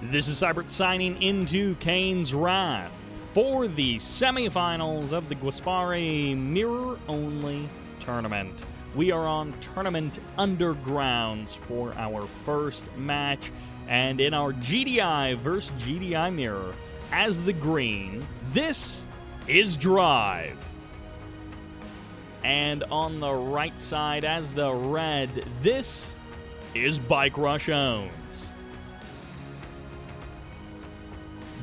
This is Sybert signing into Kane's Wrath for the semifinals of the Guaspare mirror-only tournament. We are on Tournament Undergrounds for our first match, and in our GDI versus GDI mirror, as the green, this is Drive. And on the right side, as the red, this is BikeRushOwnz.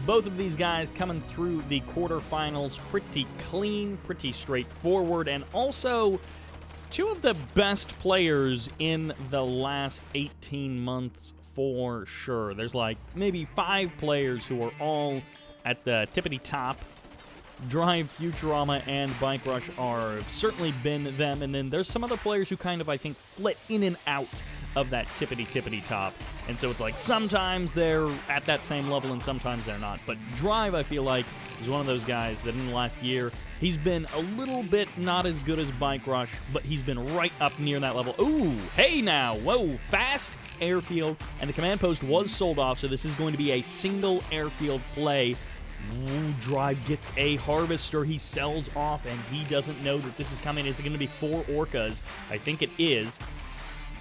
Both of these guys coming through the quarterfinals pretty clean, pretty straightforward, and also two of the best players in the last 18 months for sure. There's like maybe 5 players who are all at the tippity top. Drive, Futurama, and BikeRush are certainly been them, and then there's some other players who kind of, I think, flit in and out of that tippity top. And so it's like sometimes they're at that same level and sometimes they're not. But Drive, I feel like, is one of those guys that in the last year, he's been a little bit not as good as BikeRush, but he's been right up near that level. Ooh, hey now, whoa, fast airfield, and the command post was sold off, so this is going to be a single airfield play. Ooh, Drive gets a harvester. He sells off, and he doesn't know that this is coming. Is it going to be 4 orcas? I think it is.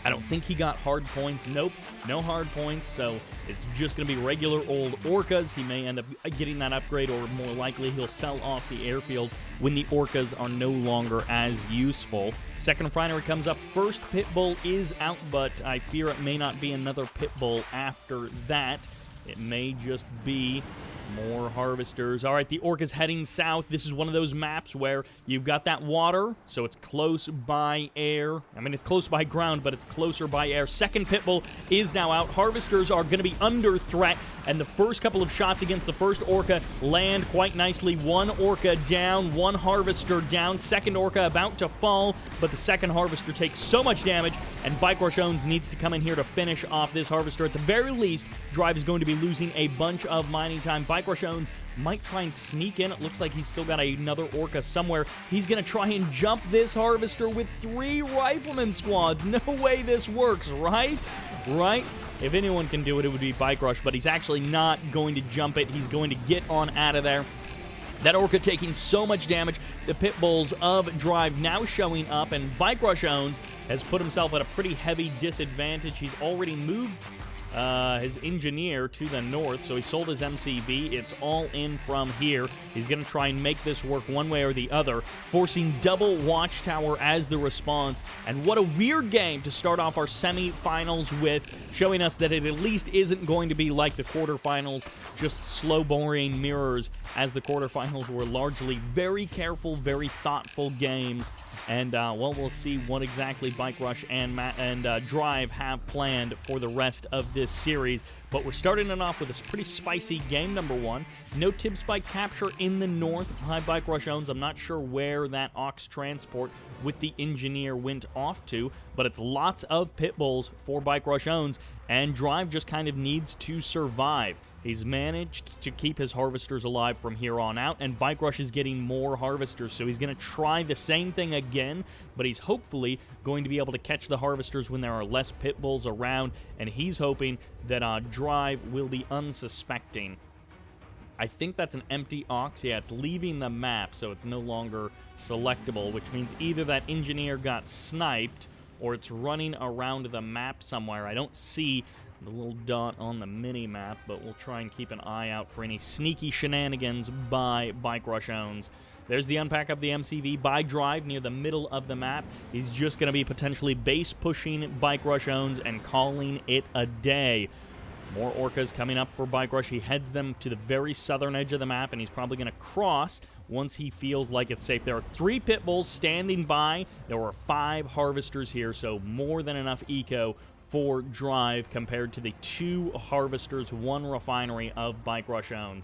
I don't think he got hard points. Nope, no hard points, so it's just going to be regular old orcas. He may end up getting that upgrade, or more likely he'll sell off the airfield when the orcas are no longer as useful. Second refinery comes up first. Pitbull is out, but I fear it may not be another Pitbull after that. It may just be more harvesters. All right, the orca's heading south. This is one of those maps where you've got that water, so it's close by air. I mean, it's close by ground, but it's closer by air. Second Pitbull is now out. Harvesters are going to be under threat, and the first couple of shots against the first orca land quite nicely. One orca down, one harvester down. Second orca about to fall, but the second harvester takes so much damage, and BikeRushOwnz needs to come in here to finish off this harvester. At the very least, Drive is going to be losing a bunch of mining time. BikeRushOwnz might try and sneak in. It looks like he's still got another orca somewhere. He's going to try and jump this harvester with 3 rifleman squads. No way this works, right? Right? If anyone can do it, it would be BikeRush, but he's actually not going to jump it. He's going to get on out of there. That orca taking so much damage. The Pitbulls of Drive now showing up, and BikeRushOwnz has put himself at a pretty heavy disadvantage. He's already moved his engineer to the north, so he sold his MCV. It's all in from here. He's going to try and make this work one way or the other, forcing double watchtower as the response. And what a weird game to start off our semifinals with, showing us that it at least isn't going to be like the quarterfinals, just slow, boring mirrors, as the quarterfinals were largely very careful, very thoughtful games. And, well, we'll see what exactly BikeRush and Drive have planned for the rest of this series. But we're starting it off with this pretty spicy game number 1. No tib spike capture in the north by BikeRushOwnz. I'm not sure where that Ox transport with the engineer went off to, but it's lots of Pitbulls for BikeRushOwnz, and Drive just kind of needs to survive. He's managed to keep his harvesters alive from here on out, and BikeRush is getting more harvesters, so he's going to try the same thing again, but he's hopefully going to be able to catch the harvesters when there are less Pitbulls around, and he's hoping that Drive will be unsuspecting. I think that's an empty Ox. Yeah, it's leaving the map, so it's no longer selectable, which means either that engineer got sniped or it's running around the map somewhere. I don't see the little dot on the mini-map, but we'll try and keep an eye out for any sneaky shenanigans by BikeRushOwnz. There's the unpack of the MCV by Drive near the middle of the map. He's just going to be potentially base-pushing BikeRushOwnz and calling it a day. More orcas coming up for BikeRush. He heads them to the very southern edge of the map, and he's probably going to cross once he feels like it's safe. There are 3 Pitbulls standing by. There were 5 harvesters here, so more than enough eco for Drive compared to the 2 harvesters, 1 refinery of BikeRushOwnz.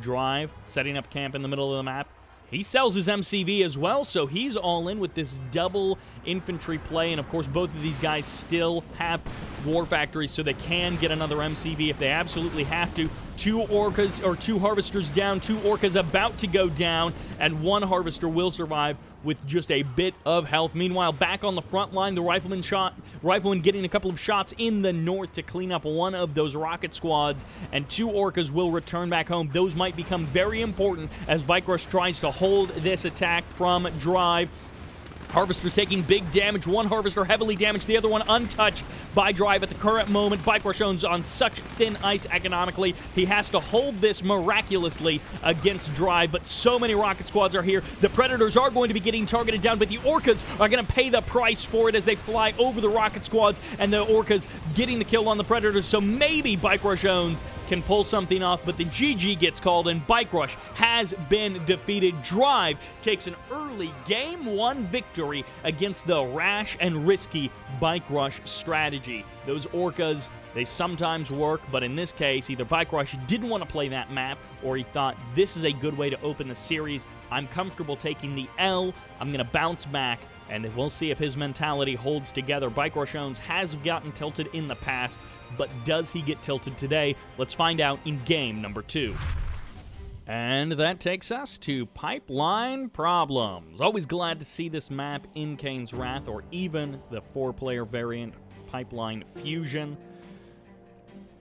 Drive setting up camp in the middle of the map. He sells his MCV as well, so he's all in with this double infantry play. And, of course, both of these guys still have war factories, so they can get another MCV if they absolutely have to. 2 orcas, or 2 harvesters down, 2 orcas about to go down, and 1 harvester will survive with just a bit of health. Meanwhile, back on the front line, the Rifleman getting a couple of shots in the north to clean up one of those rocket squads, and 2 Orcas will return back home. Those might become very important as Bike Rush tries to hold this attack from Drive. Harvester's taking big damage. One Harvester heavily damaged, the other one untouched by Drive at the current moment. BikeRushOwnz on such thin ice economically. He has to hold this miraculously against Drive, but so many rocket squads are here. The Predators are going to be getting targeted down, but the Orcas are going to pay the price for it as they fly over the rocket squads, and the Orcas getting the kill on the Predators, so maybe BikeRushOwnz can pull something off, but the GG gets called, and Bike Rush has been defeated. Drive takes an early Game 1 victory against the rash and risky Bike Rush strategy. Those Orcas, they sometimes work, but in this case, either Bike Rush didn't want to play that map, or he thought, this is a good way to open the series. I'm comfortable taking the L. I'm going to bounce back, and we'll see if his mentality holds together. BikeRushOwnz has gotten tilted in the past, but does he get tilted today? Let's find out in game number 2. And that takes us to Pipeline Problems. Always glad to see this map in Kane's Wrath, or even the 4-player variant, Pipeline Fusion.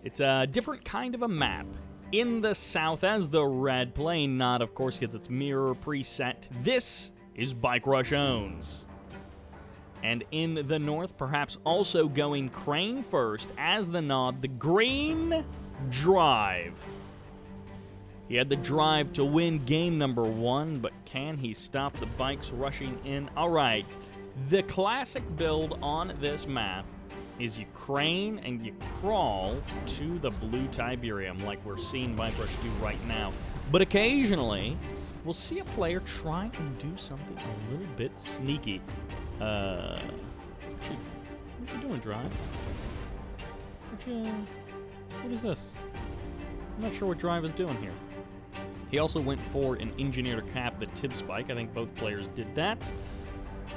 It's a different kind of a map. In the south, as the red, playing not, of course, gets its mirror preset. This is BikeRushOwnz. And in the north, perhaps also going Crane first, as the nod, the green Drive. He had the drive to win game number 1, but can he stop the bikes rushing in? All right, the classic build on this map is you crane and you crawl to the blue Tiberium, like we're seeing Bike Rush do right now. But occasionally, we'll see a player try and do something a little bit sneaky. What you doing, Drive? What is this? I'm not sure what Drive is doing here. He also went for an engineer to cap the tib spike. I think both players did that.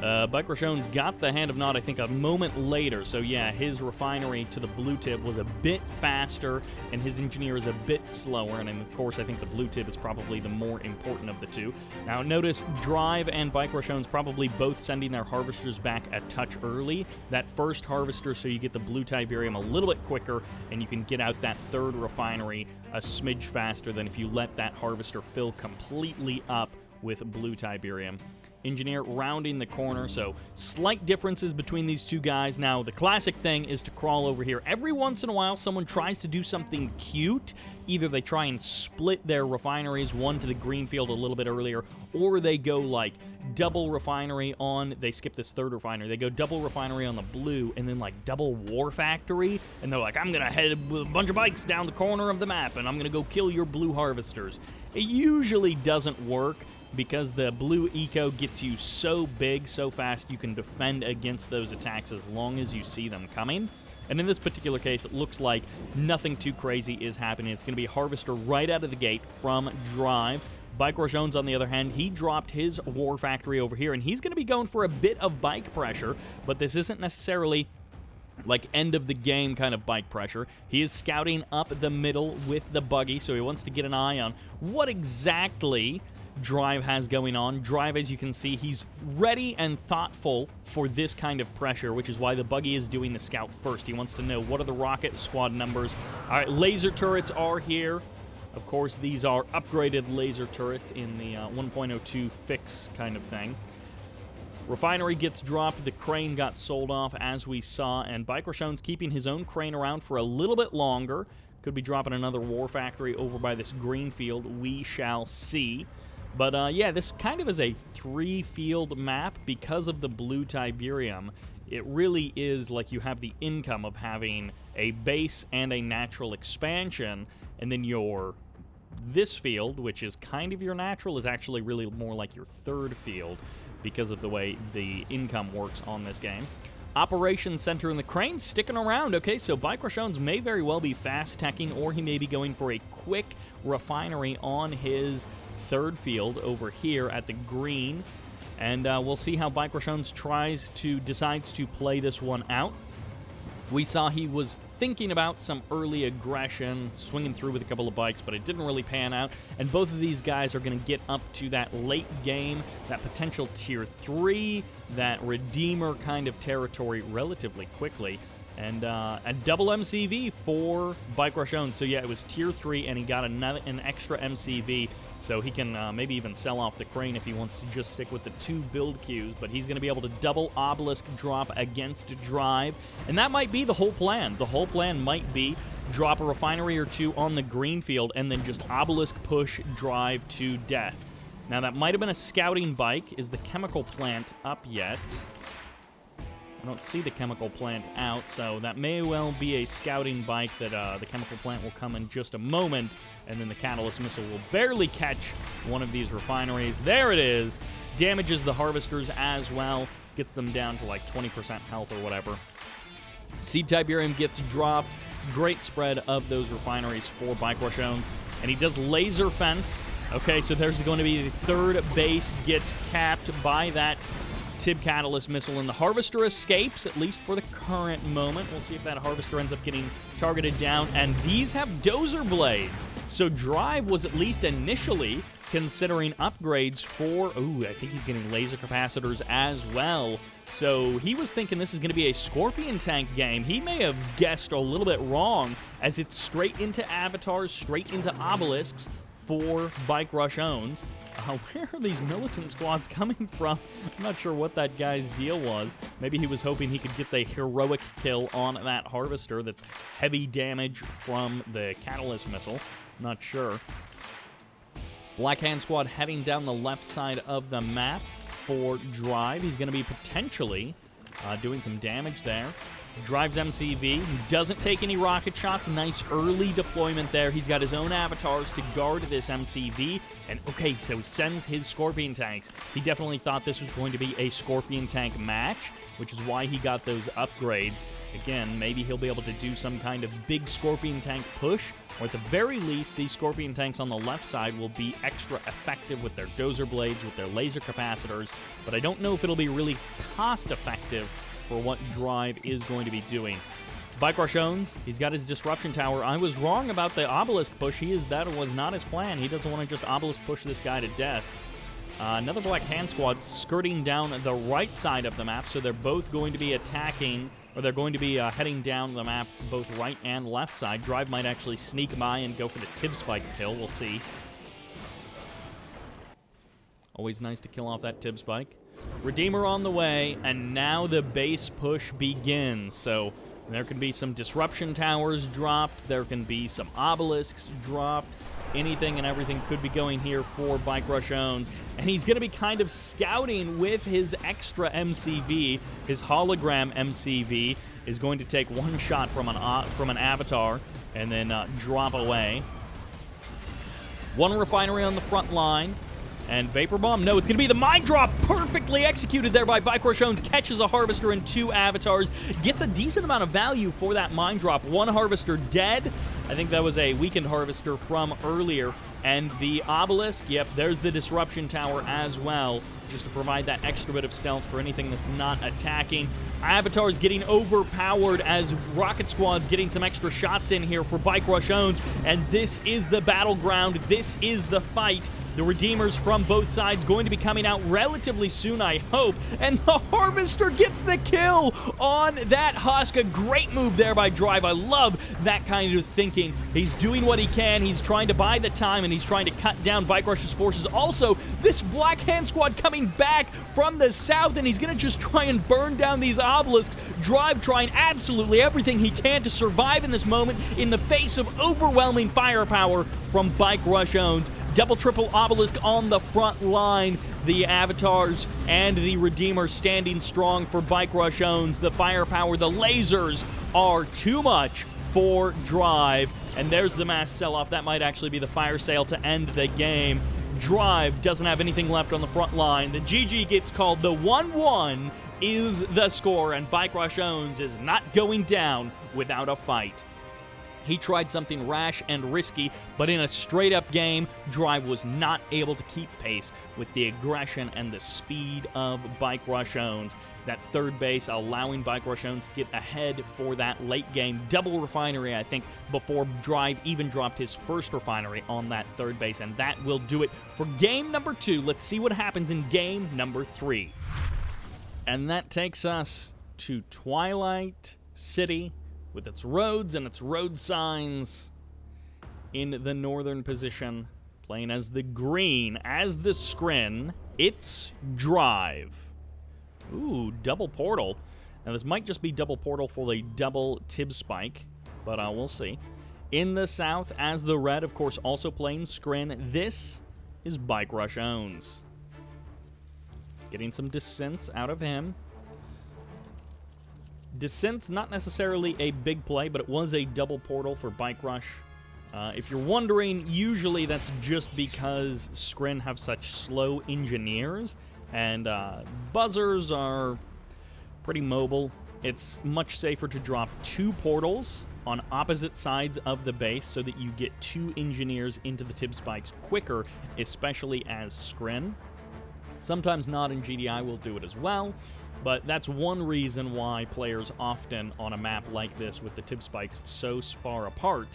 BikeRushOwnz got the Hand of Nod, I think, a moment later. So, yeah, his refinery to the blue tib was a bit faster, and his engineer is a bit slower. And, of course, I think the blue tib is probably the more important of the two. Now, notice Drive and BikeRushOwnz probably both sending their harvesters back a touch early. That first harvester, so you get the blue Tiberium a little bit quicker, and you can get out that third refinery a smidge faster than if you let that harvester fill completely up with blue Tiberium. Engineer rounding the corner, so slight differences between these two guys. Now, the classic thing is to crawl over here. Every once in a while, someone tries to do something cute. Either they try and split their refineries, one to the green field a little bit earlier, or they go like double refinery on, they skip this third refinery, they go double refinery on the blue, and then like double war factory, and they're like, I'm gonna head with a bunch of bikes down the corner of the map, and I'm gonna go kill your blue harvesters. It usually doesn't work, because the blue eco gets you so big, so fast, you can defend against those attacks as long as you see them coming. And in this particular case, it looks like nothing too crazy is happening. It's going to be a harvester right out of the gate from Drive. BikeRushOwnz, on the other hand, he dropped his war factory over here, and he's going to be going for a bit of bike pressure, but this isn't necessarily like end of the game kind of bike pressure. He is scouting up the middle with the buggy, so he wants to get an eye on what exactly Drive has going on. Drive, as you can see, he's ready and thoughtful for this kind of pressure, which is why the buggy is doing the scout first. He wants to know what are the rocket squad numbers. All right, laser turrets are here. Of course, these are upgraded laser turrets in the 1.02 fix kind of thing. Refinery gets dropped. The crane got sold off, as we saw, and BikeRushOwnz keeping his own crane around for a little bit longer. Could be dropping another war factory over by this green field. We shall see. But, yeah, this kind of is a 3-field map because of the blue Tiberium. It really is like you have the income of having a base and a natural expansion, and then this field, which is kind of your natural, is actually really more like your third field because of the way the income works on this game. Operations Center in the crane sticking around. Okay, so BikeRushOwnz may very well be fast-teching, or he may be going for a quick refinery on his third field over here at the green, and we'll see how BikeRushOwnz decides to play this one out. We saw he was thinking about some early aggression, swinging through with a couple of bikes, but it didn't really pan out. And both of these guys are going to get up to that late game, that potential Tier 3, that Redeemer kind of territory relatively quickly. And a double MCV for BikeRushOwnz. So yeah, it was Tier 3, and he got an extra MCV. So he can maybe even sell off the crane if he wants to just stick with the 2 build queues. But he's going to be able to double obelisk drop against drive. And that might be the whole plan. The whole plan might be drop a refinery or 2 on the green field and then just obelisk push drive to death. Now that might have been a scouting bike. Is the chemical plant up yet? I don't see the chemical plant out, so that may well be a scouting bike that the chemical plant will come in just a moment, and then the catalyst missile will barely catch one of these refineries. There it is. Damages the harvesters as well. Gets them down to like 20% health or whatever. Seed Tiberium gets dropped. Great spread of those refineries for BikeRushOwnz. And he does laser fence. Okay, so there's going to be the 3rd base gets capped by that Tib Catalyst missile, and the Harvester escapes, at least for the current moment. We'll see if that Harvester ends up getting targeted down, and these have Dozer Blades. So Drive was at least initially considering upgrades for, ooh, I think he's getting laser capacitors as well. So he was thinking this is going to be a Scorpion tank game. He may have guessed a little bit wrong, as it's straight into avatars, straight into obelisks for BikeRushOwnz. Where are these militant squads coming from? I'm not sure what that guy's deal was. Maybe he was hoping he could get the heroic kill on that harvester that's heavy damage from the catalyst missile. Not sure. Black Hand Squad heading down the left side of the map for Drive. He's going to be potentially doing some damage there. Drives MCV. He doesn't take any rocket shots. Nice early deployment there. He's got his own avatars to guard this MCV. And okay, so he sends his Scorpion tanks. He definitely thought this was going to be a Scorpion tank match, which is why he got those upgrades. Again, maybe he'll be able to do some kind of big Scorpion tank push, or at the very least, these Scorpion tanks on the left side will be extra effective with their Dozer Blades, with their laser capacitors, but I don't know if it'll be really cost-effective for what Drive is going to be doing. BikeRushOwnz, he's got his Disruption Tower. I was wrong about the Obelisk push. That was not his plan. He doesn't want to just Obelisk push this guy to death. Another Black Hand Squad skirting down the right side of the map, so they're both going to be attacking, or they're going to be heading down the map, both right and left side. Drive might actually sneak by and go for the Tib Spike kill. We'll see. Always nice to kill off that Tib Spike. Redeemer on the way, and now the base push begins. So there can be some Disruption Towers dropped. There can be some Obelisks dropped. Anything and everything could be going here for BikeRushOwnz. And he's going to be kind of scouting with his extra MCV. His hologram MCV is going to take one shot from an avatar and then drop away. One refinery on the front line. And Vapor Bomb, no, it's going to be the Mine Drop, perfectly executed there by BikeRushOwnz, catches a Harvester and 2 avatars, gets a decent amount of value for that Mine Drop. 1 Harvester dead, I think that was a weakened Harvester from earlier, and the Obelisk, yep, there's the Disruption Tower as well, just to provide that extra bit of stealth for anything that's not attacking. Avatars getting overpowered as Rocket Squad's getting some extra shots in here for BikeRushOwnz, and this is the battleground, this is the fight. The Redeemers from both sides going to be coming out relatively soon, I hope. And the Harvester gets the kill on that Husk. A great move there by Drive. I love that kind of thinking. He's doing what he can. He's trying to buy the time, and he's trying to cut down BikeRush's forces. Also, this Black Hand Squad coming back from the south, and he's going to just try and burn down these obelisks. Drive trying absolutely everything he can to survive in this moment in the face of overwhelming firepower from BikeRushOwnz. Double, triple obelisk on the front line. The avatars and the Redeemer standing strong for BikeRushOwnz. The firepower, the lasers are too much for Drive. And there's the mass sell-off. That might actually be the fire sale to end the game. Drive doesn't have anything left on the front line. The GG gets called. The 1-1 is the score, and BikeRushOwnz is not going down without a fight. He tried something rash and risky, but in a straight-up game, Drive was not able to keep pace with the aggression and the speed of BikeRushOwnz. that third base, allowing BikeRushOwnz to get ahead for that late game double refinery, I think, before Drive even dropped his first refinery on that third base, and that will do it for game number 2. Let's see what happens in game number 3. And that takes us to Twilight City with its roads and its road signs in the northern position, playing as the green, as the scrin. It's Drive. Ooh, double portal. Now, this might just be double portal for the double tib spike, but we'll see. In the south, as the red, of course, also playing scrin. This is BikeRushOwnz. Getting some descents out of him. Descent's not necessarily a big play, but it was a double portal for BikeRush. If you're wondering, usually that's just because Scrin have such slow engineers, and buzzers are pretty mobile. It's much safer to drop 2 portals on opposite sides of the base so that you get 2 engineers into the tib spikes quicker, especially as Scrin. Sometimes Nod and GDI will do it as well, but that's one reason why players often on a map like this with the tib spikes so far apart,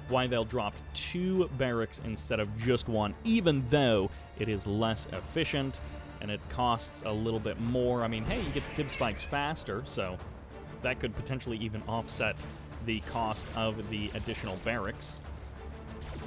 why they'll drop 2 barracks instead of just 1, even though it is less efficient and it costs a little bit more. I mean, hey, you get the tib spikes faster, so that could potentially even offset the cost of the additional barracks.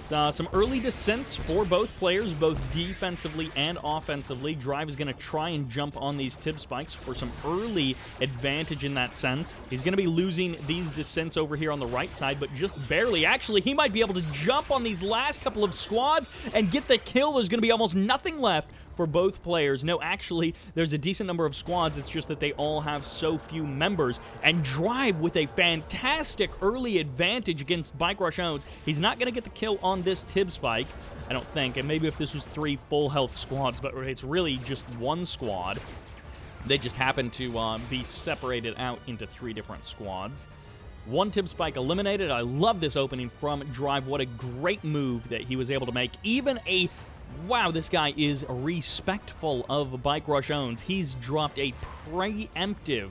Some early descents for both players, both defensively and offensively. Drive is going to try and jump on these tib spikes for some early advantage in that sense. He's going to be losing these descents over here on the right side, but just barely. Actually, he might be able to jump on these last couple of squads and get the kill. There's going to be almost nothing left for both players. No, actually, there's a decent number of squads. It's just that they all have so few members. And Drive with a fantastic early advantage against BikeRushOwnz. He's not going to get the kill on this tib spike, I don't think. And maybe if this was 3 full health squads, but it's really just 1 squad. They just happen to be separated out into 3 different squads. 1 tib spike eliminated. I love this opening from Drive. What a great move that he was able to make. Even a wow, this guy is respectful of BikeRushOwnz. He's dropped a preemptive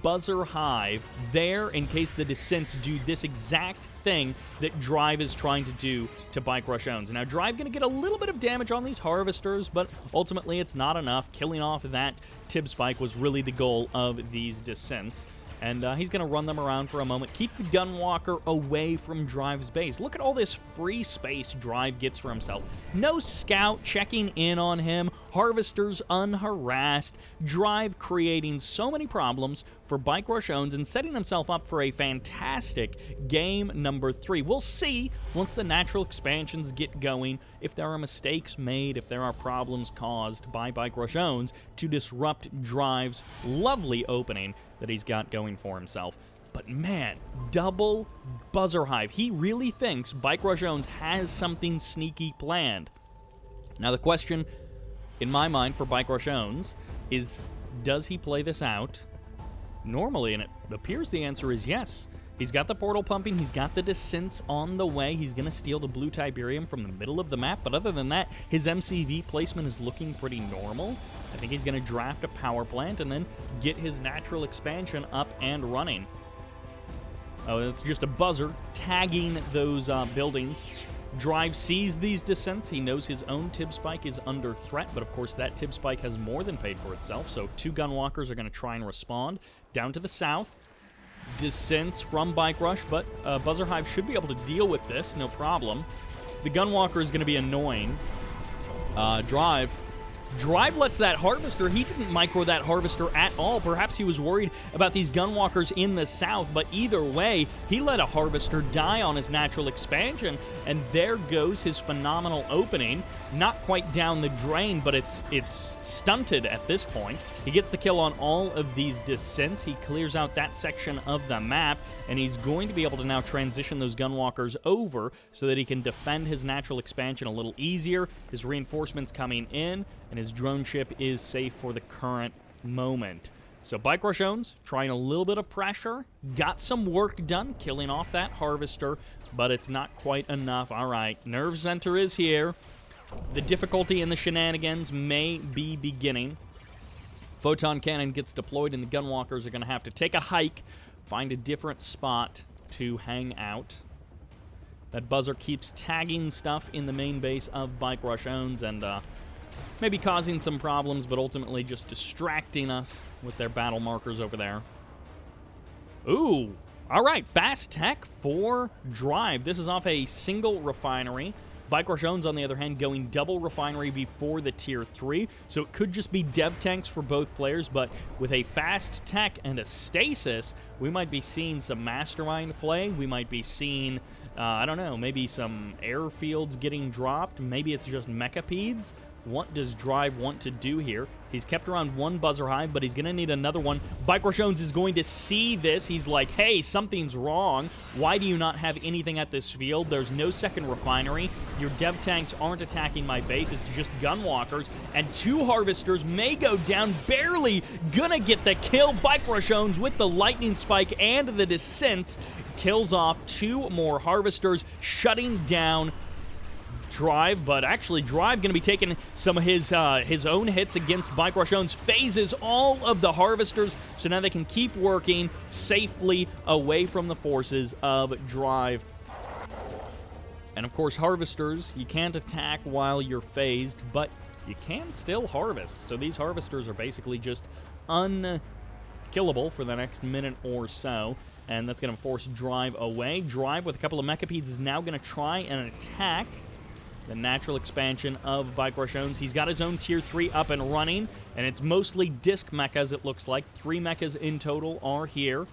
buzzer hive there in case the descents do this exact thing that Drive is trying to do to BikeRushOwnz. Now, Drive going to get a little bit of damage on these harvesters, but ultimately it's not enough. Killing off that tib spike was really the goal of these descents. And he's going to run them around for a moment. Keep the Gunwalker away from Drive's base. Look at all this free space Drive gets for himself. No scout checking in on him. Harvesters unharassed. Drive creating so many problems for BikeRushOwnz and setting himself up for a fantastic game number 3. We'll see once the natural expansions get going if there are mistakes made, if there are problems caused by BikeRushOwnz to disrupt Drive's lovely opening that he's got going for himself. But man, double buzzer hive. He really thinks BikeRushOwnz has something sneaky planned. Now the question in my mind for BikeRushOwnz is, does he play this out normally? And it appears the answer is yes. He's got the portal pumping. He's got the descents on the way. He's going to steal the blue Tiberium from the middle of the map. But other than that, his MCV placement is looking pretty normal. I think he's going to draft a power plant and then get his natural expansion up and running. Oh, it's just a buzzer tagging those buildings. Drive sees these descents. He knows his own tib spike is under threat, but of course that tib spike has more than paid for itself. So 2 Gunwalkers are going to try and respond. Down to the south. Descents from BikeRush, but Buzzer Hive should be able to deal with this, no problem. The Gunwalker is going to be annoying. Drive lets that Harvester. He didn't micro that Harvester at all. Perhaps he was worried about these Gunwalkers in the south, but either way, he let a Harvester die on his natural expansion, and there goes his phenomenal opening. Not quite down the drain, but it's stunted at this point. He gets the kill on all of these descents. He clears out that section of the map, and he's going to be able to now transition those Gunwalkers over so that he can defend his natural expansion a little easier. His reinforcements coming in, and his drone ship is safe for the current moment. So BikeRushOwnz trying a little bit of pressure, got some work done, killing off that Harvester, but it's not quite enough. All right, Nerve Center is here. The difficulty in the shenanigans may be beginning Photon Cannon gets deployed, and the Gunwalkers are going to have to take a hike, find a different spot to hang out. That buzzer keeps tagging stuff in the main base of BikeRushOwnz and maybe causing some problems, but ultimately just distracting us with their battle markers over there. Ooh, all right, fast tech for Drive. This is off a single refinery. BikeRushOwnz, on the other hand, going double refinery before the Tier 3, so it could just be dev tanks for both players, but with a fast tech and a stasis, we might be seeing some Mastermind play. We might be seeing, I don't know, maybe some airfields getting dropped. Maybe it's just mechapeds. What does Drive want to do here? He's kept around one buzzer hive, but he's going to need another one. BikeRushOwnz is going to see this. He's like, hey, something's wrong. Why do you not have anything at this field? There's no second refinery. Your dev tanks aren't attacking my base. It's just Gunwalkers. And 2 Harvesters may go down. Barely gonna get the kill. BikeRushOwnz with the Lightning Spike and the Descent kills off 2 more Harvesters, shutting down Drive, but actually Drive going to be taking some of his own hits against BikeRushOwnz, phases all of the Harvesters, so now they can keep working safely away from the forces of Drive. And of course, Harvesters, you can't attack while you're phased, but you can still harvest. So these Harvesters are basically just unkillable for the next minute or so, and that's going to force Drive away. Drive with a couple of mechapeds is now going to try and attack the natural expansion of BikeRushOwnz. He's got his own Tier 3 up and running, and it's mostly disc mechas, it looks like. 3 mechas in total are here.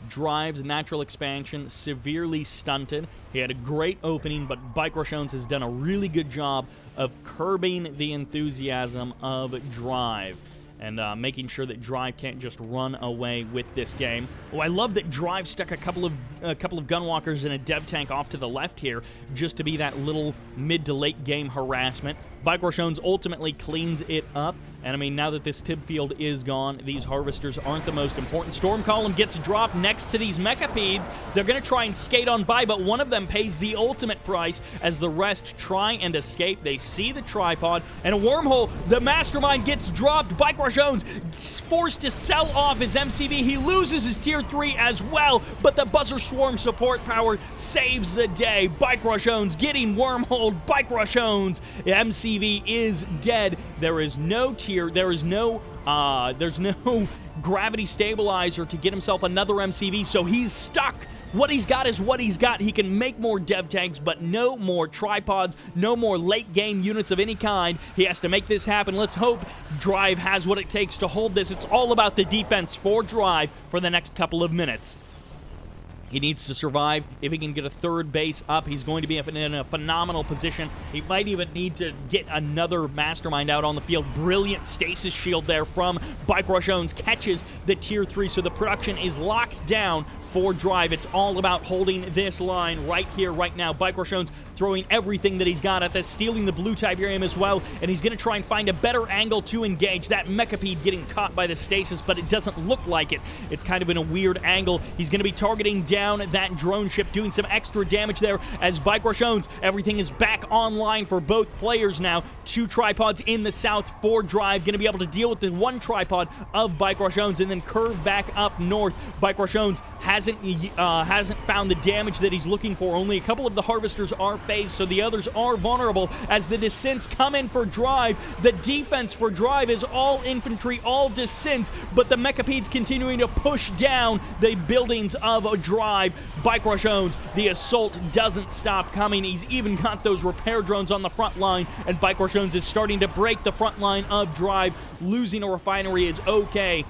Drive's natural expansion severely stunted. He had a great opening, but BikeRushOwnz has done a really good job of curbing the enthusiasm of Drive and making sure that Drive can't just run away with this game. Oh, I love that Drive stuck a couple of Gunwalkers and a dev tank off to the left here just to be that little mid to late game harassment. BikeRushOwnz ultimately cleans it up, and I mean, now that this tib field is gone, these Harvesters aren't the most important. Storm Column gets dropped next to these mechapeds. They're going to try and skate on by, but one of them pays the ultimate price as the rest try and escape. They see the tripod, and a wormhole. The Mastermind gets dropped. BikeRushOwnz is forced to sell off his MCV. He loses his Tier 3 as well, but the Buzzer Swarm support power saves the day. BikeRushOwnz getting wormholed. BikeRushOwnz, MCV is dead. There is no tier, there's no gravity stabilizer to get himself another MCV, so he's stuck. What he's got is what he's got. He can make more dev tanks, but no more tripods, no more late game units of any kind. He has to make this happen. Let's hope Drive has what it takes to hold this. It's all about the defense for Drive for the next couple of minutes. He needs to survive. If he can get a third base up, he's going to be in a phenomenal position. He might even need to get another Mastermind out on the field. Brilliant stasis shield there from BikeRushOwnz. Catches the Tier 3, so the production is locked down for Drive. It's all about holding this line right here, right now. BikeRushOwnz throwing everything that he's got at this, stealing the blue Tiberium as well, and he's going to try and find a better angle to engage. That mechapede getting caught by the stasis, but it doesn't look like it. It's kind of in a weird angle. He's going to be targeting down that drone ship, doing some extra damage there as BikeRushOwnz. Everything is back online for both players now. 2 tripods in the south for Drive. Going to be able to deal with the 1 tripod of BikeRushOwnz and then curve back up north. BikeRushOwnz hasn't found the damage that he's looking for. Only a couple of the Harvesters are phased, so the others are vulnerable as the Descents come in for Drive. The defense for Drive is all infantry, all Descents, but the mechapeds continuing to push down the buildings of Drive. BikeRushOwnz, the assault doesn't stop coming. He's even got those repair drones on the front line, and BikeRushOwnz is starting to break the front line of Drive. Losing a refinery is okay,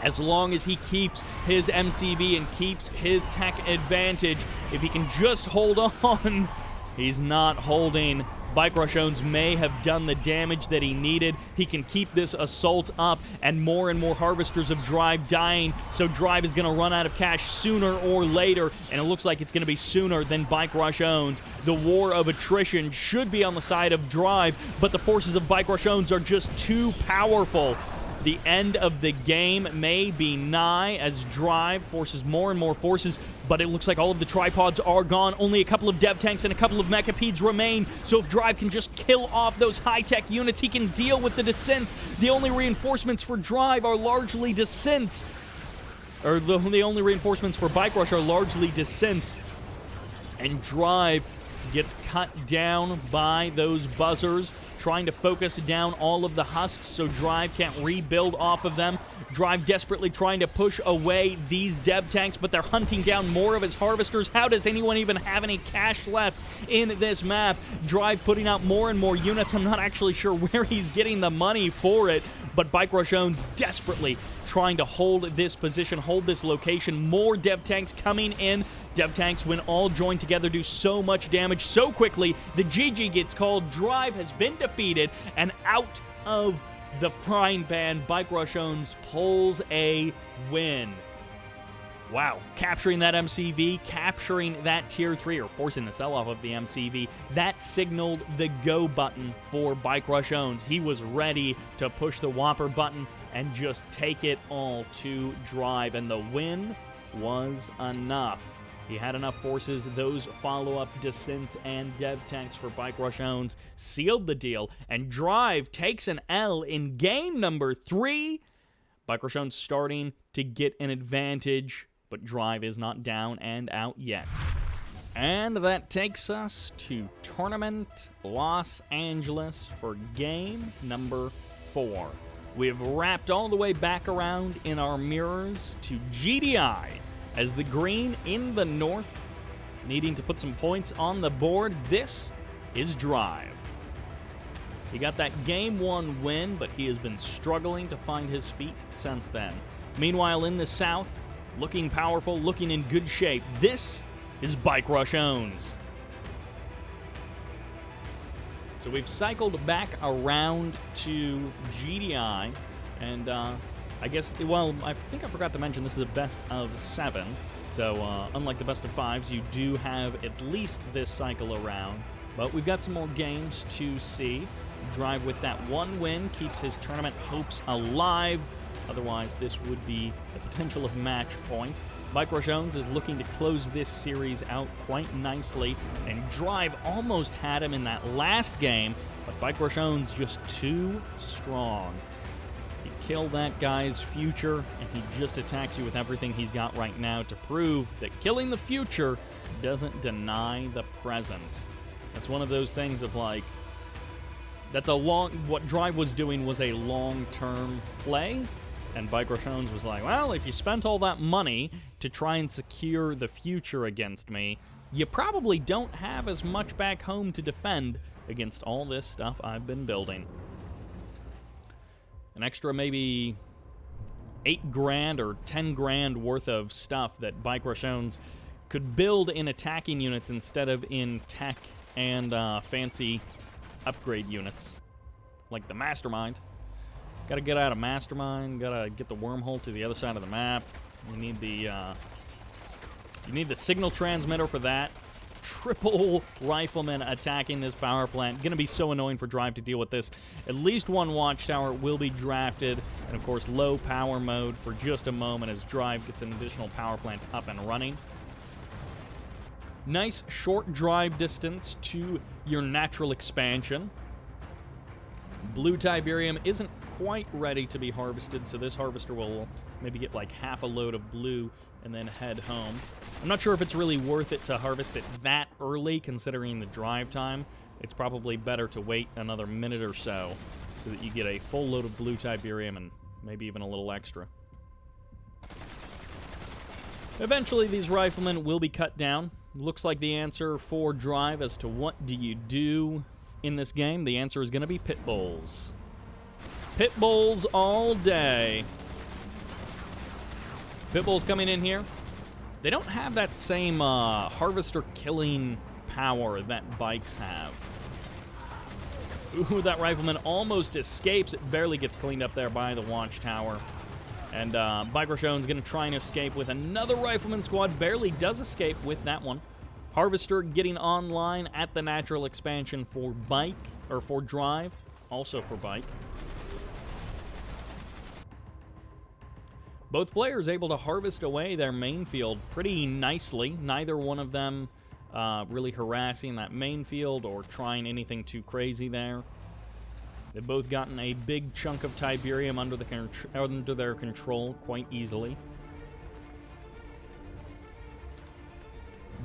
as long as he keeps his MCV and keeps his tech advantage. If he can just hold on, he's not holding. BikeRushOwnz may have done the damage that he needed. He can keep this assault up, and more Harvesters of Drive dying, so Drive is going to run out of cash sooner or later, and it looks like it's going to be sooner than BikeRushOwnz. The war of attrition should be on the side of Drive, but the forces of BikeRushOwnz are just too powerful. The end of the game may be nigh as Drive forces more and more forces, but it looks like all of the tripods are gone. Only a couple of dev tanks and a couple of mechapeds remain, so if Drive can just kill off those high-tech units, he can deal with the descents. The only reinforcements for Drive are largely descents. Or the only reinforcements for Bike Rush are largely descent. And Drive gets cut down by those buzzers, trying to focus down all of the husks so Drive can't rebuild off of them. Drive desperately trying to push away these dev tanks, but they're hunting down more of his harvesters. How does anyone even have any cash left in this map? Drive putting out more and more units. I'm not actually sure where he's getting the money for it, but BikeRushOwnz desperately trying to hold this position, hold this location. More dev tanks coming in. Dev tanks, when all joined together, do so much damage so quickly. The GG gets called. Drive has been defeated, and out of the frying pan, BikeRushOwnz pulls a win. Wow, capturing that MCV, capturing that Tier 3, or forcing the sell-off of the MCV, that signaled the go button for BikeRushOwnz. He was ready to push the Whopper button and just take it all to Drive, and the win was enough. He had enough forces. Those follow-up descents and dev tanks for BikeRushOwnz sealed the deal, and Drive takes an L in game number 3. BikeRushOwnz starting to get an advantage, but Drive is not down and out yet. And that takes us to Tournament Los Angeles for game number 4. We've wrapped all the way back around in our mirrors to GDI as the green in the north, needing to put some points on the board. This is Drive. He got that game 1 win, but he has been struggling to find his feet since then. Meanwhile, in the south, looking powerful, looking in good shape, this is BikeRushOwnz. So we've cycled back around to GDI, and I guess, well, I think I forgot to mention this is a best of 7. So unlike the best of 5s, you do have at least this cycle around. But we've got some more games to see. Drive with that 1 win keeps his tournament hopes alive. Otherwise, this would be the potential of match point. BikeRushOwnz is looking to close this series out quite nicely, and Drive almost had him in that last game, but BikeRushOwnz just too strong. He'd kill that guy's future, and he just attacks you with everything he's got right now to prove that killing the future doesn't deny the present. That's one of those things of like, what Drive was doing was a long-term play, and BikeRushOwnz was like, well, if you spent all that money to try and secure the future against me, you probably don't have as much back home to defend against all this stuff I've been building. An extra maybe $8,000 or $10,000 worth of stuff that BikeRushOwnz could build in attacking units instead of in tech and fancy upgrade units, like the Mastermind. Gotta get out of Mastermind, gotta get the wormhole to the other side of the map. You need the signal transmitter for that. Triple riflemen attacking this power plant. Gonna be so annoying for Drive to deal with this. At least 1 watchtower will be drafted, and of course low power mode for just a moment as Drive gets an additional power plant up and running. Nice short drive distance to your natural expansion. Blue Tiberium isn't quite ready to be harvested, so this harvester will maybe get like half a load of blue and then head home. I'm not sure if it's really worth it to harvest it that early, considering the drive time. It's probably better to wait another minute or so that you get a full load of blue Tiberium and maybe even a little extra. Eventually, these riflemen will be cut down. Looks like the answer for Drive as to what do you do in this game, the answer is going to be pit bulls. Pit bulls all day. Pit bulls coming in here. They don't have that same harvester killing power that bikes have. Ooh, that rifleman almost escapes. It barely gets cleaned up there by the watchtower. And BikeRushOwnz going to try and escape with another rifleman squad. Barely does escape with that one. Harvester getting online at the natural expansion for Bike, or for Drive, also for Bike. Both players able to harvest away their main field pretty nicely. Neither one of them really harassing that main field or trying anything too crazy there. They've both gotten a big chunk of Tiberium under their control quite easily.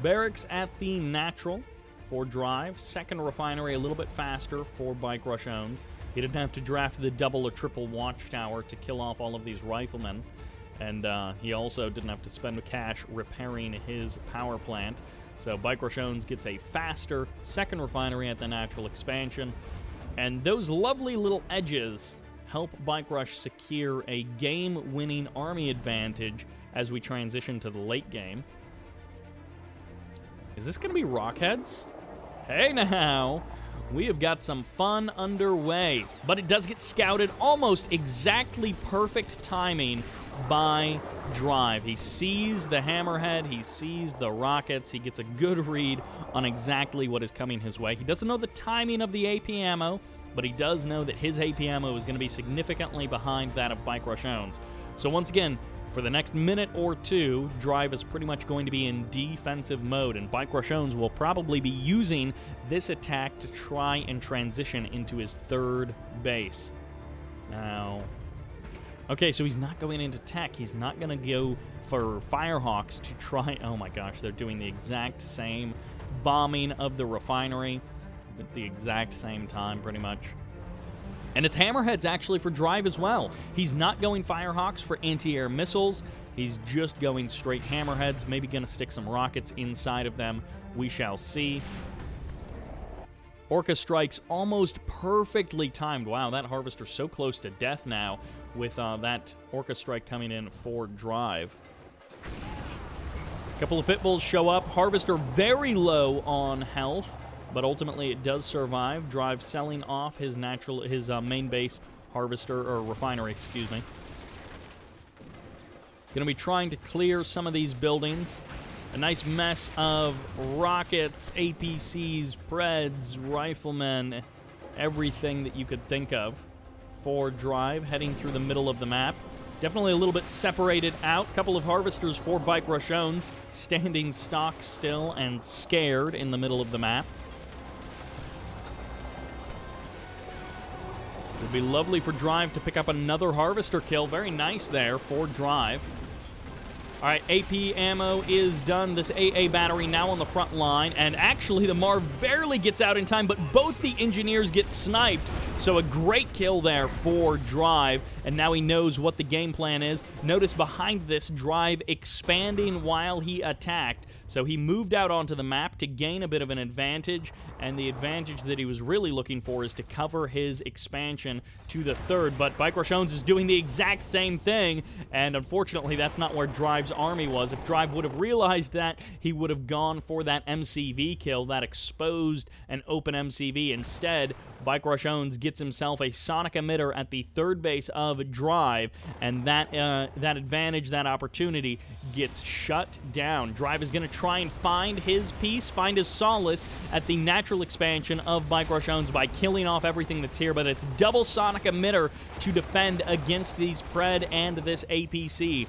Barracks at the natural for Drive. Second refinery a little bit faster for BikeRushOwnz. He didn't have to draft the double or triple watchtower to kill off all of these riflemen. And he also didn't have to spend cash repairing his power plant. So BikeRushOwnz gets a faster second refinery at the natural expansion. And those lovely little edges help BikeRush secure a game-winning army advantage as we transition to the late game. Is this going to be Rockheads? Hey now! We have got some fun underway. But it does get scouted almost exactly perfect timing by Drive. He sees the hammerhead, he sees the rockets, he gets a good read on exactly what is coming his way. He doesn't know the timing of the AP ammo, but he does know that his AP ammo is going to be significantly behind that of BikeRushOwnz. So once again, for the next minute or two, Drive is pretty much going to be in defensive mode, and BikeRushOwnz will probably be using this attack to try and transition into his third base. Now, okay, so he's not going into tech. He's not going to go for Firehawks to try... Oh my gosh, they're doing the exact same bombing of the refinery at the exact same time, pretty much. And it's Hammerheads, actually, for Drive as well. He's not going Firehawks for anti-air missiles. He's just going straight Hammerheads, maybe going to stick some rockets inside of them. We shall see. Orca Strike's almost perfectly timed. Wow, that Harvester's so close to death now with that Orca Strike coming in for Drive. A couple of Pitbulls show up. Harvester very low on health, but ultimately it does survive. Drive selling off his main base Harvester, or refinery, excuse me. Going to be trying to clear some of these buildings. A nice mess of rockets, APCs, Preds, riflemen, everything that you could think of for Drive, heading through the middle of the map. Definitely a little bit separated out. Couple of Harvesters for BikeRushOwnz, standing stock still and scared in the middle of the map. It would be lovely for Drive to pick up another Harvester kill. Very nice there for Drive. All right, AP ammo is done. This AA battery now on the front line, and actually the Marv barely gets out in time, but both the engineers get sniped, so a great kill there for Drive, and now he knows what the game plan is. Notice behind this, Drive expanding while he attacked, so he moved out onto the map to gain a bit of an advantage, and the advantage that he was really looking for is to cover his expansion to the third, but BikeRushOwnz is doing the exact same thing, and unfortunately that's not where Drive's army was. If Drive would have realized that, he would have gone for that MCV kill, that exposed and open MCV. Instead, BikeRushOwnz gets himself a sonic emitter at the third base of Drive, and that advantage, that opportunity, gets shut down. Drive is going to try and find his peace, find his solace at the natural expansion of BikeRushOwnz by killing off everything that's here, but it's double sonic emitter to defend against these Pred and this APC.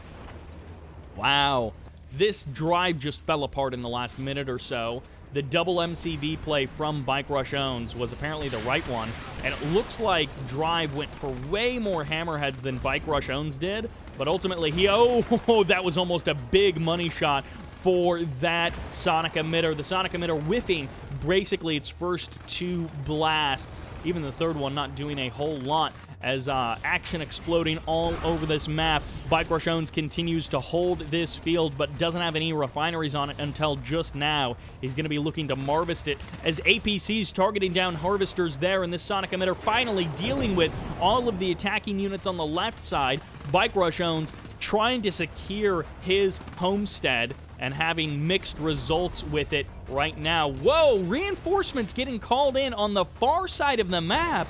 Wow, this Drive just fell apart in the last minute or so. The double MCV play from BikeRushOwnz was apparently the right one, and it looks like Drive went for way more hammerheads than BikeRushOwnz did, but ultimately that was almost a big money shot for that sonic emitter. The sonic emitter whiffing basically its first two blasts, even the third one not doing a whole lot, as action exploding all over this map. BikeRushOwnz continues to hold this field, but doesn't have any refineries on it until just now. He's going to be looking to harvest it as APCs targeting down Harvesters there, and this sonic emitter finally dealing with all of the attacking units on the left side. BikeRushOwnz trying to secure his homestead and having mixed results with it right now. Whoa, reinforcements getting called in on the far side of the map.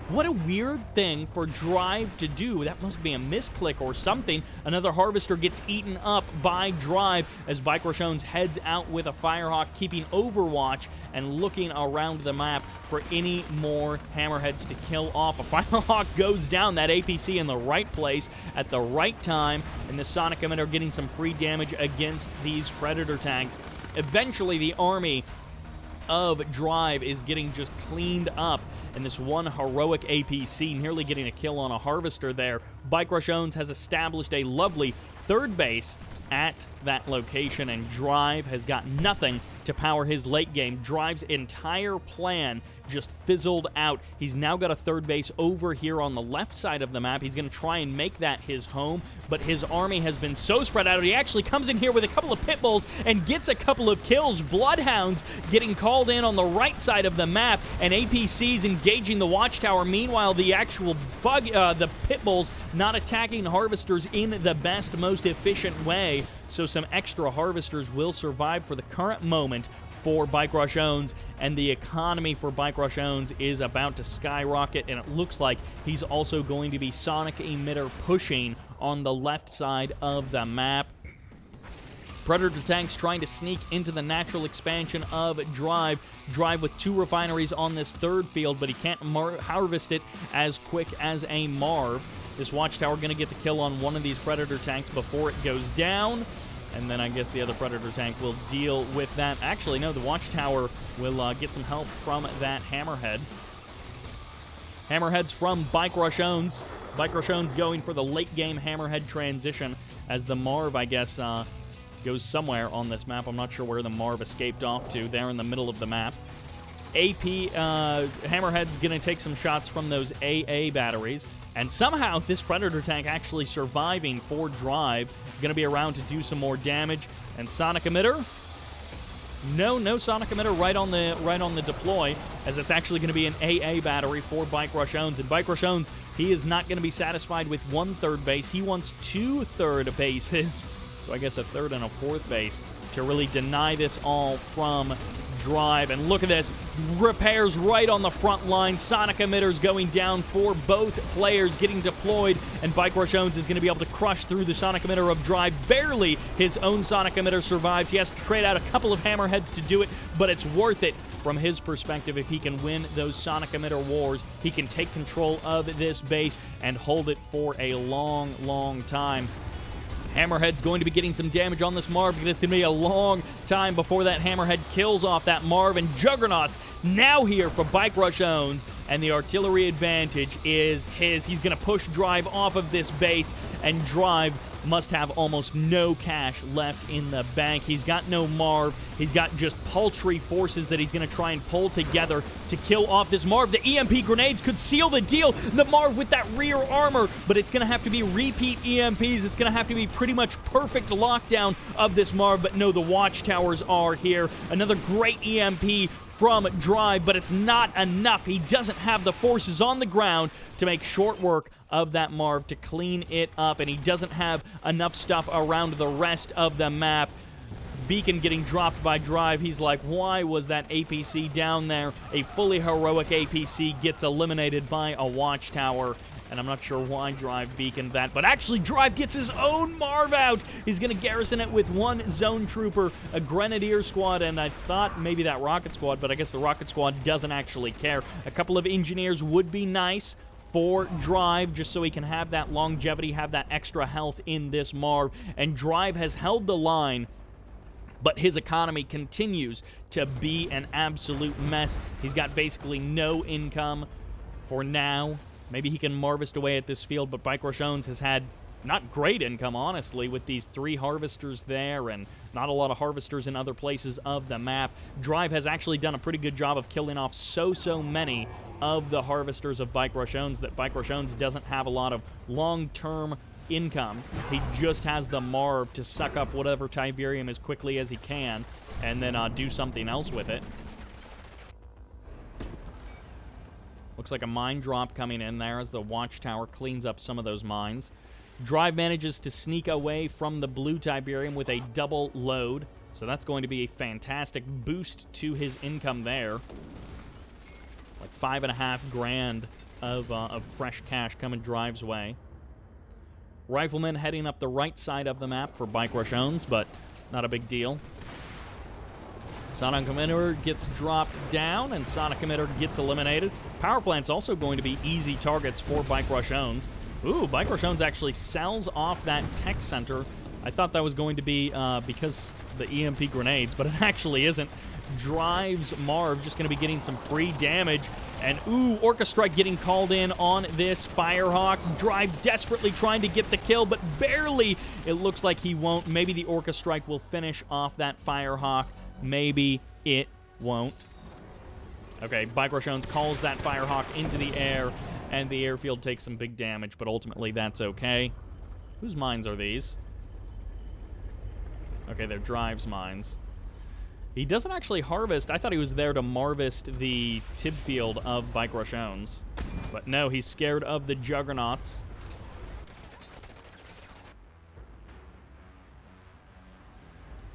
What a weird thing for Drive to do. That must be a misclick or something. Another Harvester gets eaten up by Drive as BikeRushOwnz heads out with a Firehawk, keeping overwatch and looking around the map for any more Hammerheads to kill off. A Firehawk goes down, that APC in the right place at the right time, and the Sonic Emitter getting some free damage against these Predator tanks. Eventually, the army of Drive is getting just cleaned up, and this one heroic APC nearly getting a kill on a Harvester there. BikeRushOwnz has established a lovely third base at that location, and Drive has got nothing to power his late game. Drive's entire plan just fizzled out. He's now got a third base over here on the left side of the map. He's going to try and make that his home, but his army has been so spread out. He actually comes in here with a couple of Pitbulls and gets a couple of kills. Bloodhounds getting called in on the right side of the map, and APCs engaging the Watchtower. Meanwhile, the actual the Pitbulls not attacking Harvesters in the best, most efficient way. So some extra Harvesters will survive for the current moment for BikeRushOwnz, and the economy for BikeRushOwnz is about to skyrocket, and it looks like he's also going to be Sonic Emitter pushing on the left side of the map. Predator tanks trying to sneak into the natural expansion of Drive. Drive with 2 refineries on this third field, but he can't harvest it as quick as a Marv. This Watchtower going to get the kill on one of these Predator tanks before it goes down. And then I guess the other Predator tank will deal with that. Actually, no, the Watchtower will get some help from that Hammerhead. Hammerheads from BikeRushOwnz. BikeRushOwnz going for the late game Hammerhead transition as the Marv, I guess, goes somewhere on this map. I'm not sure where the Marv escaped off to. There in the middle of the map. Hammerhead's going to take some shots from those AA batteries. And somehow this Predator tank actually surviving for Drive. Going to be around to do some more damage. And Sonic Emitter? No Sonic Emitter right on the deploy, as it's actually going to be an AA battery for BikeRushOwnz. And BikeRushOwnz, he is not going to be satisfied with 1 third base. He wants 2 third bases. So I guess a third and a fourth base to really deny this all from Drive. And look at this. Repairs right on the front line. Sonic Emitters going down for both players getting deployed. And BikeRushOwnz is going to be able to crush through the Sonic Emitter of Drive. Barely his own Sonic Emitter survives. He has to trade out a couple of Hammerheads to do it, but it's worth it from his perspective. If he can win those Sonic Emitter wars, he can take control of this base and hold it for a long, long time. Hammerhead's going to be getting some damage on this Marv, but it's going to be a long time before that Hammerhead kills off that Marv. And Juggernaut's now here for BikeRushOwnz, and the artillery advantage is his. He's going to push Drive off of this base, and Drive must have almost no cash left in the bank. He's got no Marv. He's got just paltry forces that he's going to try and pull together to kill off this Marv. The EMP grenades could seal the deal. The Marv with that rear armor, but it's going to have to be repeat EMPs. It's going to have to be pretty much perfect lockdown of this Marv, but no, the Watchtowers are here. Another great EMP from Drive, but it's not enough. He doesn't have the forces on the ground to make short work of that Marv to clean it up, and he doesn't have enough stuff around the rest of the map. Beacon getting dropped by Drive. He's like, why was that APC down there? A fully heroic APC gets eliminated by a Watchtower, and I'm not sure why Drive beaconed that, but actually Drive gets his own Marv out. He's going to garrison it with 1 Zone Trooper, a Grenadier squad, and I thought maybe that Rocket Squad, but I guess the Rocket Squad doesn't actually care. A couple of Engineers would be nice for Drive, just so he can have that longevity, have that extra health in this Marv, and Drive has held the line, but his economy continues to be an absolute mess. He's got basically no income for now. Maybe he can Marvest away at this field, but BikeRushOwnz has had not great income, honestly, with these 3 Harvesters there and not a lot of Harvesters in other places of the map. Drive has actually done a pretty good job of killing off so many of the Harvesters of BikeRushOwnz that BikeRushOwnz doesn't have a lot of long-term income. He just has the Marv to suck up whatever Tiberium as quickly as he can and then do something else with it. Looks like a mine drop coming in there as the Watchtower cleans up some of those mines. Drive manages to sneak away from the blue Tiberium with a double load, so that's going to be a fantastic boost to his income there. Like $5.5 grand of fresh cash coming Drive's way. Rifleman heading up the right side of the map for BikeRushOwnz, but not a big deal. Sonic Emitter gets dropped down, and Sonic Emitter gets eliminated. Power Plant's also going to be easy targets for BikeRushOwnz. Ooh, BikeRushOwnz actually sells off that tech center. I thought that was going to be because the EMP grenades, but it actually isn't. Drive's Marv just going to be getting some free damage. And, ooh, Orca Strike getting called in on this Firehawk. Drive desperately trying to get the kill, but barely. It looks like he won't. Maybe the Orca Strike will finish off that Firehawk. Maybe it won't. Okay, BikeRushOwnz calls that Firehawk into the air, and the airfield takes some big damage, but ultimately that's okay. Whose mines are these? Okay, they're Drive's mines. He doesn't actually harvest. I thought he was there to marvest the tib field of BikeRushOwnz. But no, he's scared of the Juggernauts.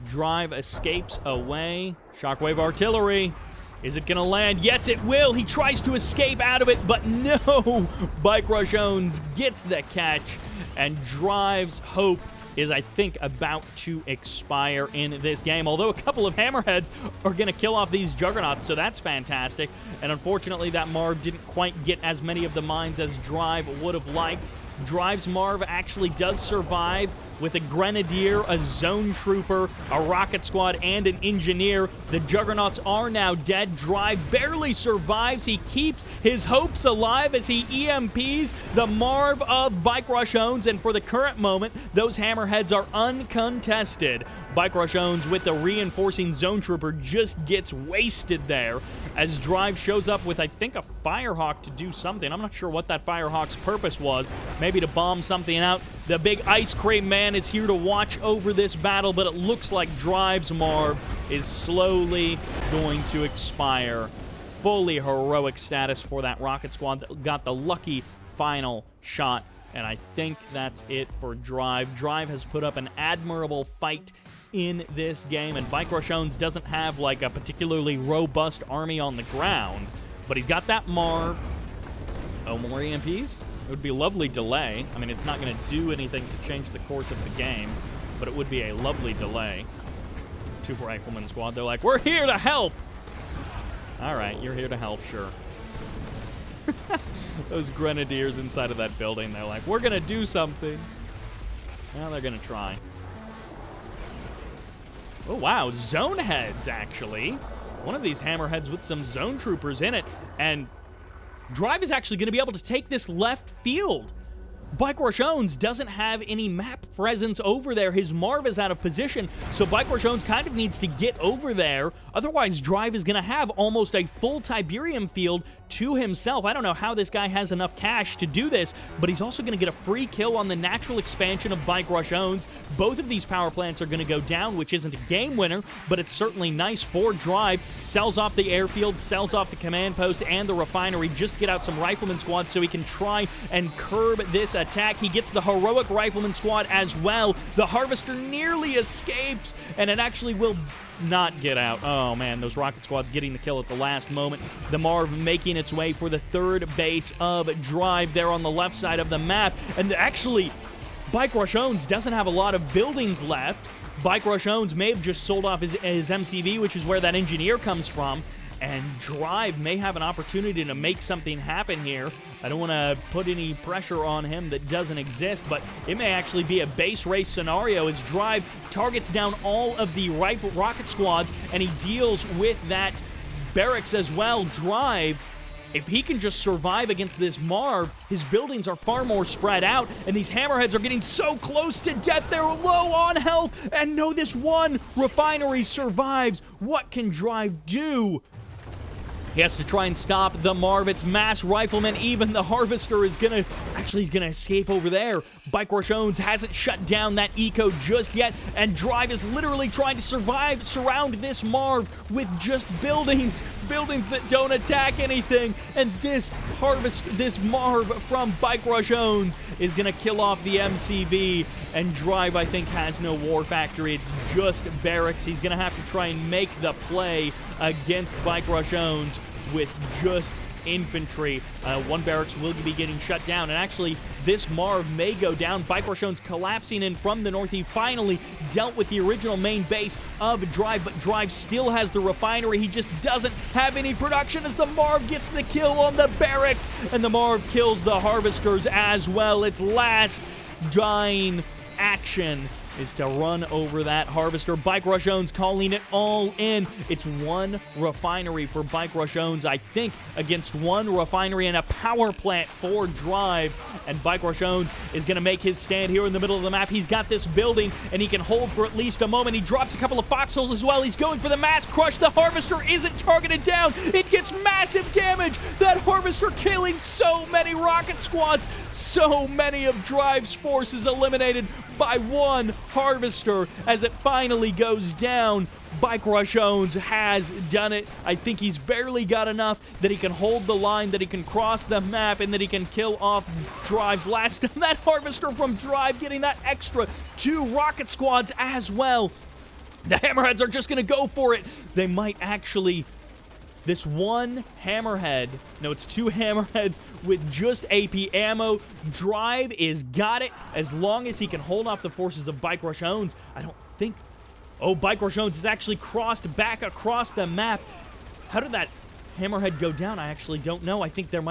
Drive escapes away. Shockwave artillery. Is it going to land? Yes, it will. He tries to escape out of it, but no. BikeRushOwnz gets the catch, and Drive's hope is, I think, about to expire in this game. Although a couple of hammerheads are going to kill off these Juggernauts, so that's fantastic. And unfortunately, that Marv didn't quite get as many of the mines as Drive would have liked. Drive's Marv actually does survive with a Grenadier, a Zone Trooper, a Rocket Squad, and an Engineer. The Juggernauts are now dead. Drive barely survives. He keeps his hopes alive as he EMPs the Marv of BikeRushOwnz, and for the current moment, those hammerheads are uncontested. BikeRushOwnz with the reinforcing Zone Trooper just gets wasted there as Drive shows up with, I think, a Firehawk to do something. I'm not sure what that Firehawk's purpose was. Maybe to bomb something out. The big Ice Cream Man is here to watch over this battle, but it looks like Drive's Marv is slowly going to expire. Fully heroic status for that Rocket Squad that got the lucky final shot, and I think that's it for Drive. Drive has put up an admirable fight in this game, and BikeRushOwnz doesn't have like a particularly robust army on the ground, but he's got that Marv. Oh, more EMPs? It would be a lovely delay. I mean, it's not going to do anything to change the course of the game, but it would be a lovely delay. Two Rifleman Squad, they're like, we're here to help! Alright, you're here to help, sure. Those Grenadiers inside of that building, they're like, we're going to do something. Well, they're going to try. Oh, wow, Zone Heads, actually. One of these Hammerheads with some Zone Troopers in it, and Drive is actually going to be able to take this left field. BikeRushOwnz doesn't have any map presence over there. His Marv is out of position, so BikeRushOwnz kind of needs to get over there. Otherwise, Drive is going to have almost a full Tiberium field to himself. I don't know how this guy has enough cash to do this, but he's also going to get a free kill on the natural expansion of BikeRushOwnz. Both of these power plants are going to go down, which isn't a game winner, but it's certainly nice for Drive. Sells off the airfield, sells off the command post and the refinery, just to get out some Rifleman squads so he can try and curb this attack. He gets the heroic Rifleman squad as well. The Harvester nearly escapes, and it actually will not get out. Oh man, those rocket squads getting the kill at the last moment. The Marv making its way for the third base of Drive there on the left side of the map. And actually, BikeRushOwnz doesn't have a lot of buildings left. BikeRushOwnz may have just sold off his MCV, which is where that Engineer comes from. And Drive may have an opportunity to make something happen here. I don't want to put any pressure on him that doesn't exist, but it may actually be a base race scenario as Drive targets down all of the rocket squads, and he deals with that barracks as well. Drive, if he can just survive against this Marv, his buildings are far more spread out, and these Hammerheads are getting so close to death. They're low on health, and no, this one refinery survives. What can Drive do? He has to try and stop the Marv. It's mass riflemen. Even the Harvester is going to... Actually, he's going to escape over there. BikeRushOwnz hasn't shut down that eco just yet, and Drive is literally trying to surround this Marv with just buildings that don't attack anything. And this Marv from BikeRushOwnz is going to kill off the MCV, and Drive, I think, has no war factory. It's just barracks. He's going to have to try and make the play against BikeRushOwnz with just infantry. One barracks will be getting shut down, and actually, this Marv may go down. BikeRushOwnz collapsing in from the north. He finally dealt with the original main base of Drive, but Drive still has the refinery. He just doesn't have any production as the Marv gets the kill on the barracks, and the Marv kills the harvesters as well. Its last dying action is to run over that harvester. BikeRushOwnz calling it all in. It's one refinery for BikeRushOwnz, I think, against one refinery and a power plant for Drive. And BikeRushOwnz is going to make his stand here in the middle of the map. He's got this building, and he can hold for at least a moment. He drops a couple of foxholes as well. He's going for the mass crush. The harvester isn't targeted down. It gets massive damage. That harvester killing so many rocket squads. So many of Drive's forces eliminated by one harvester as it finally goes down. BikeRushOwnz has done it. I think he's barely got enough that he can hold the line, that he can cross the map, and that he can kill off Drive's last. That harvester from Drive getting that extra 2 rocket squads as well. The Hammerheads are just going to go for it. They might actually... This one Hammerhead, no, it's 2 Hammerheads with just AP ammo. Drive is got it as long as he can hold off the forces of BikeRushOwnz. I don't think... Oh, BikeRushOwnz has actually crossed back across the map. How did that Hammerhead go down? I actually don't know. I think there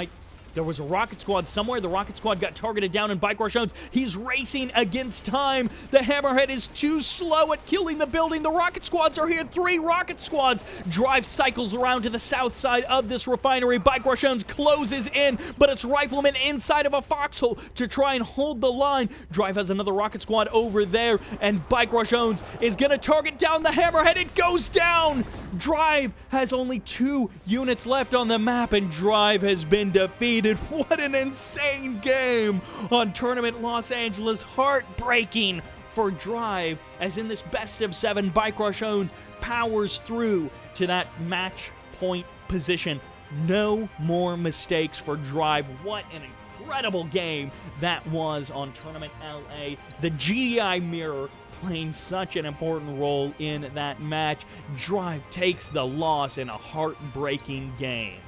was a rocket squad somewhere. The rocket squad got targeted down in BikeRushOwnz. He's racing against time. The Hammerhead is too slow at killing the building. The rocket squads are here. 3 rocket squads. Drive cycles around to the south side of this refinery. BikeRushOwnz closes in, but it's Rifleman inside of a foxhole to try and hold the line. Drive has another rocket squad over there, and BikeRushOwnz is going to target down the Hammerhead. It goes down. Drive has only 2 units left on the map, and Drive has been defeated. What an insane game on Tournament Los Angeles. Heartbreaking for Drive, as in this best of 7, BikeRushOwnz powers through to that match point position. No more mistakes for Drive. What an incredible game that was on Tournament LA. The GDI mirror playing such an important role in that match. Drive takes the loss in a heartbreaking game.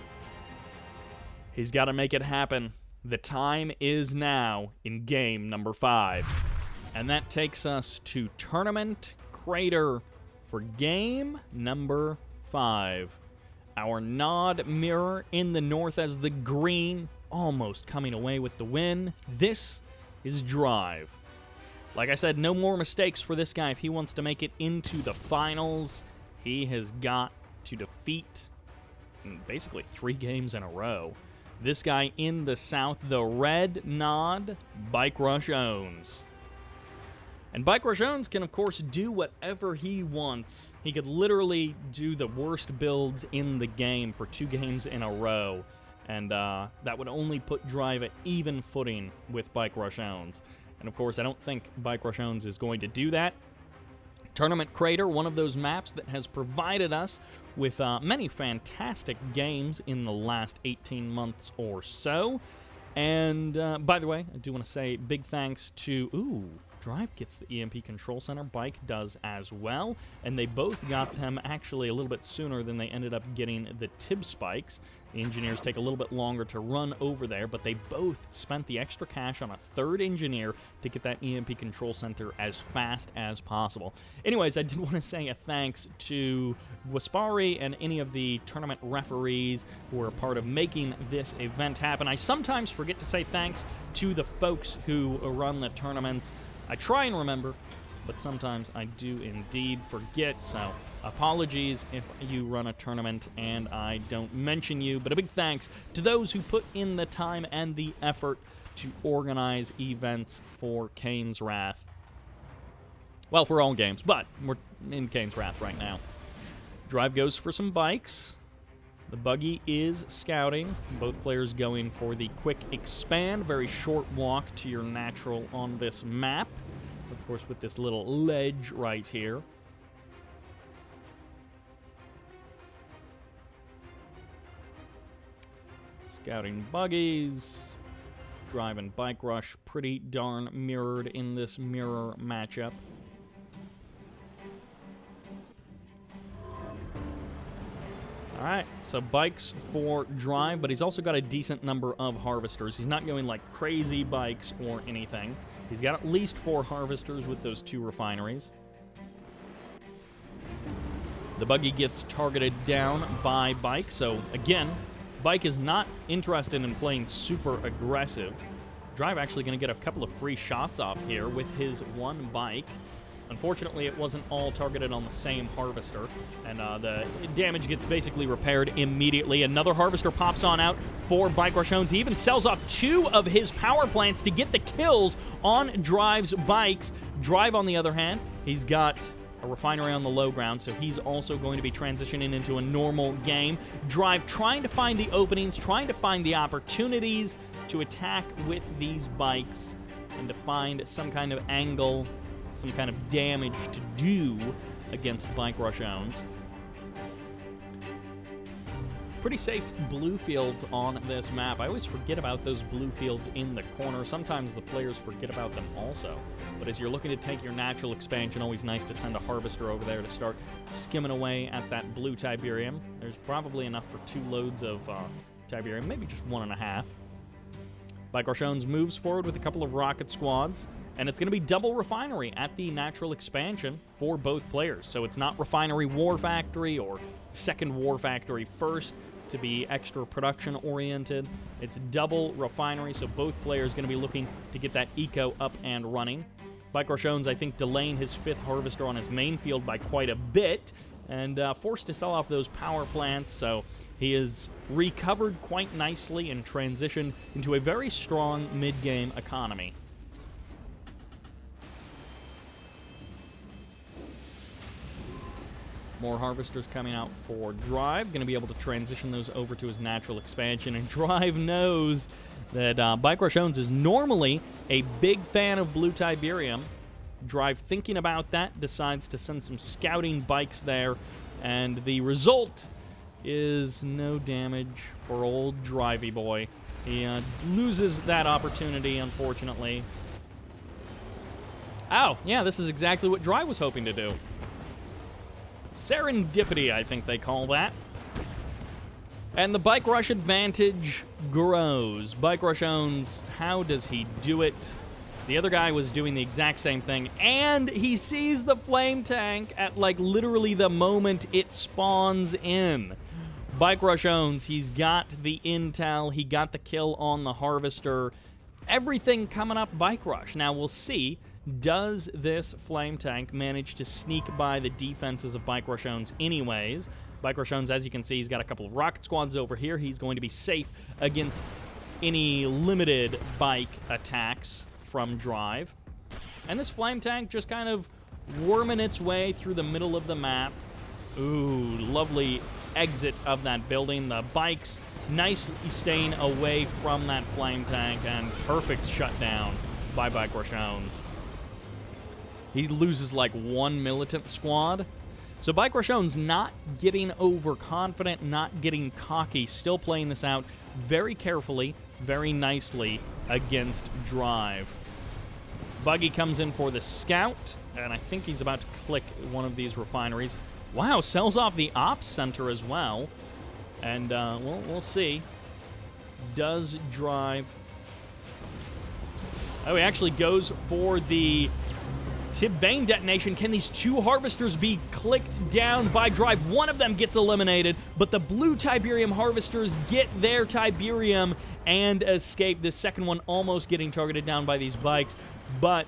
He's got to make it happen. The time is now in game number 5. And that takes us to Tournament Crater for game number 5. Our nod mirror in the north as the green, almost coming away with the win. This is Drive. Like I said, no more mistakes for this guy if he wants to make it into the finals. He has got to defeat basically 3 games in a row. This guy in the south, the red nod, BikeRushOwnz. And BikeRushOwnz can, of course, do whatever he wants. He could literally do the worst builds in the game for 2 games in a row. And that would only put Drive at even footing with BikeRushOwnz. And, of course, I don't think BikeRushOwnz is going to do that. Tournament Crater, one of those maps that has provided us with many fantastic games in the last 18 months or so. And, by the way, I do want to say big thanks to... Ooh, Drive gets the EMP Control Center. Bike does as well. And they both got them actually a little bit sooner than they ended up getting the TIB spikes. The engineers take a little bit longer to run over there, but they both spent the extra cash on a 3rd engineer to get that EMP Control Center as fast as possible. Anyways, I did want to say a thanks to Waspari and any of the tournament referees who were a part of making this event happen. I sometimes forget to say thanks to the folks who run the tournaments. I try and remember, but sometimes I do indeed forget, so apologies if you run a tournament and I don't mention you, but a big thanks to those who put in the time and the effort to organize events for Kane's Wrath. Well, for all games, but we're in Kane's Wrath right now. Drive goes for some bikes. The buggy is scouting. Both players going for the quick expand, very short walk to your natural on this map. Of course, with this little ledge right here. Scouting buggies. Drive and Bike Rush, pretty darn mirrored in this mirror matchup. All right, so bikes for Drive, but he's also got a decent number of harvesters. He's not going like crazy bikes or anything. He's got at least 4 harvesters with those 2 refineries. The buggy gets targeted down by Bike, so again, Bike is not interested in playing super aggressive. Drive actually going to get a couple of free shots off here with his 1 bike. Unfortunately, it wasn't all targeted on the same harvester, and the damage gets basically repaired immediately. Another harvester pops on out for BikeRushOwnz. He even sells off 2 of his power plants to get the kills on Drive's bikes. Drive, on the other hand, he's got a refinery on the low ground, so he's also going to be transitioning into a normal game. Drive trying to find the openings, trying to find the opportunities to attack with these bikes and to find some kind of angle, some kind of damage to do against BikeRushOwnz. Pretty safe blue fields on this map. I always forget about those blue fields in the corner. Sometimes the players forget about them also. But as you're looking to take your natural expansion, always nice to send a harvester over there to start skimming away at that blue Tiberium. There's probably enough for 2 loads of Tiberium, maybe just 1.5. BikeRushOwnz moves forward with a couple of rocket squads. And it's going to be double refinery at the natural expansion for both players. So it's not refinery war factory or second war factory first to be extra production oriented. It's double refinery, so both players going to be looking to get that eco up and running. BikeRushOwnz, I think, delaying his 5th harvester on his main field by quite a bit and forced to sell off those power plants. So he is recovered quite nicely and transitioned into a very strong mid-game economy. More harvesters coming out for Drive. Going to be able to transition those over to his natural expansion. And Drive knows that BikeRushOwnz is normally a big fan of blue Tiberium. Drive, thinking about that, decides to send some scouting bikes there. And the result is no damage for old Drivey boy. He loses that opportunity, unfortunately. Oh, yeah, this is exactly what Drive was hoping to do. Serendipity, I think they call that. And the bike rush advantage grows. BikeRushOwnz, how does he do it? The other guy was doing the exact same thing, and he sees the flame tank at, like, literally the moment it spawns in. BikeRushOwnz, he's got the intel, he got the kill on the harvester. Everything coming up Bike Rush. Now, we'll see. Does this flame tank manage to sneak by the defenses of BikeRushOwnz anyways? BikeRushOwnz, as you can see, he's got a couple of rocket squads over here. He's going to be safe against any limited bike attacks from Drive. And this flame tank just kind of worming its way through the middle of the map. Ooh, lovely exit of that building. The bikes nicely staying away from that flame tank, and perfect shutdown by BikeRushOwnz. He loses like 1 militant squad. So BikeRushOwnz not getting overconfident, not getting cocky, still playing this out very carefully, very nicely against Drive. Buggy comes in for the scout, and I think he's about to click one of these refineries. Wow, sells off the ops center as well. And we'll see. Does Drive... Oh, he actually goes for the tip vein detonation. Can these 2 harvesters be clicked down by Drive? One of them gets eliminated, but the blue Tiberium harvesters get their Tiberium and escape. The second one almost getting targeted down by these bikes, but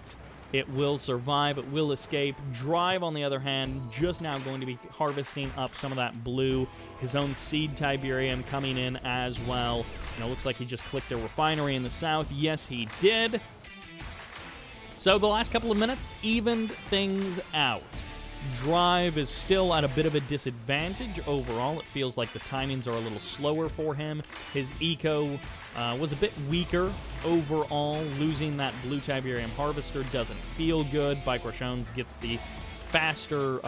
it will survive. It will escape. Drive, on the other hand, just now going to be harvesting up some of that blue. His own seed Tiberium coming in as well. And it looks like he just clicked a refinery in the south. Yes, he did. So the last couple of minutes evened things out. Drive is still at a bit of a disadvantage overall. It feels like the timings are a little slower for him. His eco was a bit weaker overall. Losing that blue Tiberium harvester doesn't feel good. BikeRushOwnz gets the faster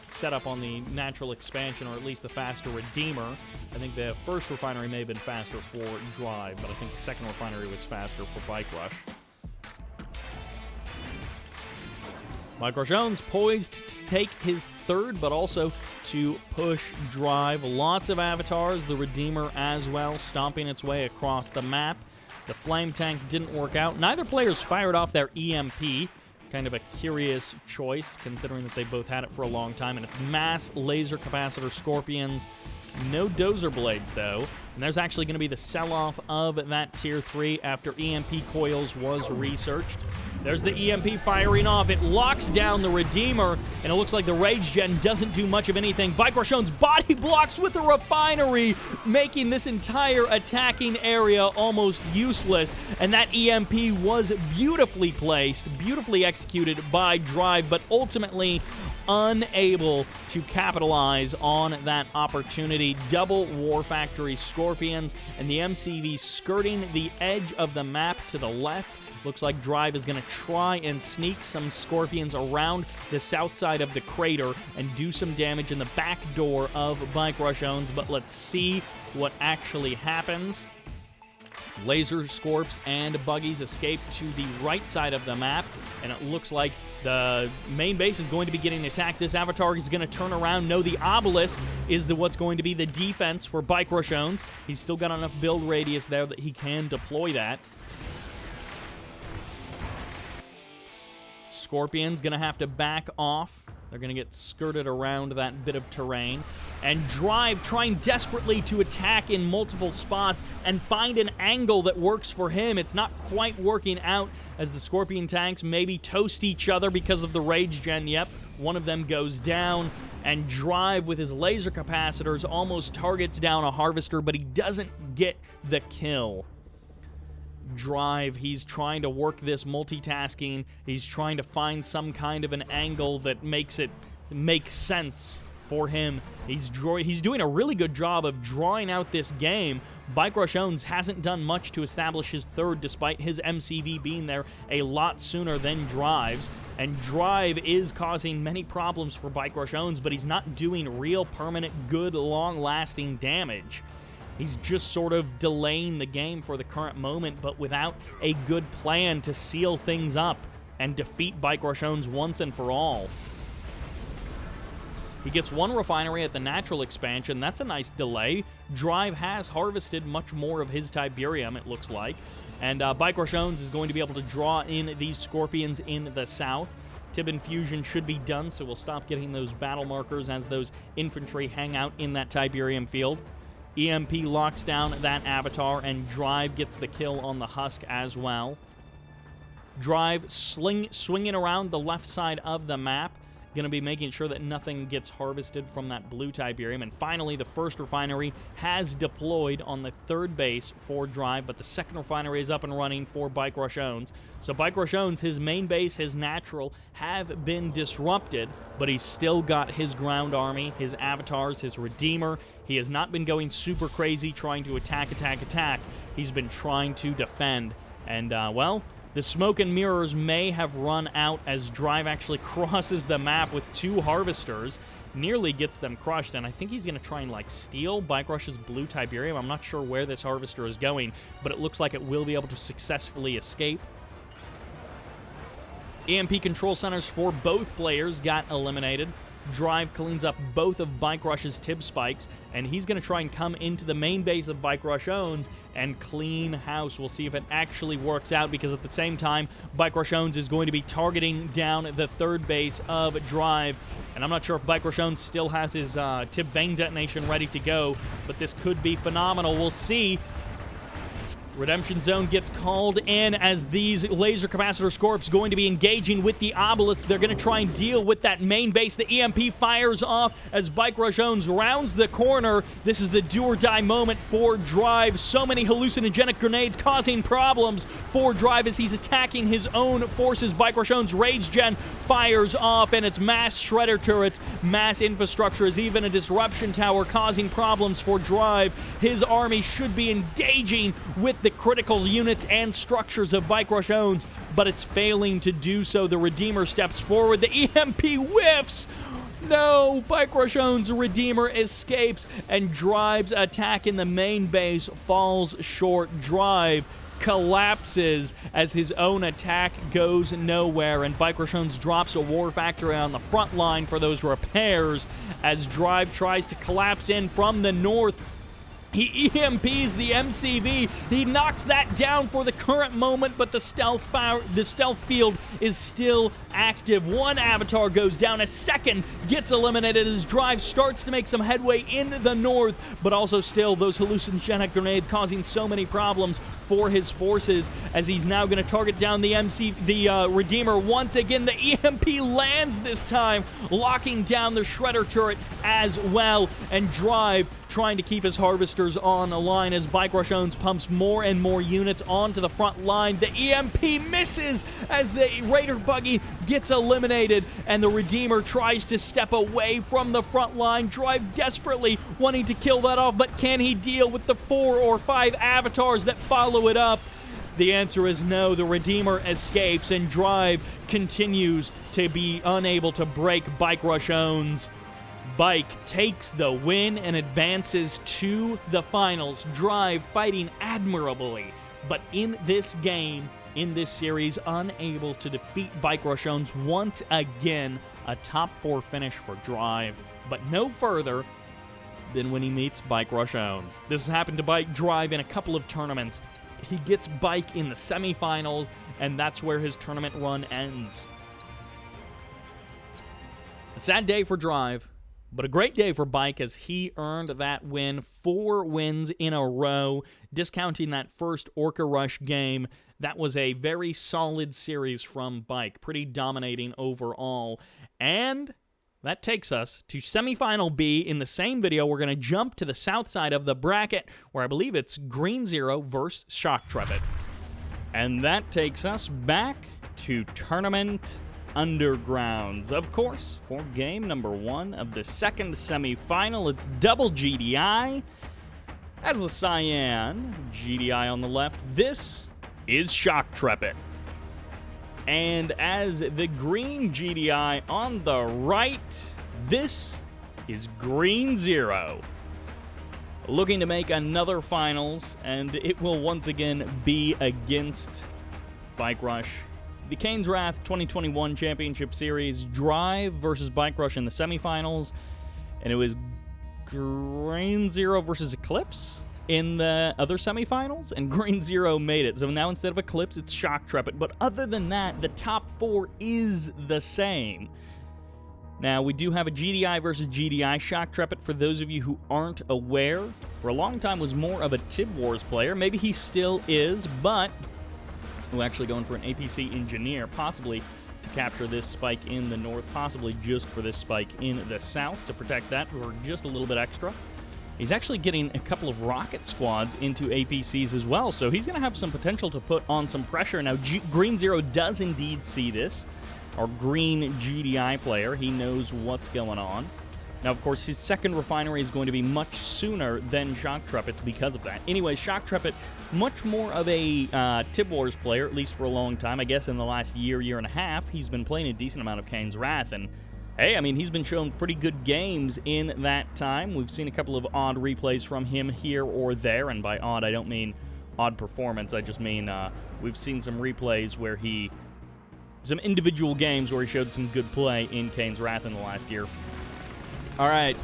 setup on the natural expansion, or at least the faster redeemer. I think the first refinery may have been faster for Drive, but I think the second refinery was faster for Bike Rush. BikeRushOwnz poised to take his third, but also to push Drive. Lots of avatars, the Redeemer as well, stomping its way across the map. The Flame Tank didn't work out. Neither player's fired off their EMP. Kind of a curious choice, considering that they both had it for a long time. And it's mass laser capacitor Scorpions. No dozer blades, though. And there's actually going to be the sell-off of that Tier 3 after EMP coils was researched. There's the EMP firing off. It locks down the Redeemer, and it looks like the Rage Gen doesn't do much of anything. BikeRushOwnz body blocks with the Refinery, making this entire attacking area almost useless. And that EMP was beautifully placed, beautifully executed by Drive, but ultimately unable to capitalize on that opportunity. Double War Factory Scorpions, and the MCV skirting the edge of the map to the left. Looks like Drive is going to try and sneak some Scorpions around the south side of the crater and do some damage in the back door of BikeRushOwnz, but let's see what actually happens. Laser Scorps and Buggies escape to the right side of the map, and it looks like the main base is going to be getting attacked. This avatar is going to turn around. No, the Obelisk is what's going to be the defense for BikeRushOwnz. He's still got enough build radius there that he can deploy that. Scorpion's going to have to back off. They're going to get skirted around that bit of terrain. And Drive trying desperately to attack in multiple spots and find an angle that works for him. It's not quite working out as the Scorpion tanks maybe toast each other because of the Rage Gen. Yep, one of them goes down. And Drive with his laser capacitors almost targets down a Harvester, but he doesn't get the kill. Drive, he's trying to work this multitasking. He's trying to find some kind of an angle that makes it make sense for him. He's doing a really good job of drawing out this game. BikeRushOwnz hasn't done much to establish his third, despite his MCV being there a lot sooner than Drive's. And Drive is causing many problems for BikeRushOwnz, but he's not doing real, permanent, good, long-lasting damage. He's just sort of delaying the game for the current moment, but without a good plan to seal things up and defeat BikeRushOwnz once and for all. He gets one refinery at the natural expansion. That's a nice delay. Drive has harvested much more of his Tiberium, it looks like. And BikeRushOwnz is going to be able to draw in these Scorpions in the south. Tib infusion should be done, so we'll stop getting those battle markers as those infantry hang out in that Tiberium field. EMP locks down that avatar, and Drive gets the kill on the Husk as well. Drive swinging around the left side of the map. Going to be making sure that nothing gets harvested from that blue Tiberium. And finally, the first refinery has deployed on the third base for Drive, but the second refinery is up and running for BikeRushOwnz. So BikeRushOwnz, his main base, his natural, have been disrupted, but he's still got his ground army, his avatars, his Redeemer. He has not been going super crazy trying to attack. He's been trying to defend. And, well, the smoke and mirrors may have run out as Drive actually crosses the map with two Harvesters, nearly gets them crushed, and I think he's going to try and, like, steal BikeRush's blue Tiberium. I'm not sure where this Harvester is going, but it looks like it will be able to successfully escape. EMP control centers for both players got eliminated. Drive cleans up both of BikeRush's Tib spikes, and he's going to try and come into the main base of BikeRushOwnz and clean house. We'll see if it actually works out, because at the same time, BikeRushOwnz is going to be targeting down the third base of Drive. And I'm not sure if BikeRushOwnz still has his Tib Bang detonation ready to go, but this could be phenomenal. We'll see. Redemption Zone gets called in as these laser capacitor Scorps going to be engaging with the Obelisk. They're going to try and deal with that main base. The EMP fires off as BikeRushOwnz rounds the corner. This is the do-or-die moment for Drive. So many hallucinogenic grenades causing problems for Drive as he's attacking his own forces. BikeRushOwnz Rage Gen fires off, and it's mass shredder turrets, mass infrastructure, is even a disruption tower causing problems for Drive. His army should be engaging with the critical units and structures of BikeRushOwnz, but it's failing to do so. The Redeemer steps forward. The EMP whiffs. No, BikeRushOwnz Redeemer escapes, and Drive's attack in the main base falls short. Drive collapses as his own attack goes nowhere, and BikeRushOwnz drops a War Factory on the front line for those repairs as Drive tries to collapse in from the north. He EMPs the MCV. He knocks that down for the current moment, but the stealth field is still active. One avatar goes down. A second gets eliminated as Drive starts to make some headway in the north, but also still those hallucinogenic grenades causing so many problems for his forces as he's now going to target down the Redeemer once again. The EMP lands this time, locking down the Shredder turret as well, and Drive trying to keep his harvesters on the line as BikeRushOwnz pumps more and more units onto the front line. The EMP misses as the Raider buggy gets eliminated, and the Redeemer tries to step away from the front line. Drive desperately wanting to kill that off, but can he deal with the 4 or 5 avatars that follow it up? The answer is no. The Redeemer escapes, and Drive continues to be unable to break BikeRushOwnz. Bike takes the win and advances to the finals. Drive fighting admirably, but in this game, in this series, unable to defeat BikeRushOwnz once again. A top 4 finish for Drive, but no further than when he meets BikeRushOwnz. This has happened to Bike Drive in a couple of tournaments. He gets Bike in the semifinals, and that's where his tournament run ends. A sad day for Drive, but a great day for Bike as he earned that win. 4 wins in a row, discounting that first Orca Rush game. That was a very solid series from Bike, pretty dominating overall. And that takes us to semifinal B. In the same video, we're going to jump to the south side of the bracket, where I believe it's Green Zero versus Shoktrepet. And that takes us back to Tournament Undergrounds. Of course, for game number 1 of the second semifinal, it's double GDI. As the Cyan, GDI on the left, this is Shoktrepet. And as the green GDI on the right, this is Green Zero. Looking to make another finals, and it will once again be against Bike Rush. The Kane's Wrath 2021 Championship Series, Drive versus Bike Rush in the semifinals, and it was Green Zero versus Eclipse in the other semifinals, and Green Zero made it. So now instead of Eclipse, it's Shoktrepet. But other than that, the top 4 is the same. Now, we do have a GDI versus GDI. Shoktrepet, for those of you who aren't aware, for a long time was more of a Tib Wars player. Maybe he still is, but we're actually going for an APC engineer, possibly to capture this spike in the north, possibly just for this spike in the south to protect that for just a little bit extra. He's actually getting a couple of rocket squads into APCs as well, so he's going to have some potential to put on some pressure. Now, Green Zero does indeed see this. Our green GDI player, he knows what's going on. Now, of course, his second refinery is going to be much sooner than Shoktrepet's because of that. Anyway, Shoktrepet, much more of a Tib Wars player, at least for a long time. I guess in the last year and a half, he's been playing a decent amount of Kane's Wrath, and hey, I mean, he's been showing pretty good games in that time. We've seen a couple of odd replays from him here or there, and by odd, I don't mean odd performance. I just mean we've seen some replays where some individual games where he showed some good play in Kane's Wrath in the last year. All right,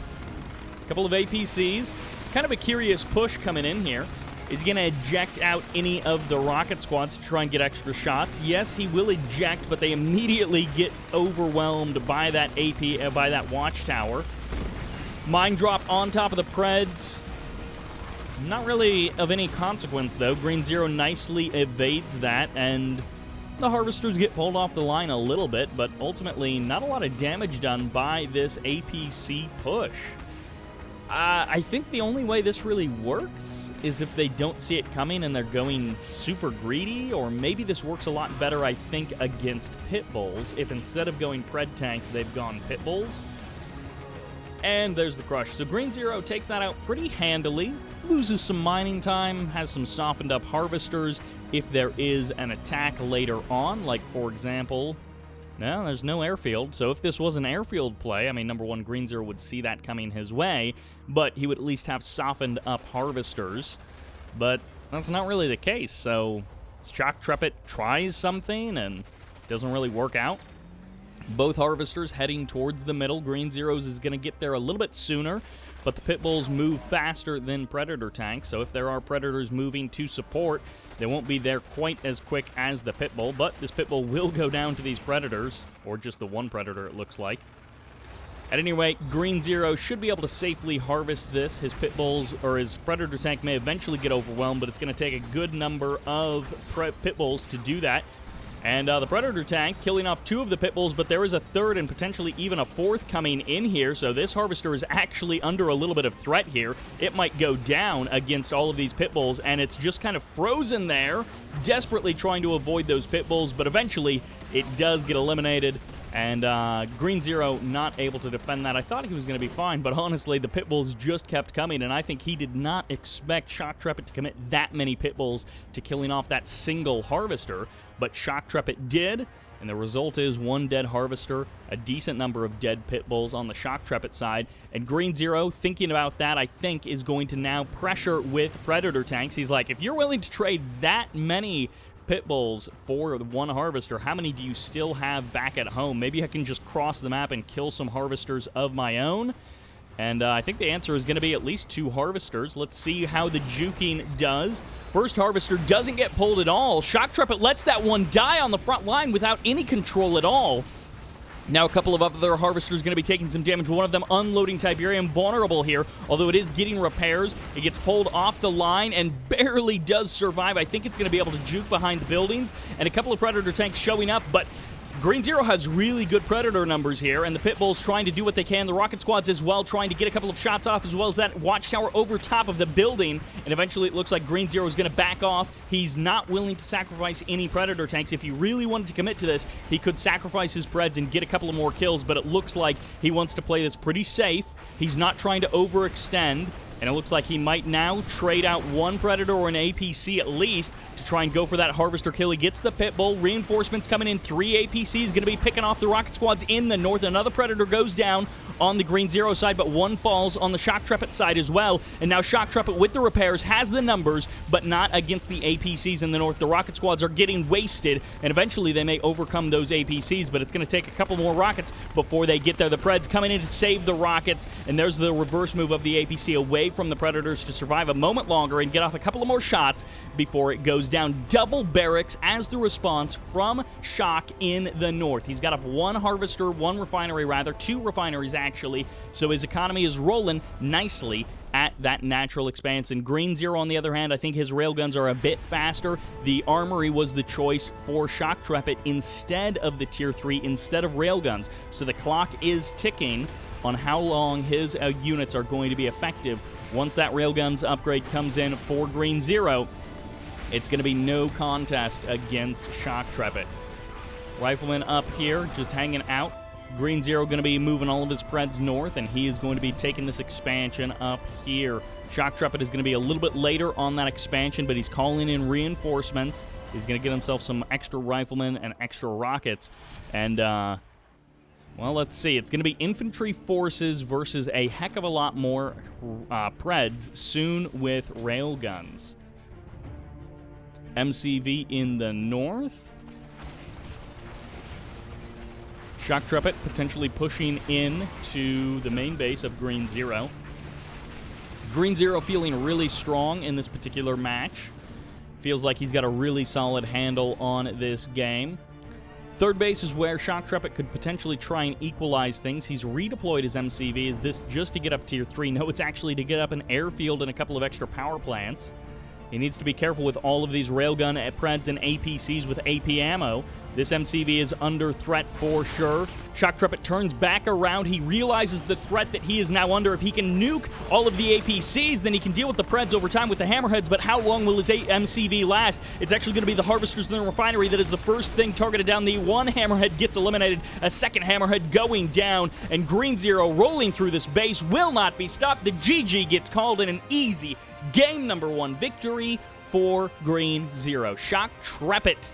a couple of APCs. Kind of a curious push coming in here. Is he going to eject out any of the rocket squads to try and get extra shots? Yes, he will eject, but they immediately get overwhelmed by that AP, by that watchtower. Mine drop on top of the Preds. Not really of any consequence, though. Green Zero nicely evades that, and the Harvesters get pulled off the line a little bit, but ultimately not a lot of damage done by this APC push. I think the only way this really works is if they don't see it coming and they're going super greedy, or maybe this works a lot better, I think, against Pit Bulls. If instead of going Pred tanks, they've gone Pit Bulls. And there's the crush. So Green Zero takes that out pretty handily, loses some mining time, has some softened up harvesters if there is an attack later on, like, for example, no, there's no airfield, so if this was an airfield play, I mean, number one, Green Zero would see that coming his way, but he would at least have softened up harvesters. But that's not really the case. So Shoktrepet tries something and doesn't really work out. Both harvesters heading towards the middle. Green Zero's is going to get there a little bit sooner, but the pit bulls move faster than predator tanks, so if there are predators moving to support, they won't be there quite as quick as the pit bull, but this pit bull will go down to these predators, or just the one predator it looks like. At any rate, Green Zero should be able to safely harvest this. His pit bulls, or his predator tank, may eventually get overwhelmed, but it's going to take a good number of pit bulls to do that. And the predator tank killing off 2 of the pit bulls, but there is a third and potentially even a 4th coming in here, so this harvester is actually under a little bit of threat here. It might go down against all of these pit bulls, and it's just kind of frozen there, desperately trying to avoid those pit bulls, but eventually it does get eliminated. And Green Zero not able to defend that. I thought he was going to be fine, but honestly, the pit bulls just kept coming, and I think he did not expect Shoktrepet to commit that many pit bulls to killing off that single harvester, but Shoktrepet did, and the result is 1 dead harvester, a decent number of dead pit bulls on the Shoktrepet side, and Green Zero, thinking about that, I think, is going to now pressure with predator tanks. He's like, if you're willing to trade that many pit bulls for 1 harvester, how many do you still have back at home? Maybe I can just cross the map and kill some harvesters of my own. And I think the answer is going to be at least 2 harvesters. Let's see how the juking does. First harvester doesn't get pulled at all. Shoktrepet lets that one die on the front line without any control at all. Now a couple of other harvesters going to be taking some damage. One of them unloading Tiberium, vulnerable here, although it is getting repairs. It gets pulled off the line and barely does survive. I think it's going to be able to juke behind the buildings, and a couple of predator tanks showing up, but Green Zero has really good predator numbers here, and the pit bulls trying to do what they can. The rocket squads as well, trying to get a couple of shots off, as well as that watchtower over top of the building, and eventually it looks like Green Zero is going to back off. He's not willing to sacrifice any predator tanks. If he really wanted to commit to this, he could sacrifice his preds and get a couple of more kills, but it looks like he wants to play this pretty safe. He's not trying to overextend, and it looks like he might now trade out 1 predator or an APC at least to try and go for that harvester kill. He gets the pit bull. Reinforcements coming in. 3 APCs going to be picking off the rocket squads in the north. Another predator goes down on the Green Zero side, but 1 falls on the Shoktrepet side as well. And now Shoktrepet with the repairs has the numbers, but not against the APCs in the north. The rocket squads are getting wasted, and eventually they may overcome those APCs, but it's going to take a couple more rockets before they get there. The Preds coming in to save the rockets, and there's the reverse move of the APC away from the predators to survive a moment longer and get off a couple of more shots before it goes down. Double barracks as the response from Shok in the north. He's got up 1 harvester, 1 refinery rather, 2 refineries actually, so his economy is rolling nicely at that natural expanse. And Green Zero, on the other hand, I think his railguns are a bit faster. The armory was the choice for Shoktrepet instead of the tier 3, instead of railguns. So the clock is ticking on how long his units are going to be effective. Once that railguns upgrade comes in for Green Zero, it's going to be no contest against Shoktrepet. Rifleman up here, just hanging out. Green Zero going to be moving all of his Preds north, and he is going to be taking this expansion up here. Shoktrepet is going to be a little bit later on that expansion, but he's calling in reinforcements. He's going to get himself some extra riflemen and extra rockets. And, well, let's see. It's going to be infantry forces versus a heck of a lot more Preds soon with railguns. MCV in the north. Shoktrepet potentially pushing in to the main base of Green Zero. Green Zero feeling really strong in this particular match. Feels like he's got a really solid handle on this game. Third base is where Shoktrepet could potentially try and equalize things. He's redeployed his MCV. Is this just to get up tier 3? No, it's actually to get up an airfield and a couple of extra power plants. He needs to be careful with all of these railgun Preds and APCs with AP ammo. This MCV is under threat for sure. Shoktrepet turns back around. He realizes the threat that he is now under. If he can nuke all of the APCs, then he can deal with the Preds over time with the Hammerheads, but how long will his MCV last? It's actually going to be the Harvesters in the refinery that is the first thing targeted down. The 1 Hammerhead gets eliminated, a 2nd Hammerhead going down, and Green Zero rolling through this base will not be stopped. The GG gets called in an easy game number 1 victory for Green Zero. Shoktrepet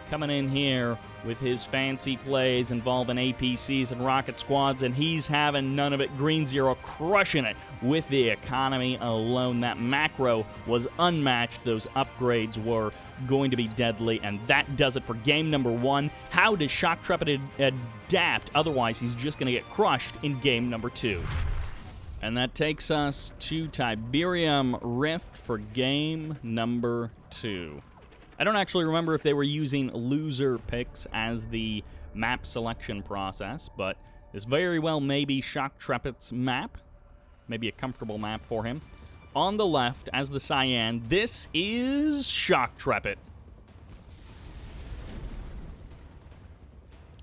coming in here with his fancy plays involving APCs and rocket squads, and he's having none of it. Green Zero crushing it with the economy alone. That macro was unmatched. Those upgrades were going to be deadly, and that does it for game number 1. How does Shoktrepet adapt? Otherwise, he's just going to get crushed in game number 2. And that takes us to Tiberium Rift for game number 2. I don't actually remember if they were using loser picks as the map selection process, but this very well may be Shoktrepet's map. Maybe a comfortable map for him. On the left, as the Cyan, this is Shoktrepet.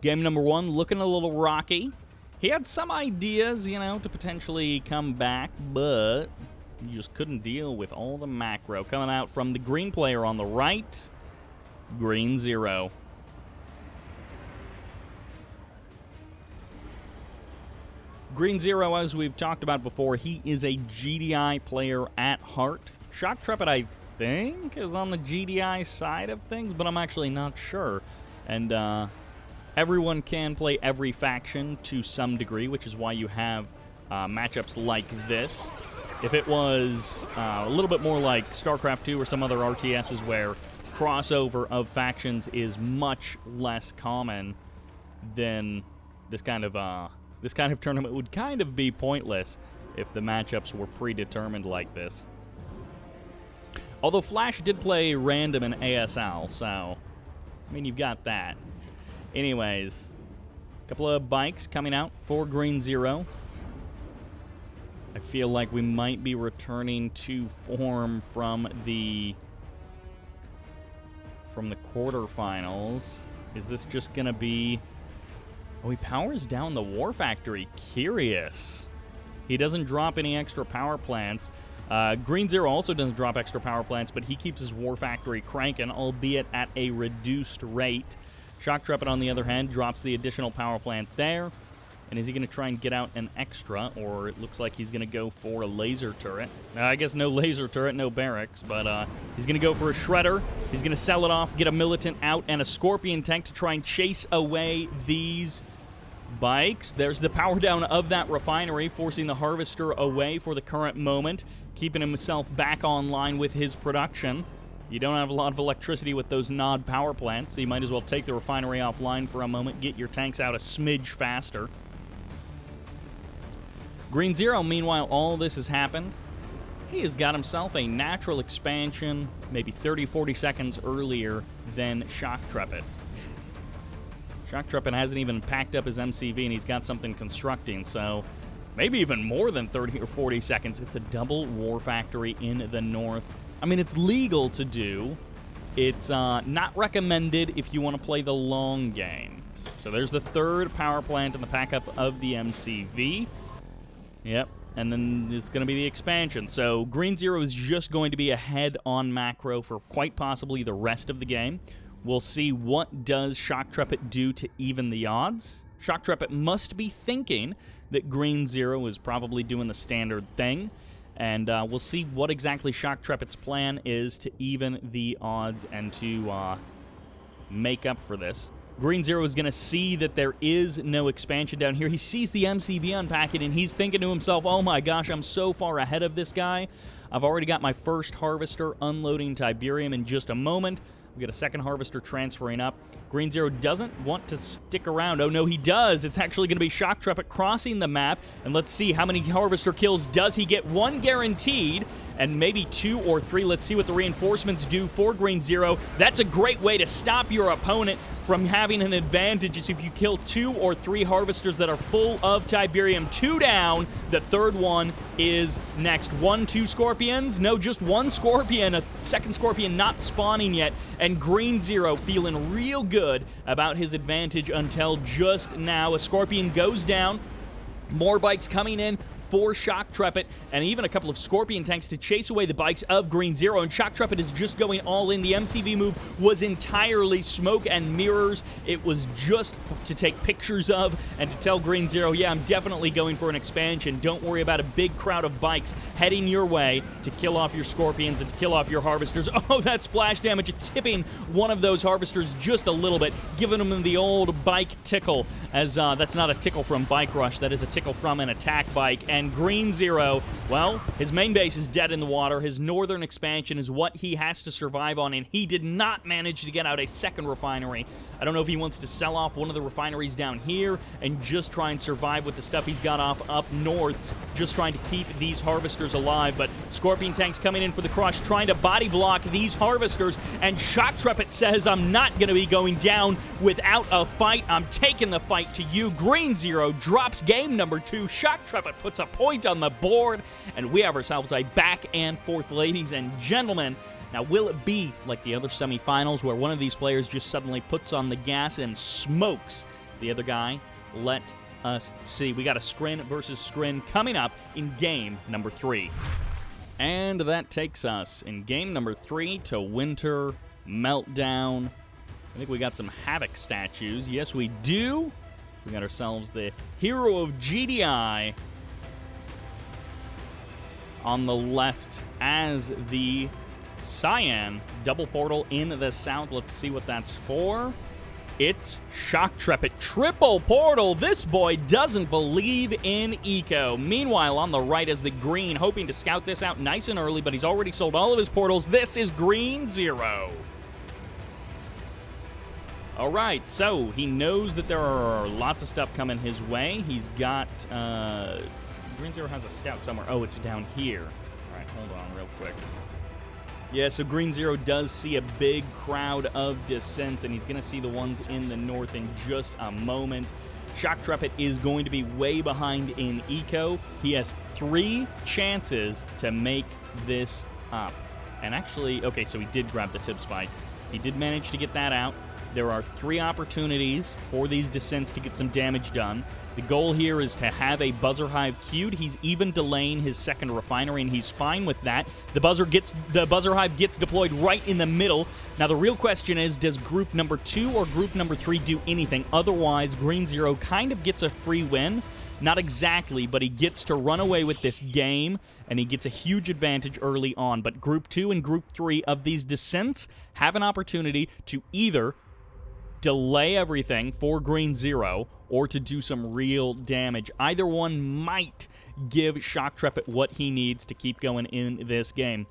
Game number 1, looking a little rocky. He had some ideas, you know, to potentially come back, but you just couldn't deal with all the macro. Coming out from the green player on the right, Green Zero. Green Zero, as we've talked about before, he is a GDI player at heart. Shoktrepet, I think, is on the GDI side of things, but I'm actually not sure. And everyone can play every faction to some degree, which is why you have matchups like this. If it was a little bit more like StarCraft 2 or some other RTSs where crossover of factions is much less common, then this kind of tournament would kind of be pointless if the matchups were predetermined like this. Although Flash did play random in ASL, so I mean, you've got that. Anyways, a couple of bikes coming out for Green Zero. I feel like we might be returning to form from the quarterfinals. Is this just gonna be... Oh, he powers down the War Factory. Curious. He doesn't drop any extra power plants. Green Zero also doesn't drop extra power plants, but he keeps his War Factory cranking, albeit at a reduced rate. Shoktrepet, on the other hand, drops the additional power plant there. And is he going to try and get out an extra, or it looks like he's going to go for a laser turret? I guess no laser turret, no barracks, but he's going to go for a shredder. He's going to sell it off, get a militant out, and a scorpion tank to try and chase away these bikes. There's the power down of that refinery, forcing the harvester away for the current moment, keeping himself back online with his production. You don't have a lot of electricity with those nod power plants, so you might as well take the refinery offline for a moment, get your tanks out a smidge faster. Green Zero, meanwhile, all this has happened. He has got himself a natural expansion, maybe 30-40 seconds earlier than Shoktrepet. Shoktrepet hasn't even packed up his MCV, and he's got something constructing, so maybe even more than 30 or 40 seconds. It's a double War Factory in the north. I mean, it's legal to do. It's not recommended if you want to play the long game. So there's the third power plant in the pack-up of the MCV. Yep, and then there's going to be the expansion. So Green Zero is just going to be ahead on macro for quite possibly the rest of the game. We'll see what does Shoktrepet do to even the odds. Shoktrepet must be thinking that Green Zero is probably doing the standard thing. And we'll see what exactly Shoktrepet's plan is to even the odds and to make up for this. Green Zero is going to see that there is no expansion down here. He sees the MCV unpacking, and he's thinking to himself, oh my gosh, I'm so far ahead of this guy. I've already got my first harvester unloading Tiberium in just a moment. We've got a second harvester transferring up. Green Zero doesn't want to stick around. Oh, no, he does. It's actually going to be Shoktrepet crossing the map. And let's see how many harvester kills does he get. One guaranteed, and maybe 2 or 3. Let's see what the reinforcements do for Green Zero. That's a great way to stop your opponent from having an advantage. Is if you kill 2 or 3 harvesters that are full of Tiberium. 2 down. The third one is next. 1, 2 scorpions? No, just 1 scorpion. A second scorpion not spawning yet. And Green Zero feeling real good about his advantage until just now. A scorpion goes down. More bikes coming in for Shoktrepet, and even a couple of Scorpion tanks to chase away the bikes of Green Zero, and Shoktrepet is just going all in. The MCV move was entirely smoke and mirrors. It was just to take pictures of and to tell Green Zero, yeah, I'm definitely going for an expansion. Don't worry about a big crowd of bikes heading your way to kill off your Scorpions and to kill off your Harvesters. Oh, that splash damage, tipping one of those Harvesters just a little bit, giving them the old bike tickle, as that's not a tickle from Bike Rush, that is a tickle from an attack bike. And Green Zero, well, his main base is dead in the water. His northern expansion is what he has to survive on, and he did not manage to get out a second refinery. I don't know if he wants to sell off one of the refineries down here and just try and survive with the stuff he's got off up north, just trying to keep these Harvesters alive. But Scorpion tanks coming in for the crush, trying to body block these Harvesters, and Shoktrepet says, I'm not going to be going down without a fight. I'm taking the fight to you. Green Zero drops game number 2. Shoktrepet puts a point on the board, and we have ourselves a back and forth, ladies and gentlemen. Now, will it be like the other semifinals where one of these players just suddenly puts on the gas and smokes the other guy? Let us see. We got a Skrin versus Skrin coming up in game number 3. And that takes us in game number 3 to Winter Meltdown. I think we got some Havoc statues. Yes, we do. We got ourselves the Hero of GDI on the left as the Cyan double portal in the south. Let's see what that's for. It's Shoktrepet triple portal. This boy doesn't believe in eco. Meanwhile, on the right is the green, hoping to scout this out nice and early, but he's already sold all of his portals. This is Green Zero. All right, so he knows that there are lots of stuff coming his way. He's got, Green Zero has a scout somewhere. Oh, it's down here. All right, hold on real quick. Yeah, so Green Zero does see a big crowd of descents, and he's going to see the ones in the north in just a moment. Shoktrepet is going to be way behind in eco. He has 3 chances to make this up. And actually, okay, so he did grab the tip spike. He did manage to get that out. There are 3 opportunities for these descents to get some damage done. The goal here is to have a buzzer hive queued. He's even delaying his second refinery, and he's fine with that. The buzzer hive gets deployed right in the middle. Now, the real question is, does group number 2 or group number 3 do anything? Otherwise, Green Zero kind of gets a free win. Not exactly, but he gets to run away with this game, and he gets a huge advantage early on. But group 2 and group 3 of these descents have an opportunity to either delay everything for Green Zero or to do some real damage. Either one might give Shoktrepet what he needs to keep going in this game.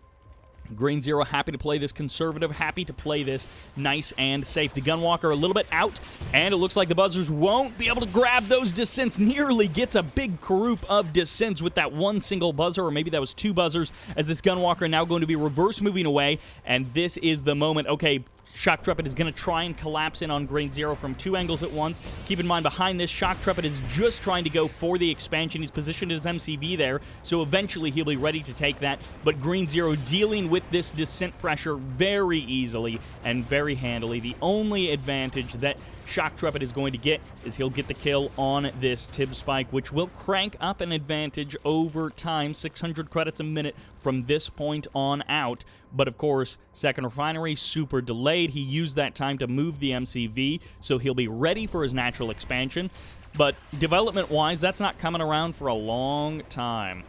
Green Zero happy to play this conservative, happy to play this nice and safe. The Gunwalker a little bit out, and it looks like the buzzers won't be able to grab those descents. Nearly gets a big group of descents with that one single buzzer, or maybe that was 2 buzzers, as this Gunwalker now going to be reverse moving away, and this is the moment. Okay, Shoktrepet is going to try and collapse in on Green Zero from 2 angles at once. Keep in mind, behind this, Shoktrepet is just trying to go for the expansion. He's positioned his MCV there, so eventually he'll be ready to take that. But Green Zero dealing with this descent pressure very easily and very handily. The only advantage that Shoktrepet is going to get is he'll get the kill on this Tib Spike, which will crank up an advantage over time, 600 credits a minute from this point on out. But of course, second refinery, super delayed. He used that time to move the MCV, so he'll be ready for his natural expansion. But development-wise, that's not coming around for a long time.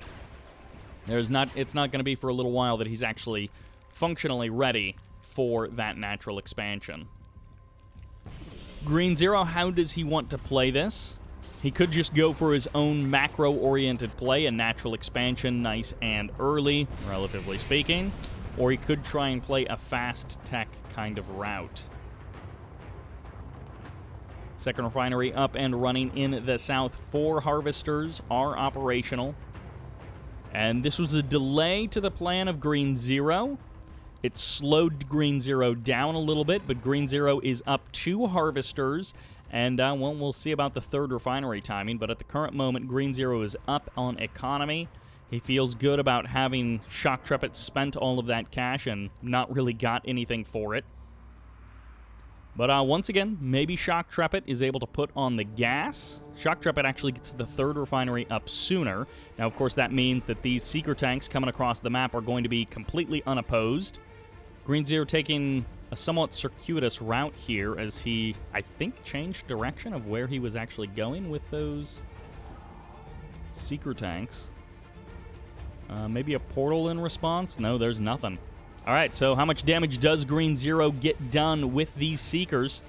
It's not going to be for a little while that he's actually functionally ready for that natural expansion. Green Zero, how does he want to play this? He could just go for his own macro-oriented play, a natural expansion, nice and early, relatively speaking. Or he could try and play a fast tech kind of route. Second refinery up and running in the south. 4 harvesters are operational. And this was a delay to the plan of Green Zero. It slowed Green Zero down a little bit, but Green Zero is up 2 harvesters. And, well, we'll see about the third refinery timing. But at the current moment, Green Zero is up on economy. He feels good about having Shoktrepet spent all of that cash and not really got anything for it. But once again, maybe Shoktrepet is able to put on the gas. Shoktrepet actually gets the third refinery up sooner. Now, of course, that means that these Seeker tanks coming across the map are going to be completely unopposed. Green Zero taking a somewhat circuitous route here as he, I think, changed direction of where he was actually going with those Seeker tanks. Maybe a portal in response? No, there's nothing. All right, so how much damage does Green Zero get done with these Seekers?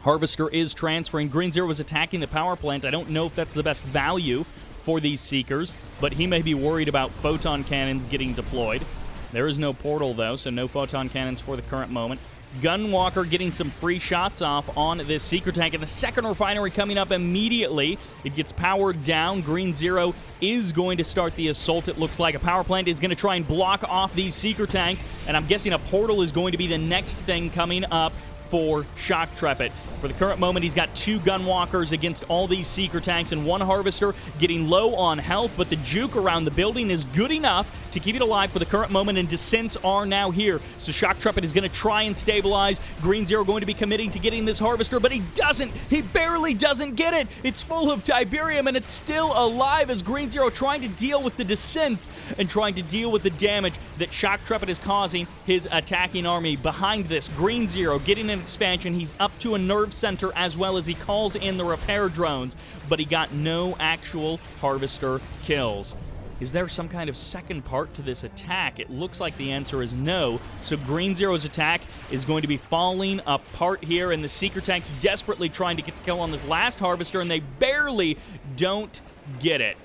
Harvester is transferring. Green Zero is attacking the power plant. I don't know if that's the best value for these Seekers, but he may be worried about photon cannons getting deployed. There is no portal, though, so no photon cannons for the current moment. Gunwalker getting some free shots off on this Seeker tank, and the second refinery coming up immediately. It gets powered down. Green Zero is going to start the assault, it looks like. A power plant is going to try and block off these Seeker tanks, and I'm guessing a portal is going to be the next thing coming up for Shoktrepet. For the current moment, he's got 2 Gunwalkers against all these Seeker tanks and 1 Harvester getting low on health, but the juke around the building is good enough to keep it alive for the current moment, and descents are now here. So Shoktrepet is going to try and stabilize. Green Zero going to be committing to getting this Harvester, but he doesn't. He barely doesn't get it. It's full of Tiberium, and it's still alive as Green Zero trying to deal with the descents and trying to deal with the damage that Shoktrepet is causing his attacking army. Behind this, Green Zero getting an expansion. He's up to a nerve center as well as he calls in the repair drones, but he got no actual Harvester kills. Is there some kind of second part to this attack? It looks like the answer is no. So Green Zero's attack is going to be falling apart here, and the Seeker tanks desperately trying to get the kill on this last Harvester, and they barely don't get it.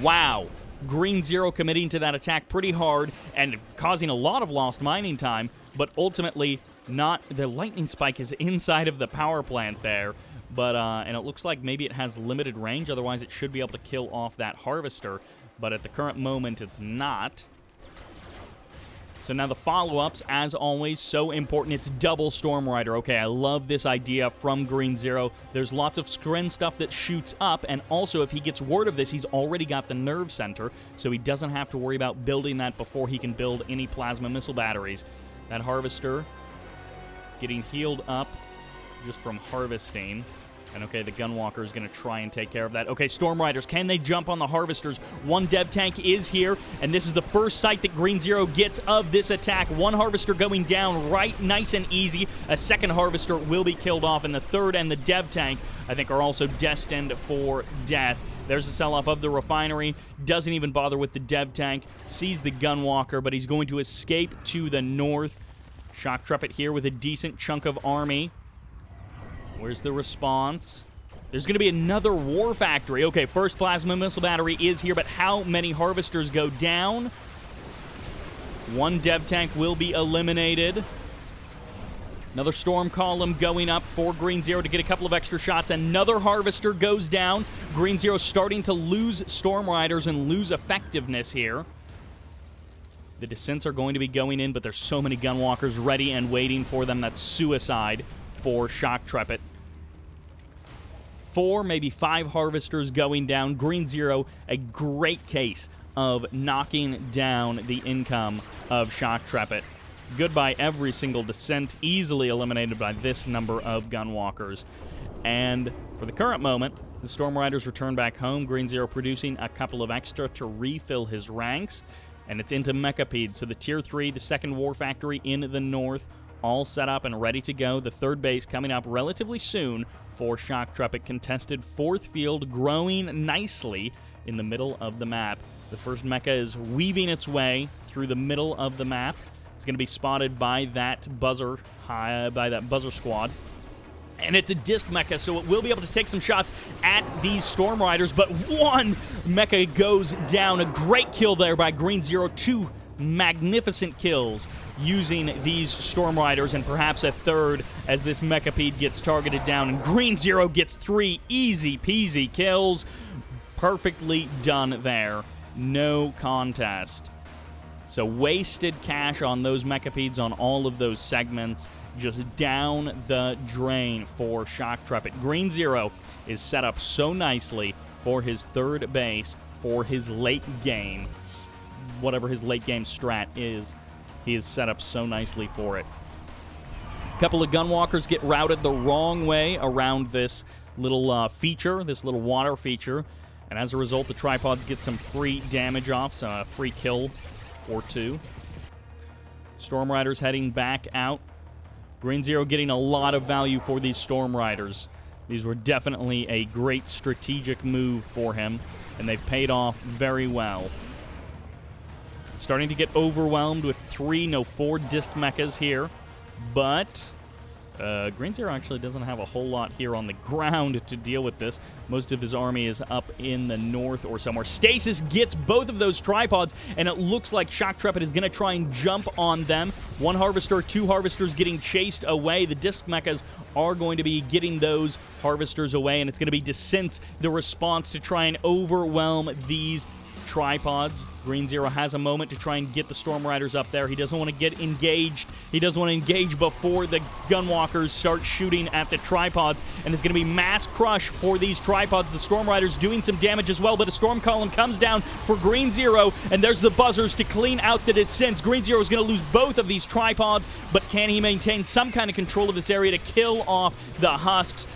Wow. Green Zero committing to that attack pretty hard and causing a lot of lost mining time, but ultimately not. The lightning spike is inside of the power plant there, but and it looks like maybe it has limited range, otherwise it should be able to kill off that Harvester, but at the current moment it's not. So now the follow-ups, as always, so important. It's double Storm Rider. Okay, I love this idea from Green Zero. There's lots of Skren stuff that shoots up, and also if he gets word of this, he's already got the nerve center, so he doesn't have to worry about building that before he can build any plasma missile batteries. That Harvester getting healed up just from harvesting. And okay, the Gunwalker is going to try and take care of that. Okay, Storm Riders, can they jump on the Harvesters? 1 dev tank is here, and this is the first sight that Green Zero gets of this attack. 1 Harvester going down right nice and easy. A second Harvester will be killed off, and the third and the dev tank, I think, are also destined for death. There's the sell-off of the refinery. Doesn't even bother with the dev tank. Sees the Gunwalker, but he's going to escape to the north. Shoktrepet here with a decent chunk of army. Where's the response? There's going to be another war factory. Okay, first plasma missile battery is here, but how many Harvesters go down? 1 dev tank will be eliminated. Another storm column going up for Green Zero to get a couple of extra shots. Another Harvester goes down. Green Zero starting to lose Storm Riders and lose effectiveness here. The descents are going to be going in, but there's so many Gunwalkers ready and waiting for them. That's suicide for Shoktrepet. 4, maybe 5 Harvesters going down. Green Zero, a great case of knocking down the income of Shoktrepet. Goodbye every single descent, easily eliminated by this number of Gunwalkers. And for the current moment, the Storm Riders return back home. Green Zero producing a couple of extra to refill his ranks. And it's into Mechapede. So the Tier 3, the second war factory in the north, all set up and ready to go. The third base coming up relatively soon for Shoktrepet. Contested 4th field growing nicely in the middle of the map. The first mecha is weaving its way through the middle of the map. It's going to be spotted by that buzzer squad. And it's a disc mecha, so it will be able to take some shots at these Storm Riders, but 1 mecha goes down. A great kill there by Green Zero. 2 magnificent kills using these Storm Riders, and perhaps a third as this Mechapede gets targeted down. And Green Zero gets 3 easy-peasy kills. Perfectly done there. No contest. So wasted cash on those Mechapedes on all of those segments. Just down the drain for Shoktrepet. Green Zero is set up so nicely for his third base, for his late game, whatever his late game strat is. He is set up so nicely for it. couple of gunwalkers get routed the wrong way around this little feature, this little water feature. And as a result, the tripods get some free damage off, so a free kill or two. Storm Riders heading back out. Green Zero getting a lot of value for these Storm Riders. These were definitely a great strategic move for him, and they've paid off very well. Starting to get overwhelmed with 4 disc mechas here, but Green Zero actually doesn't have a whole lot here on the ground to deal with this. Most of his army is up in the north or somewhere. Stasis gets both of those tripods, and it looks like Shoktrepet is going to try and jump on them. 1 harvester, 2 harvesters getting chased away. The disc mechas are going to be getting those harvesters away, and it's going to be Descent's the response to try and overwhelm these tripods. Green Zero has a moment to try and get the Storm Riders up there. He doesn't want to get engaged. He doesn't want to engage before the Gunwalkers start shooting at the tripods, and it's going to be mass crush for these tripods. The Storm Riders doing some damage as well, but a Storm Column comes down for Green Zero, and there's the buzzers to clean out the Descents. Green Zero is going to lose both of these tripods, but can he maintain some kind of control of this area to kill off the Husks?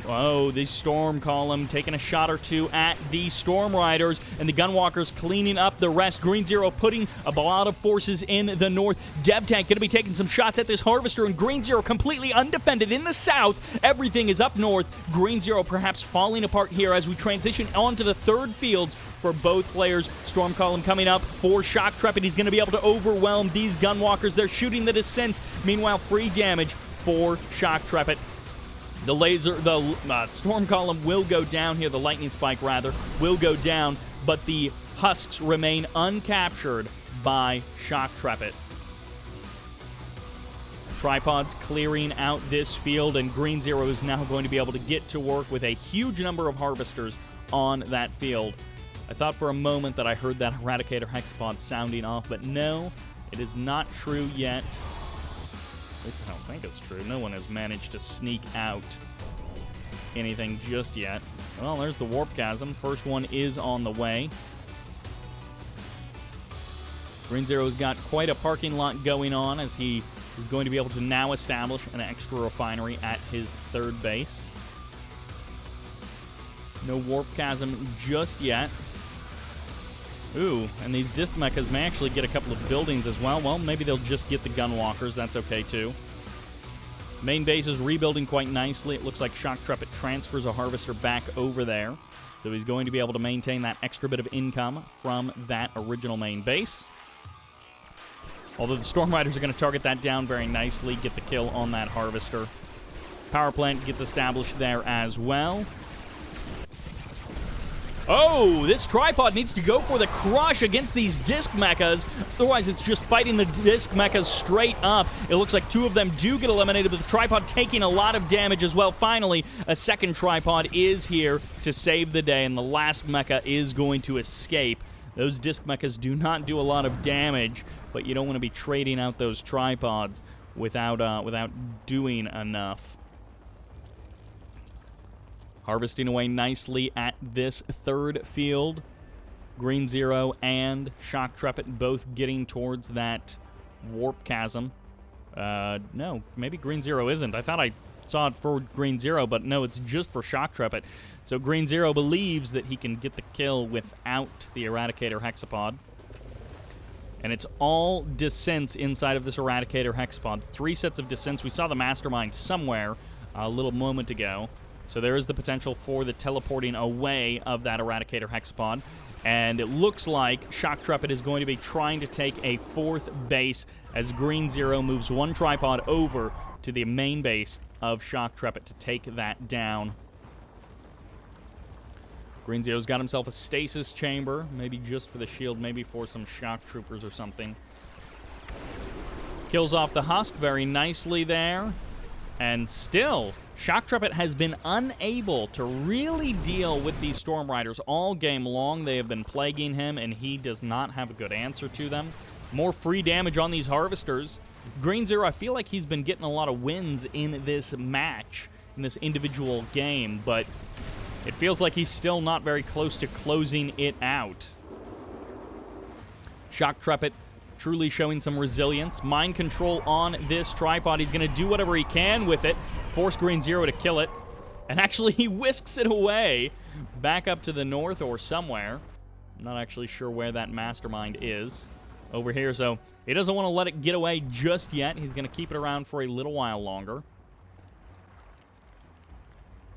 Oh, the Storm Column taking a shot or two at the Storm Riders, and the Gunwalkers cleaning up the rest. Green Zero putting a lot of forces in the north. Dev Tank going to be taking some shots at this Harvester, and Green Zero completely undefended in the south. Everything is up north. Green Zero perhaps falling apart here as we transition onto the third fields for both players. Storm Column coming up for Shoktrepet. He's going to be able to overwhelm these Gunwalkers. They're shooting the Descents. Meanwhile, free damage for Shoktrepet. The Storm Column will go down here. The Lightning Spike, rather, will go down, but the Husks remain uncaptured by Shoktrepet. Tripods clearing out this field, and Green Zero is now going to be able to get to work with a huge number of harvesters on that field. I thought for a moment that I heard that Eradicator Hexapod sounding off, but no, it is not true yet. At least I don't think it's true. No one has managed to sneak out anything just yet. Well, there's the Warp Chasm. First one is on the way. Green Zero's got quite a parking lot going on as he is going to be able to now establish an extra refinery at his third base. No Warp Chasm just yet. Ooh, and these disc mechas may actually get a couple of buildings as well. Well, maybe they'll just get the Gunwalkers. That's okay, too. Main base is rebuilding quite nicely. It looks like Shoktrepet transfers a harvester back over there. So he's going to be able to maintain that extra bit of income from that original main base. Although the Storm Riders are going to target that down very nicely, get the kill on that harvester. Power plant gets established there as well. Oh, this tripod needs to go for the crush against these disc mechas. Otherwise, it's just fighting the disc mechas straight up. It looks like 2 of them do get eliminated, but the tripod taking a lot of damage as well. Finally, a second tripod is here to save the day, and the last mecha is going to escape. Those disc mechas do not do a lot of damage, but you don't want to be trading out those tripods without doing enough. Harvesting away nicely at this third field. Green Zero and Shoktrepet both getting towards that Warp Chasm. No, maybe Green Zero isn't. I thought I saw it for Green Zero, but no, it's just for Shoktrepet. So Green Zero believes that he can get the kill without the Eradicator Hexapod. And it's all Descents inside of this Eradicator Hexapod. 3 sets of Descents. We saw the Mastermind somewhere a little moment ago. So there is the potential for the teleporting away of that Eradicator Hexapod. And it looks like Shoktrepet is going to be trying to take a 4th base as Green Zero moves 1 tripod over to the main base of Shoktrepet to take that down. Green Zero's got himself a stasis chamber, maybe just for the shield, maybe for some shock troopers or something. Kills off the Husk very nicely there. And still, Shoktrepet has been unable to really deal with these Storm Riders all game long. They have been plaguing him, and he does not have a good answer to them. More free damage on these Harvesters. Green Zero, I feel like he's been getting a lot of wins in this match, in this individual game, but it feels like he's still not very close to closing it out. Shoktrepet truly showing some resilience. Mind control on this tripod. He's going to do whatever he can with it. Force Green Zero to kill it. And actually, he whisks it away back up to the north or somewhere. I'm not actually sure where that mastermind is over here, so he doesn't want to let it get away just yet. He's going to keep it around for a little while longer.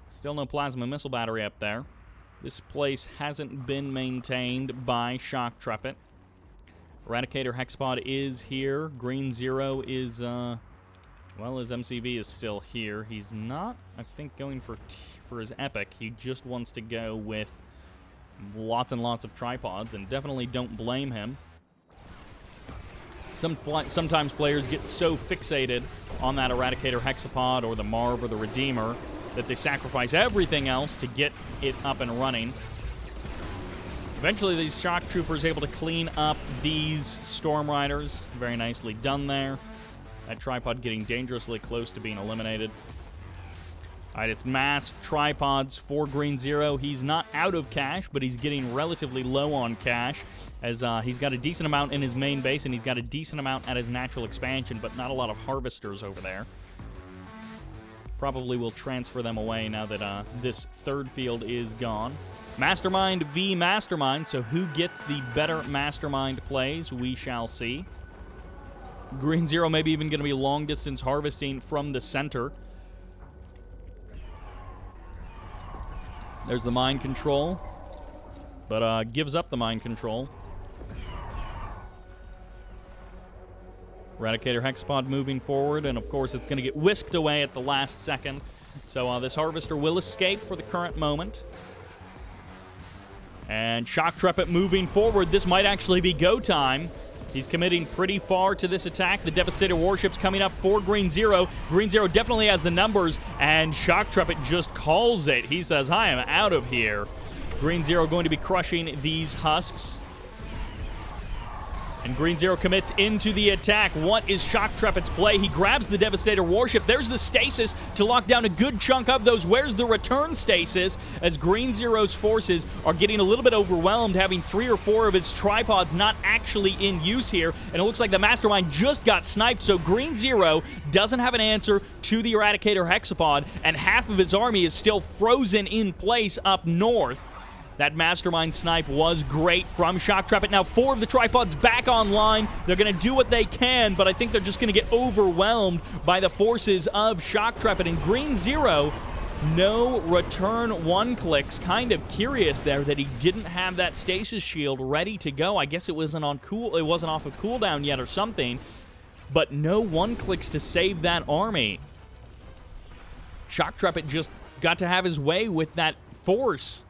Still no plasma missile battery up there. This place hasn't been maintained by Shoktrepet. Eradicator Hexapod is here. Green Zero is, well, his MCV is still here. He's not, I think, going for his Epic. He just wants to go with lots and lots of tripods, and definitely don't blame him. Sometimes players get so fixated on that Eradicator Hexapod or the Marv or the Redeemer that they sacrifice everything else to get it up and running. Eventually, these shock troopers able to clean up these Storm Riders. Very nicely done there. That tripod getting dangerously close to being eliminated. All right, it's mass tripods for Green Zero. He's not out of cash, but he's getting relatively low on cash, as he's got a decent amount in his main base, and he's got a decent amount at his natural expansion, but not a lot of harvesters over there. Probably will transfer them away now that this third field is gone. Mastermind v. Mastermind, so who gets the better Mastermind plays, we shall see. Green Zero maybe even going to be long-distance harvesting from the center. There's the mind control, but gives up the mind control. Eradicator Hexapod moving forward, and of course it's going to get whisked away at the last second. So this Harvester will escape for the current moment. And Shoktrepet moving forward. This might actually be go time. He's committing pretty far to this attack. The Devastator Warship's coming up for Green Zero. Green Zero definitely has the numbers, and Shoktrepet just calls it. He says, I am out of here. Green Zero going to be crushing these husks. And Green Zero commits into the attack. What is Shoktrepet's play? He grabs the Devastator Warship. There's the stasis to lock down a good chunk of those. Where's the return stasis? As Green Zero's forces are getting a little bit overwhelmed, having 3 or 4 of his tripods not actually in use here. And it looks like the Mastermind just got sniped, so Green Zero doesn't have an answer to the Eradicator Hexapod, and half of his army is still frozen in place up north. That Mastermind snipe was great from Shoktrepet. Now 4 of the tripods back online. They're going to do what they can, but I think they're just going to get overwhelmed by the forces of Shoktrepet. And Green Zero, no return 1 clicks. Kind of curious there that he didn't have that stasis shield ready to go. I guess it wasn't on it wasn't off of cooldown yet or something. But no 1 clicks to save that army. Shoktrepet just got to have his way with that force.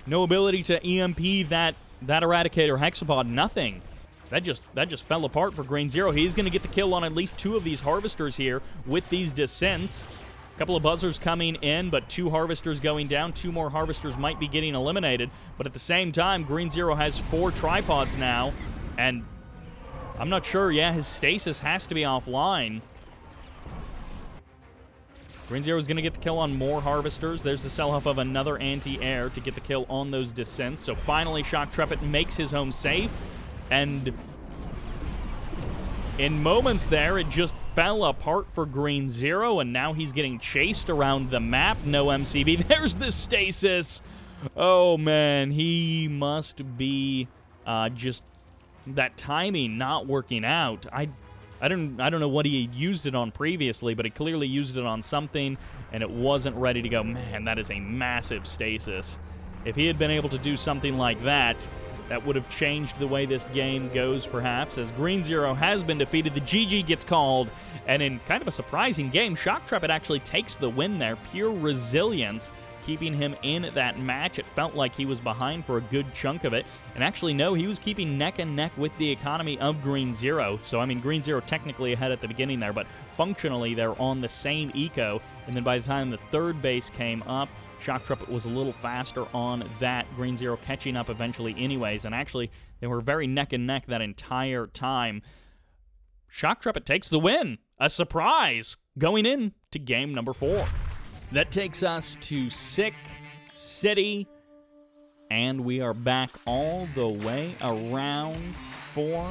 No ability to EMP that Eradicator Hexapod, nothing. That just fell apart for Green Zero. He's going to get the kill on at least 2 of these Harvesters here with these descents. A couple of buzzers coming in, but 2 Harvesters going down. 2 more Harvesters might be getting eliminated. But at the same time, Green Zero has 4 tripods now, and I'm not sure, yeah, his stasis has to be offline. Green Zero is going to get the kill on more Harvesters. There's the sell-off of another anti-air to get the kill on those descents. So finally, Shoktrepet makes his home safe. And in moments there, it just fell apart for Green Zero, and now he's getting chased around the map. No MCB. There's the stasis. Oh, man. He must be just that timing not working out. I don't know what he had used it on previously, but he clearly used it on something, and it wasn't ready to go. Man, that is a massive stasis. If he had been able to do something like that, that would have changed the way this game goes, perhaps. As Green Zero has been defeated, the GG gets called, and in kind of a surprising game, Shoktrepet actually takes the win there. Pure resilience, keeping him in that match. It felt like he was behind for a good chunk of it. And actually, no, he was keeping neck and neck with the economy of Green Zero. So, I mean, Green Zero technically ahead at the beginning there, but functionally they're on the same eco. And then by the time the third base came up, Shoktrepet was a little faster on that. Green Zero catching up eventually anyways. And actually, they were very neck and neck that entire time. Shoktrepet takes the win. A surprise going in to game number 4. That takes us to Sick City, and we are back all the way around for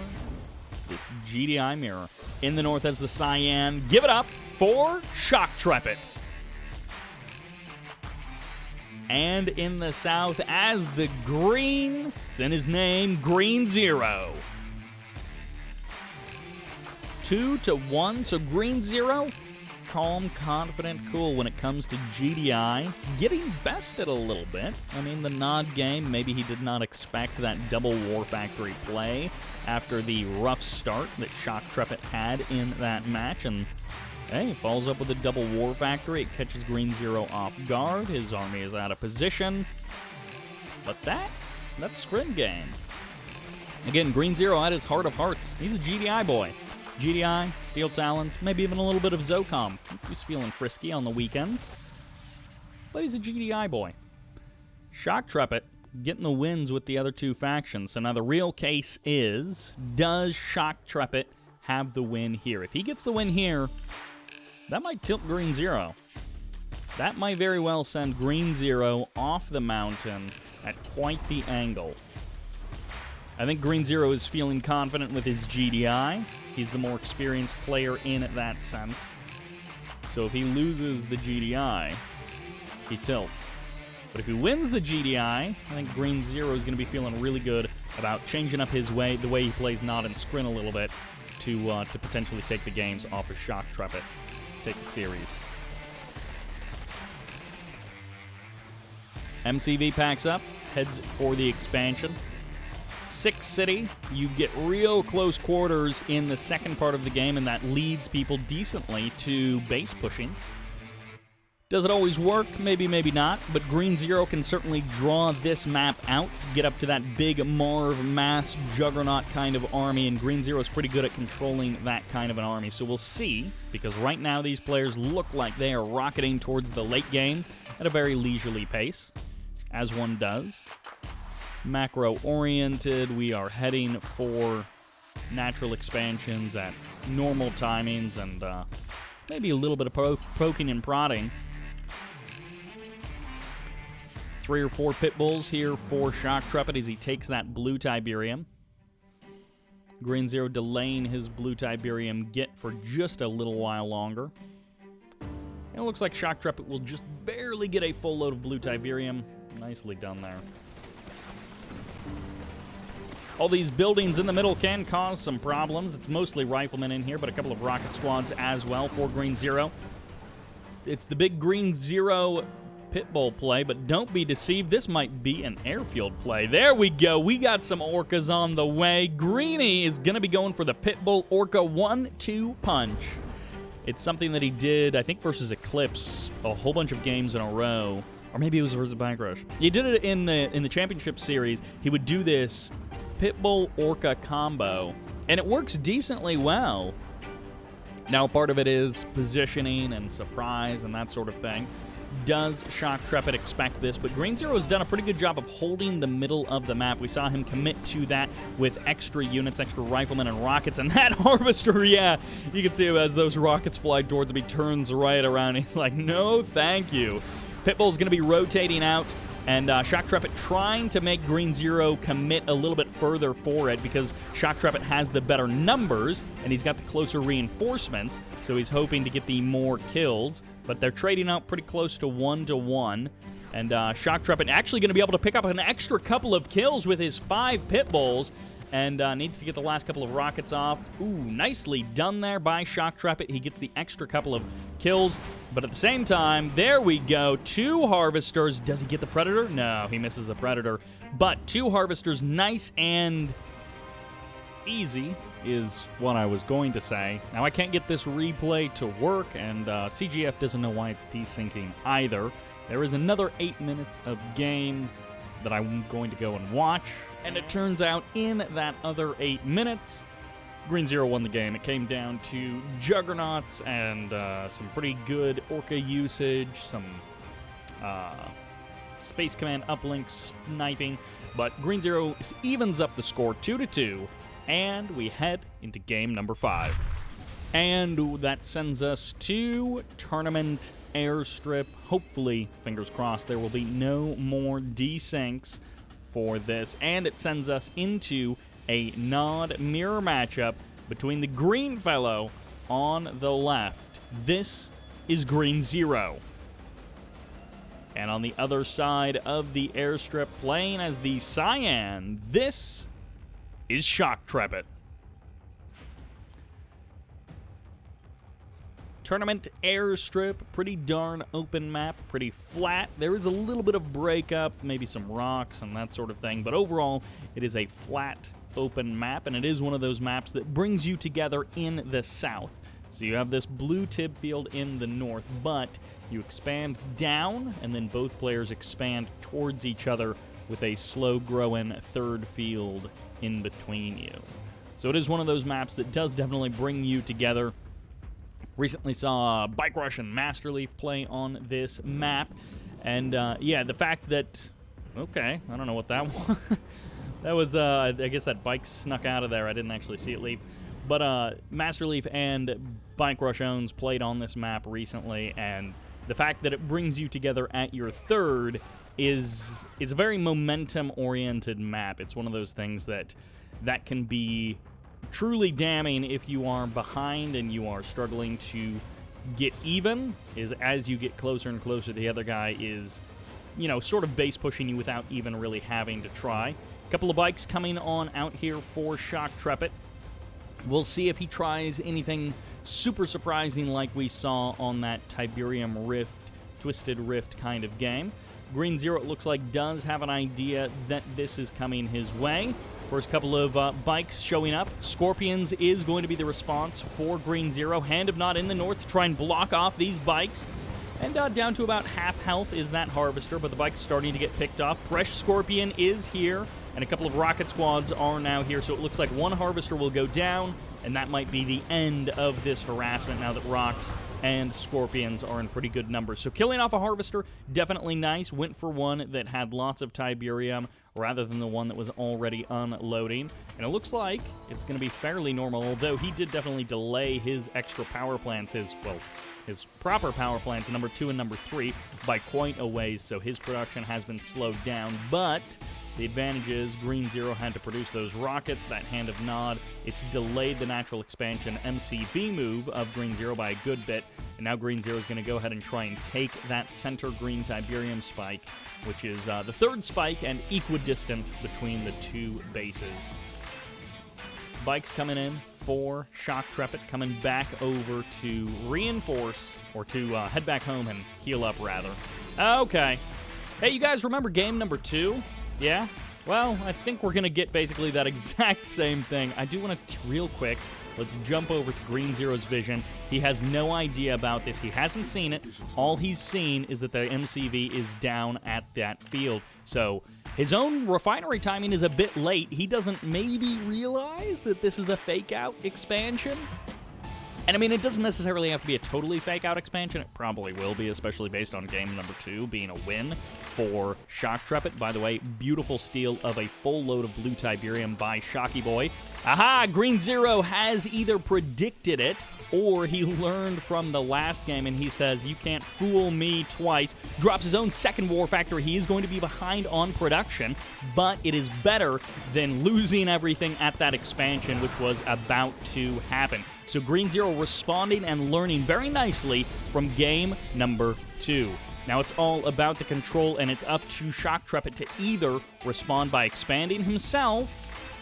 this GDI mirror. In the north as the cyan. Give it up for Shoktrepet. And in the south as the green, it's in his name, Green Zero. 2-1, so Green Zero, calm, confident, cool when it comes to GDI. Getting bested a little bit. I mean, the nod game, maybe he did not expect that double War Factory play after the rough start that Shoktrepet had in that match, and hey, falls up with a double War Factory. It catches Green Zero off guard. His army is out of position. But that's Scrim game. Again, Green Zero at his heart of hearts. He's a GDI boy. GDI, Steel Talons, maybe even a little bit of Zocom. He's feeling frisky on the weekends. But he's a GDI boy. Shoktrepet getting the wins with the other two factions. So now the real case is, does Shoktrepet have the win here? If he gets the win here, that might tilt Green Zero. That might very well send Green Zero off the mountain at quite the angle. I think Green Zero is feeling confident with his GDI. He's the more experienced player in that sense. So if he loses the GDI, he tilts. But if he wins the GDI, I think Green Zero is going to be feeling really good about changing up his way, the way he plays Nod and Scrin a little bit, to potentially take the games off of Shoktrepet, take the series. MCV packs up, heads for the expansion. 6 City, you get real close quarters in the second part of the game, and that leads people decently to base pushing. Does it always work? Maybe, maybe not, but Green Zero can certainly draw this map out to get up to that big Marv mass juggernaut kind of army, and Green Zero is pretty good at controlling that kind of an army. So we'll see, because right now these players look like they are rocketing towards the late game at a very leisurely pace, as one does. Macro-oriented, we are heading for natural expansions at normal timings, and maybe a little bit of poking and prodding. 3 or 4 pit bulls here for Shoktrepet as he takes that blue Tiberium. Green Zero delaying his blue Tiberium get for just a little while longer. And it looks like Shoktrepet will just barely get a full load of blue Tiberium. Nicely done there. All these buildings in the middle can cause some problems. It's mostly riflemen in here, but a couple of rocket squads as well for Green Zero. It's the big Green Zero pit bull play, but don't be deceived. This might be an airfield play. There we go. We got some orcas on the way. Greeny is going to be going for the pit bull orca 1-2 punch. It's something that he did, I think, versus Eclipse a whole bunch of games in a row. Or maybe it was versus BikeRush. He did it in the championship series. He would do this Pitbull Orca combo, and it works decently well. Now, part of it is positioning and surprise and that sort of thing. Does Shoktrepet expect this? But Green Zero has done a pretty good job of holding the middle of the map. We saw him commit to that with extra units, extra riflemen and rockets, and that harvester, yeah, you can see him as those rockets fly towards him. He turns right around. He's like, no, thank you. Pitbull's going to be rotating out, and Shoktrepet trying to make Green Zero commit a little bit further for it because Shoktrepet has the better numbers, and he's got the closer reinforcements, so he's hoping to get the more kills. But they're trading out pretty close to 1-1, and Shoktrepet actually going to be able to pick up an extra couple of kills with his 5 pit bulls, and needs to get the last couple of rockets off. Ooh, nicely done there by Shoktrepet. He gets the extra couple of kills, but at the same time, there we go. 2 harvesters. Does he get the Predator? No, he misses the Predator. But 2 harvesters, nice and easy is what I was going to say. Now, I can't get this replay to work, and CGF doesn't know why it's desyncing either. There is another 8 minutes of game that I'm going to go and watch, and it turns out in that other 8 minutes, Green Zero won the game. It came down to juggernauts and some pretty good Orca usage, some Space Command uplink sniping, but Green Zero evens up the score 2-2, and we head into game number 5. And that sends us to Tournament Airstrip. Hopefully, fingers crossed, there will be no more desyncs for this, and it sends us into a nod mirror matchup between the green fellow on the left. This is Green Zero. And on the other side of the airstrip, playing as the cyan, this is Shoktrepet. Tournament airstrip, pretty darn open map, pretty flat. There is a little bit of breakup, maybe some rocks and that sort of thing, but overall, it is a flat, open map, and it is one of those maps that brings you together in the south. So you have this blue tib field in the north, but you expand down, and then both players expand towards each other with a slow-growing third field in between you. So it is one of those maps that does definitely bring you together. Recently saw BikeRush and Masterleaf play on this map, and yeah, the fact that... Okay, I don't know what that was. That was, I guess that bike snuck out of there. I didn't actually see it leave. But Masterleaf and BikeRushOwnz played on this map recently, and the fact that it brings you together at your third is a very momentum-oriented map. It's one of those things that can be truly damning if you are behind and you are struggling to get even, is as you get closer and closer, the other guy is, you know, sort of base pushing you without even really having to try. A couple of bikes coming on out here for Shoktrepet. We'll see if he tries anything super surprising like we saw on that Tiberium Rift, Twisted Rift kind of game. Green Zero, it looks like, does have an idea that this is coming his way. First couple of bikes showing up. Scorpions is going to be the response for Green Zero. Hand of Nod in the north to try and block off these bikes. And down to about half health is that Harvester, but the bike's starting to get picked off. Fresh Scorpion is here, and a couple of Rocket Squads are now here, so it looks like one Harvester will go down, and that might be the end of this harassment now that Rocks and Scorpions are in pretty good numbers. So killing off a Harvester, definitely nice. Went for one that had lots of Tiberium rather than the one that was already unloading. And it looks like it's going to be fairly normal, although he did definitely delay his extra power plants, his proper power plants, number 2 and number 3, by quite a ways, so his production has been slowed down. But the advantage is Green Zero had to produce those rockets, that Hand of Nod. It's delayed the natural expansion MCV move of Green Zero by a good bit, and now Green Zero is going to go ahead and try and take that center green Tiberium spike, which is the third spike and equidistant between the two bases. Bikes coming in for Shoktrepet, coming back over to reinforce, or to head back home and heal up, rather. Okay. Hey, you guys remember game number 2? Yeah? Well, I think we're going to get basically that exact same thing. I do want to, real quick, let's jump over to Green Zero's vision. He has no idea about this. He hasn't seen it. All he's seen is that the MCV is down at that field. So his own refinery timing is a bit late. He doesn't maybe realize that this is a fake-out expansion. And I mean, it doesn't necessarily have to be a totally fake-out expansion. It probably will be, especially based on game number 2 being a win for Shoktrepet. By the way, beautiful steal of a full load of blue Tiberium by Shocky Boy. Aha! Green Zero has either predicted it or he learned from the last game, and he says, you can't fool me twice. Drops his own second War Factory. He is going to be behind on production, but it is better than losing everything at that expansion, which was about to happen. So Green Zero responding and learning very nicely from game number 2. Now it's all about the control, and it's up to Shoktrepet to either respond by expanding himself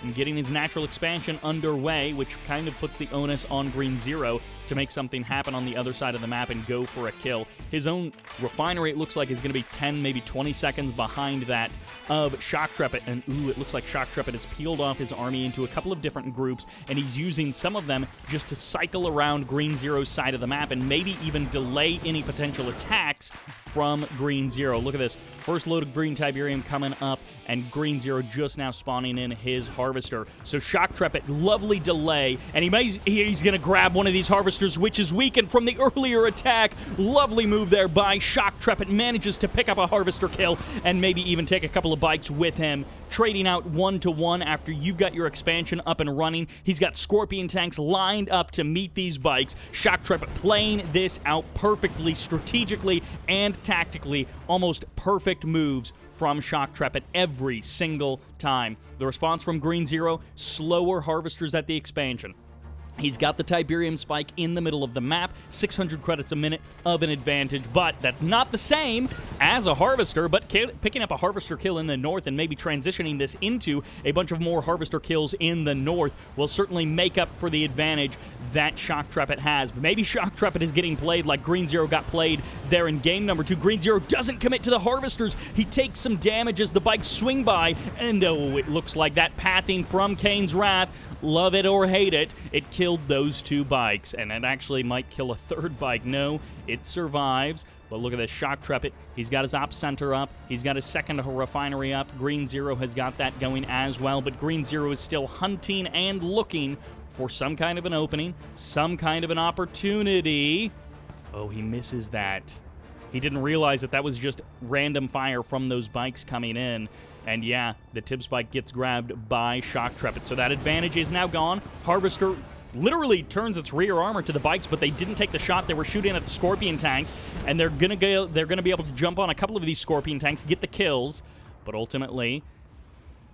and getting his natural expansion underway, which kind of puts the onus on Green Zero to make something happen on the other side of the map and go for a kill. His own refinery, it looks like, is going to be 10, maybe 20 seconds behind that of Shoktrepet. And, ooh, it looks like Shoktrepet has peeled off his army into a couple of different groups, and he's using some of them just to cycle around Green Zero's side of the map and maybe even delay any potential attacks from Green Zero. Look at this. First load of green Tiberium coming up, and Green Zero just now spawning in his Harvester. So Shoktrepet, lovely delay, and he's going to grab one of these Harvesters, which is weakened from the earlier attack. Lovely move there by Shoktrepet. Manages to pick up a Harvester kill and maybe even take a couple of bikes with him. Trading out 1-to-1 after you've got your expansion up and running. He's got Scorpion tanks lined up to meet these bikes. Shoktrepet playing this out perfectly, strategically and tactically. Almost perfect moves from Shoktrepet every single time. The response from Green Zero, slower harvesters at the expansion. He's got the Tiberium spike in the middle of the map, 600 credits a minute of an advantage, but that's not the same as a harvester, but picking up a harvester kill in the north and maybe transitioning this into a bunch of more harvester kills in the north will certainly make up for the advantage that Shoktrepet has. But maybe Shoktrepet is getting played like Green Zero got played there in game number 2. Green Zero doesn't commit to the harvesters. He takes some damage as the bikes swing by, and oh, it looks like that pathing from Kane's Wrath, love it or hate it, it killed those 2 bikes, and it actually might kill a 3rd bike. No, it survives. But look at this, Shoktrepet. He's got his op center up. He's got his 2nd refinery up. Green Zero has got that going as well, but Green Zero is still hunting and looking for some kind of an opening, some kind of an opportunity. Oh, he misses that. He didn't realize that that was just random fire from those bikes coming in. And yeah, the tib spike gets grabbed by Shoktrepet. So that advantage is now gone. Harvester literally turns its rear armor to the bikes, but they didn't take the shot. They were shooting at the Scorpion tanks, and they're gonna be able to jump on a couple of these Scorpion tanks, get the kills. But ultimately,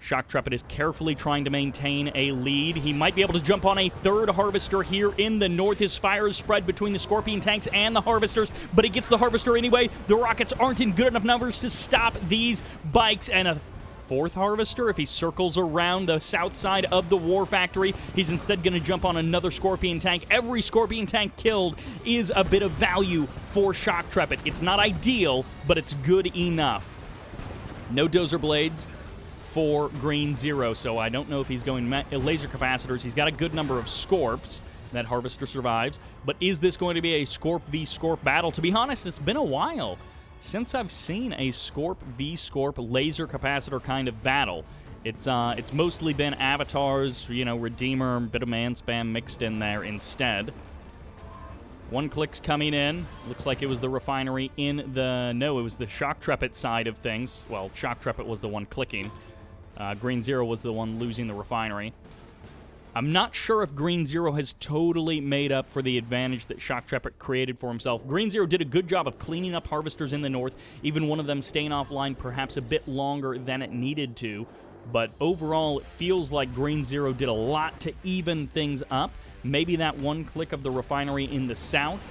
Shoktrepet is carefully trying to maintain a lead. He might be able to jump on a 3rd harvester here in the north. His fire is spread between the Scorpion tanks and the harvesters, but he gets the harvester anyway. The rockets aren't in good enough numbers to stop these bikes, and a 4th harvester, if he circles around the south side of the war factory, he's instead going to jump on another Scorpion tank. Every Scorpion tank killed is a bit of value for Shoktrepet. It's not ideal, but it's good enough. No dozer blades for Green Zero, so I don't know if he's going laser capacitors. He's got a good number of Scorps. That harvester survives, but is this going to be a Scorp v Scorp battle? To be honest, it's been a while since I've seen a Scorp v Scorp laser capacitor kind of battle. It's mostly been avatars, you know, Redeemer, bit of man spam mixed in there instead. 1 click's coming in. Looks like it was the refinery in the... No, it was the Shoktrepet side of things. Well, Shoktrepet was the one clicking. Green Zero was the one losing the refinery. I'm not sure if Green Zero has totally made up for the advantage that Shoktrepet created for himself. Green Zero did a good job of cleaning up harvesters in the north, even one of them staying offline perhaps a bit longer than it needed to. But overall, it feels like Green Zero did a lot to even things up. Maybe that 1 click of the refinery in the south.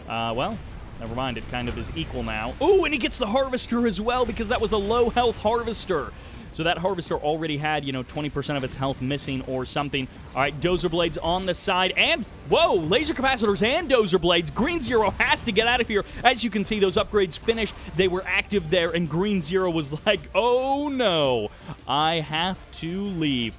Well, never mind, it kind of is equal now. Oh, and he gets the harvester as well because that was a low-health harvester. So that harvester already had, 20% of its health missing or something. All right, dozer blades on the side, and, whoa, laser capacitors and dozer blades. Green Zero has to get out of here. As you can see, those upgrades finished. They were active there, and Green Zero was like, oh no, I have to leave.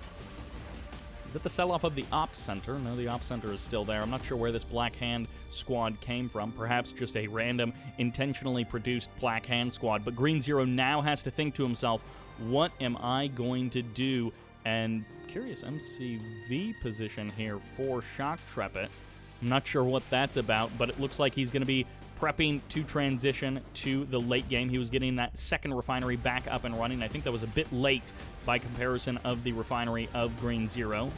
Is that the sell-off of the Ops Center? No, the Ops Center is still there. I'm not sure where this Black Hand squad came from. Perhaps just a random, intentionally produced Black Hand squad. But Green Zero now has to think to himself, what am I going to do? And curious MCV position here for Shoktrepet. I'm not sure what that's about, but it looks like he's going to be prepping to transition to the late game. He was getting that 2nd refinery back up and running. I think that was a bit late by comparison of the refinery of Green Zero.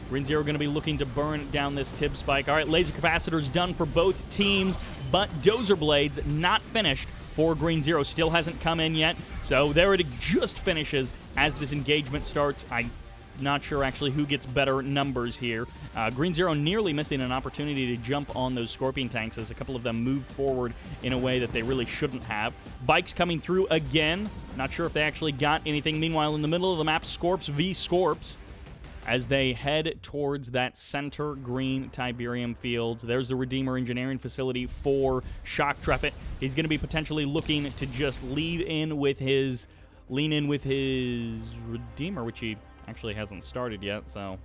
Green Zero going to be looking to burn down this tib spike. All right, laser capacitors done for both teams, but dozer blades not finished for Green Zero. Still hasn't come in yet, so there it just finishes as this engagement starts. I'm not sure actually who gets better numbers here. Green Zero nearly missing an opportunity to jump on those Scorpion tanks as a couple of them moved forward in a way that they really shouldn't have. Bikes coming through again. Not sure if they actually got anything. Meanwhile, in the middle of the map, Scorps v Scorps as they head towards that center green Tiberium fields. There's the Redeemer Engineering Facility for Shoktrepet. He's going to be potentially looking to just lean in with his Redeemer, which he actually hasn't started yet, so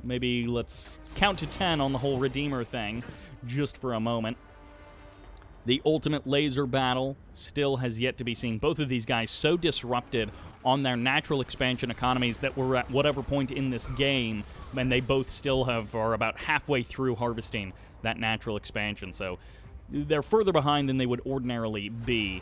maybe let's count to 10 on the whole Redeemer thing just for a moment. The ultimate laser battle still has yet to be seen. Both of these guys so disrupted on their natural expansion economies that we're at whatever point in this game, and they both still are about halfway through harvesting that natural expansion. So they're further behind than they would ordinarily be.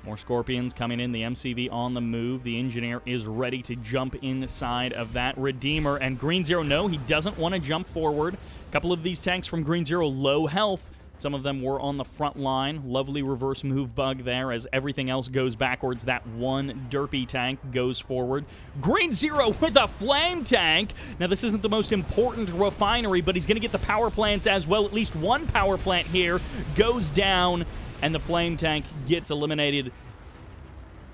More Scorpions coming in. The MCV on the move. The Engineer is ready to jump inside of that Redeemer. And Green Zero, no, he doesn't want to jump forward. A couple of these tanks from Green Zero, low health. Some of them were on the front line. Lovely reverse move bug there as everything else goes backwards. That one derpy tank goes forward. Green Zero with a flame tank. Now, this isn't the most important refinery, but he's going to get the power plants as well. At least one power plant here goes down, and the flame tank gets eliminated.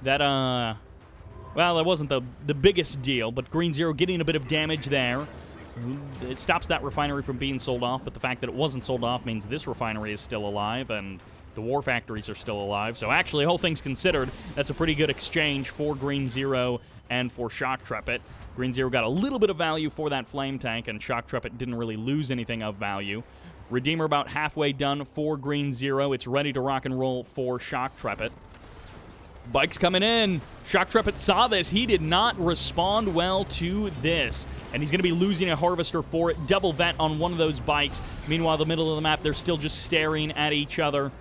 That, well, that wasn't the biggest deal, but Green Zero getting a bit of damage there. It stops that refinery from being sold off, but the fact that it wasn't sold off means this refinery is still alive, and the war factories are still alive. So actually, all things considered, that's a pretty good exchange for Green Zero and for Shoktrepet. Green Zero got a little bit of value for that flame tank, and Shoktrepet didn't really lose anything of value. Redeemer about halfway done for Green Zero. It's ready to rock and roll for Shoktrepet. Bike's coming in. Shoktrepet saw this. He did not respond well to this. And he's going to be losing a harvester for it. Double vet on one of those bikes. Meanwhile, the middle of the map, they're still just staring at each other.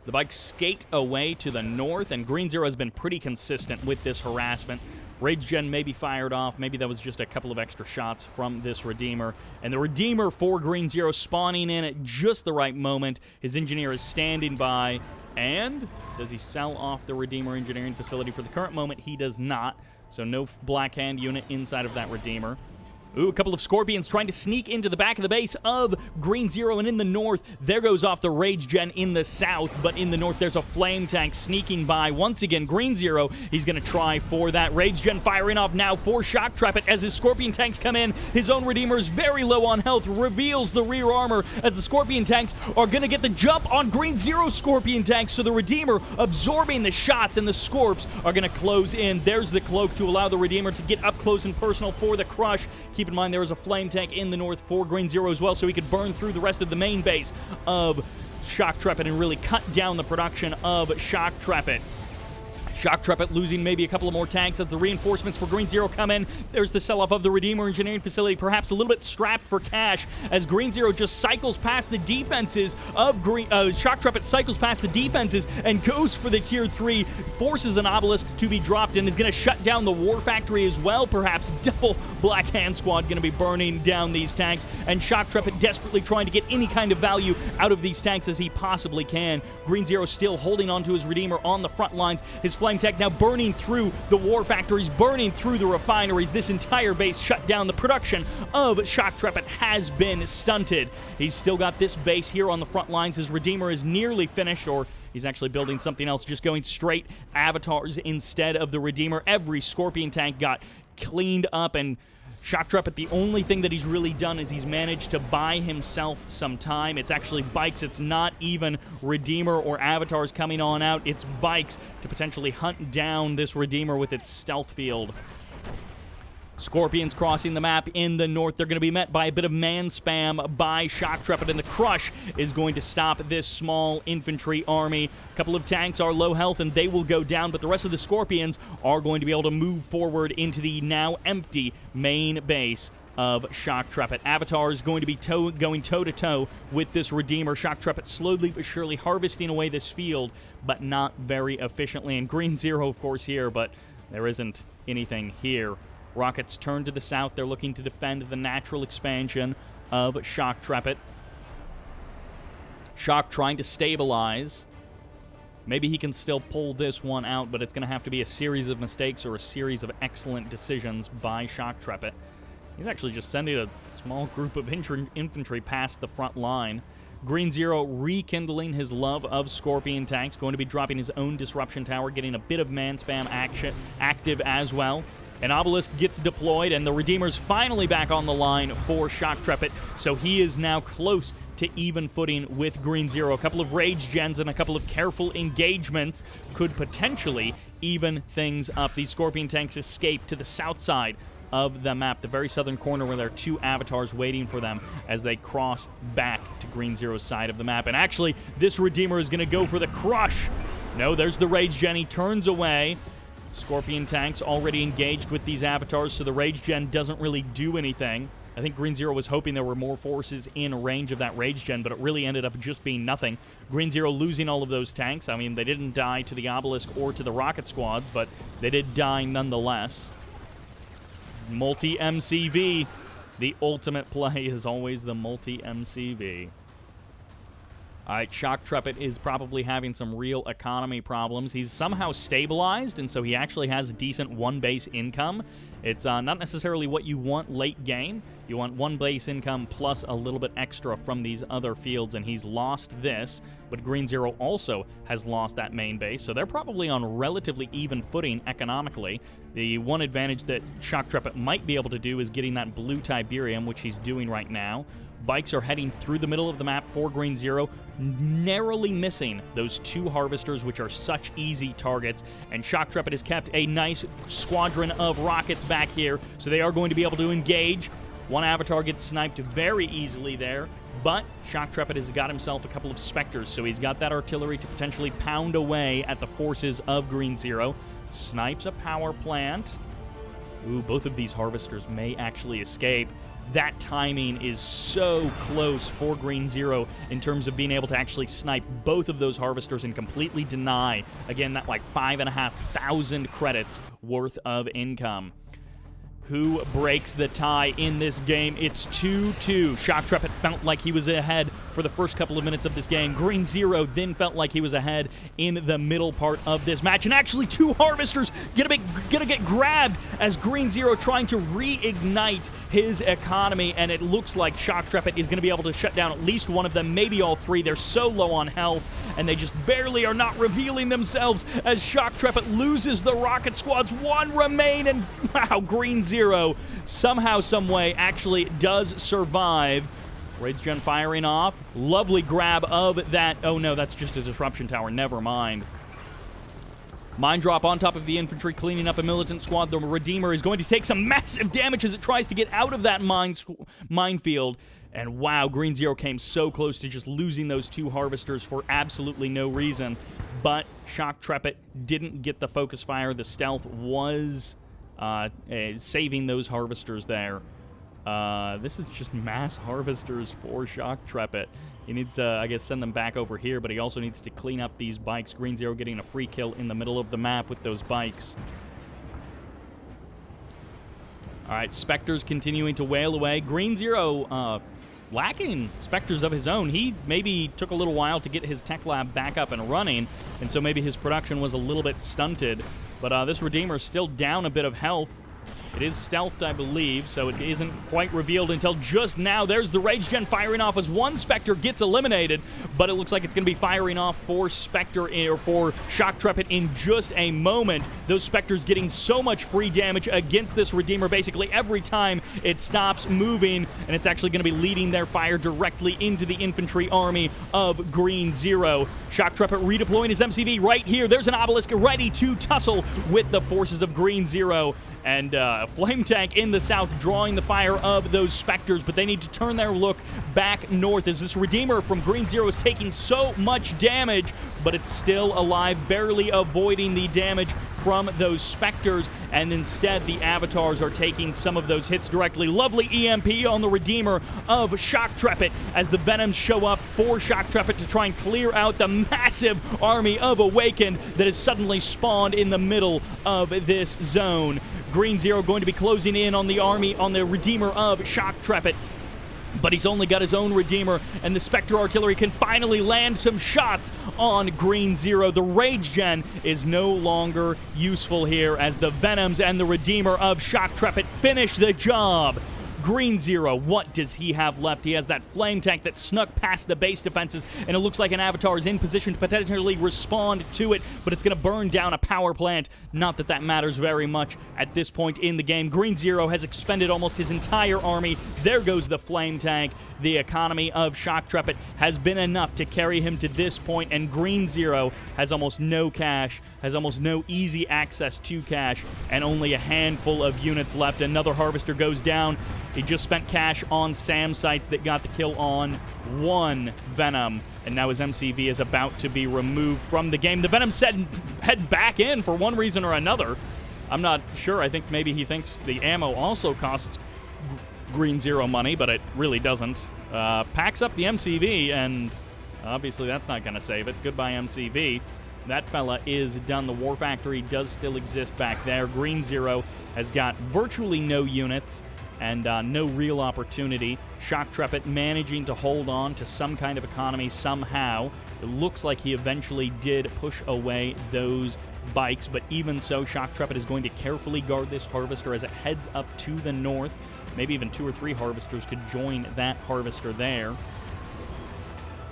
The bikes skate away to the north, and Green Zero has been pretty consistent with this harassment. Rage Gen may be fired off. Maybe that was just a couple of extra shots from this Redeemer. And the Redeemer for Green Zero spawning in at just the right moment. His engineer is standing by. And does he sell off the Redeemer engineering facility? For the current moment, he does not. So no Black Hand unit inside of that Redeemer. Ooh, a couple of Scorpions trying to sneak into the back of the base of Green Zero, and in the north, there goes off the Rage Gen in the south, but in the north, there's a Flame Tank sneaking by. Once again, Green Zero, he's going to try for that Rage Gen firing off now for Shoktrepet as his Scorpion Tanks come in. His own Redeemer is very low on health, reveals the rear armor as the Scorpion Tanks are going to get the jump on Green Zero's Scorpion Tanks, so the Redeemer absorbing the shots, and the Scorps are going to close in. There's the cloak to allow the Redeemer to get up close and personal for the crush. Keep in mind, there is a flame tank in the north for Green Zero as well, so he could burn through the rest of the main base of Shoktrepet and really cut down the production of Shoktrepet. Shoktrepet losing maybe a couple of more tanks as the reinforcements for Green Zero come in. There's the sell-off of the Redeemer engineering facility, perhaps a little bit strapped for cash as Green Zero just cycles past the defenses of Shoktrepet cycles past the defenses and goes for the tier 3, forces an obelisk to be dropped and is going to shut down the war factory as well, perhaps. Double Black Hand Squad going to be burning down these tanks, and Shoktrepet desperately trying to get any kind of value out of these tanks as he possibly can. Green Zero still holding on to his Redeemer on the front lines. His Flame Tech now burning through the war factories, burning through the refineries. This entire base shut down. The production of Shoktrepet has been stunted. He's still got this base here on the front lines. His Redeemer is nearly finished, or he's actually building something else, just going straight avatars instead of the Redeemer. Every Scorpion tank got cleaned up, and Shoktrepet, the only thing that he's really done is he's managed to buy himself some time. It's actually bikes. It's not even Redeemer or avatars coming on out. It's bikes to potentially hunt down this Redeemer with its stealth field. Scorpions crossing the map in the north. They're going to be met by a bit of man spam by Shoktrepet, and the crush is going to stop this small infantry army. A couple of tanks are low health, and they will go down, but the rest of the Scorpions are going to be able to move forward into the now empty main base of Shoktrepet. Avatar is going to be going toe-to-toe with this Redeemer. Shoktrepet slowly but surely harvesting away this field, but not very efficiently. And Green Zero, of course, here, but there isn't anything here. Rockets turn to the south. They're looking to defend the natural expansion of Shoktrepet. Shok trying to stabilize. Maybe he can still pull this one out, but it's going to have to be a series of mistakes or a series of excellent decisions by Shoktrepet. He's actually just sending a small group of infantry past the front line. Green Zero rekindling his love of Scorpion tanks, going to be dropping his own disruption tower, getting a bit of man spam action active as well. An obelisk gets deployed, and the Redeemer's finally back on the line for Shoktrepet, so he is now close to even footing with Green Zero. A couple of Rage Gens and a couple of careful engagements could potentially even things up. These Scorpion tanks escape to the south side of the map, the very southern corner where there are two avatars waiting for them as they cross back to Green Zero's side of the map. And actually, this Redeemer is going to go for the crush. No, there's the Rage Gen. He turns away. Scorpion tanks already engaged with these avatars, so the Rage Gen doesn't really do anything. I think Green Zero was hoping there were more forces in range of that Rage Gen, but it really ended up just being nothing. Green Zero losing all of those tanks. I mean, they didn't die to the obelisk or to the rocket squads, but they did die nonetheless. Multi-MCV. The ultimate play is always the multi-MCV. All right, Shoktrepet is probably having some real economy problems. He's somehow stabilized, and so he actually has a decent one-base income. It's not necessarily what you want late game. You want one base income plus a little bit extra from these other fields, and he's lost this, but Green Zero also has lost that main base, so they're probably on relatively even footing economically. The one advantage that Shoktrepet might be able to do is getting that blue Tiberium, which he's doing right now. Bikes are heading through the middle of the map for Green Zero, narrowly missing those 2 harvesters, which are such easy targets. And Shoktrepet has kept a nice squadron of rockets back here, so they are going to be able to engage. One avatar gets sniped very easily there, but Shoktrepet has got himself a couple of Spectres, so he's got that artillery to potentially pound away at the forces of Green Zero. Snipes a power plant. Ooh, both of these harvesters may actually escape. That timing is so close for Green Zero in terms of being able to actually snipe both of those harvesters and completely deny, again, that like 5,500 credits worth of income. Who breaks the tie in this game? It's 2-2. Shoktrepet felt like he was ahead for the first couple of minutes of this game. Green Zero then felt like he was ahead in the middle part of this match. And actually, 2 harvesters gonna get grabbed as Green Zero trying to reignite his economy. And it looks like Shoktrepet is gonna be able to shut down at least one of them, maybe all 3. They're so low on health, and they just barely are not revealing themselves as Shoktrepet loses the rocket squads. 1 remain, and wow, Green Zero somehow, someway actually does survive. Rage Gen firing off. Lovely grab of that. Oh no, that's just a disruption tower. Never mind. Mine drop on top of the infantry, cleaning up a militant squad. The Redeemer is going to take some massive damage as it tries to get out of that minefield. And wow, Green Zero came so close to just losing those 2 harvesters for absolutely no reason. But Shoktrepet didn't get the focus fire. The stealth was saving those harvesters there. This is just mass harvesters for Shoktrepet. He needs to, I guess, send them back over here, but he also needs to clean up these bikes. Green Zero getting a free kill in the middle of the map with those bikes. All right, Spectres continuing to wail away. Green Zero lacking Spectres of his own. He maybe took a little while to get his tech lab back up and running, and so maybe his production was a little bit stunted. But this Redeemer is still down a bit of health. It is stealthed, I believe, so it isn't quite revealed until just now. There's the Rage Gen firing off as one Spectre gets eliminated, but it looks like it's going to be firing off for Spectre or for Shoktrepet in just a moment. Those Spectres getting so much free damage against this Redeemer basically every time it stops moving, and it's actually going to be leading their fire directly into the infantry army of Green Zero. Shoktrepet redeploying his MCV right here. There's an Obelisk ready to tussle with the forces of Green Zero. And a flame tank in the south drawing the fire of those Spectres, but they need to turn their look back north as this Redeemer from Green Zero is taking so much damage, but it's still alive, barely avoiding the damage from those Spectres, and instead the Avatars are taking some of those hits directly. Lovely EMP on the Redeemer of Shoktrepet as the Venoms show up for Shoktrepet to try and clear out the massive army of Awakened that has suddenly spawned in the middle of this zone. Green Zero going to be closing in on the army, on the Redeemer of Shoktrepet, but he's only got his own Redeemer, and the Spectre Artillery can finally land some shots on Green Zero. The Rage Gen is no longer useful here as the Venoms and the Redeemer of Shoktrepet finish the job. Green Zero, what does he have left? He has that flame tank that snuck past the base defenses, and it looks like an Avatar is in position to potentially respond to it, but it's going to burn down a power plant. Not that that matters very much at this point in the game. Green Zero has expended almost his entire army. There goes the flame tank. The economy of Shoktrepet has been enough to carry him to this point, and Green Zero has almost no cash, has almost no easy access to cash, and only a handful of units left. Another Harvester goes down. He just spent cash on SAM sites that got the kill on one Venom, and now his MCV is about to be removed from the game. The Venom said head back in for one reason or another. I'm not sure. I think maybe he thinks the ammo also costs Green Zero money, but it really doesn't. Packs up the MCV, and obviously that's not going to save it. Goodbye, MCV. That fella is done. The War Factory does still exist back there. Green Zero has got virtually no units. and no real opportunity. Shoktrepet managing to hold on to some kind of economy somehow. It looks like he eventually did push away those bikes, but even so, Shoktrepet is going to carefully guard this harvester as it heads up to the north. Maybe even 2 or 3 harvesters could join that harvester there.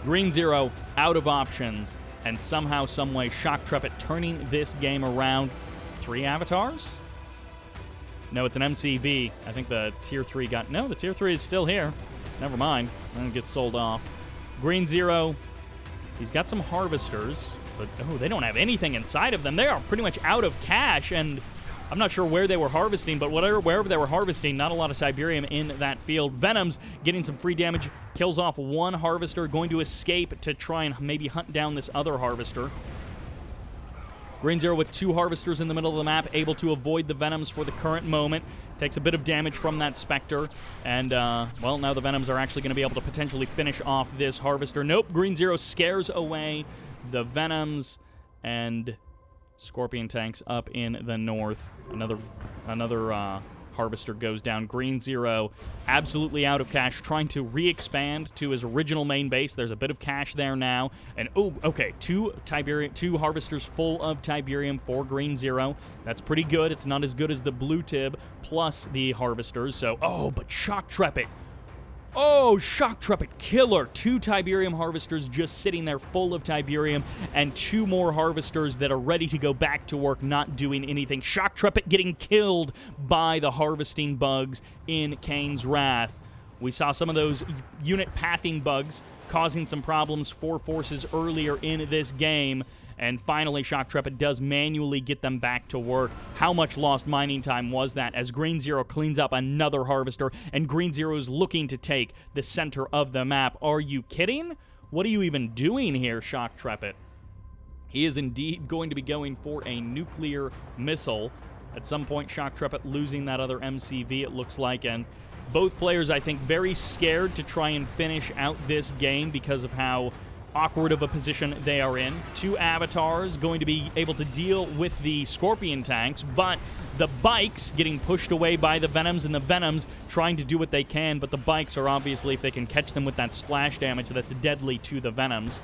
Green Zero out of options, and somehow, someway, Shoktrepet turning this game around. 3 avatars? No, it's an MCV. I think the Tier 3 got... No, the Tier 3 is still here. Never mind. Then it gets sold off. Green Zero, he's got some harvesters, but oh, they don't have anything inside of them. They are pretty much out of cash, and I'm not sure where they were harvesting, but wherever they were harvesting, not a lot of Tiberium in that field. Venom's getting some free damage, kills off 1 harvester, going to escape to try and maybe hunt down this other harvester. Green Zero with 2 harvesters in the middle of the map, able to avoid the Venoms for the current moment. Takes a bit of damage from that Spectre, and, well, now the Venoms are actually going to be able to potentially finish off this harvester. Nope, Green Zero scares away the Venoms, and Scorpion tanks up in the north. Another harvester goes down. Green Zero absolutely out of cash, trying to re-expand to his original main base. There's a bit of cash there now. And, oh, okay, 2 harvesters full of Tiberium for Green Zero. That's pretty good. It's not as good as the blue tib plus the harvesters. So, oh, but Shoktrepet. Oh, Shoktrepet killer. 2 Tiberium harvesters just sitting there full of Tiberium, and 2 more harvesters that are ready to go back to work, not doing anything. Shoktrepet getting killed by the harvesting bugs in Kane's Wrath. We saw some of those unit pathing bugs causing some problems for forces earlier in this game. And finally, Shoktrepet does manually get them back to work. How much lost mining time was that as Green Zero cleans up another harvester, and Green Zero is looking to take the center of the map? Are you kidding? What are you even doing here, Shoktrepet? He is indeed going to be going for a nuclear missile. At some point, Shoktrepet losing that other MCV, it looks like, and both players, I think, very scared to try and finish out this game because of how awkward of a position they are in. 2 avatars going to be able to deal with the Scorpion tanks, but the bikes getting pushed away by the Venoms, and the Venoms trying to do what they can, but the bikes are obviously, if they can catch them with that splash damage, that's deadly to the Venoms.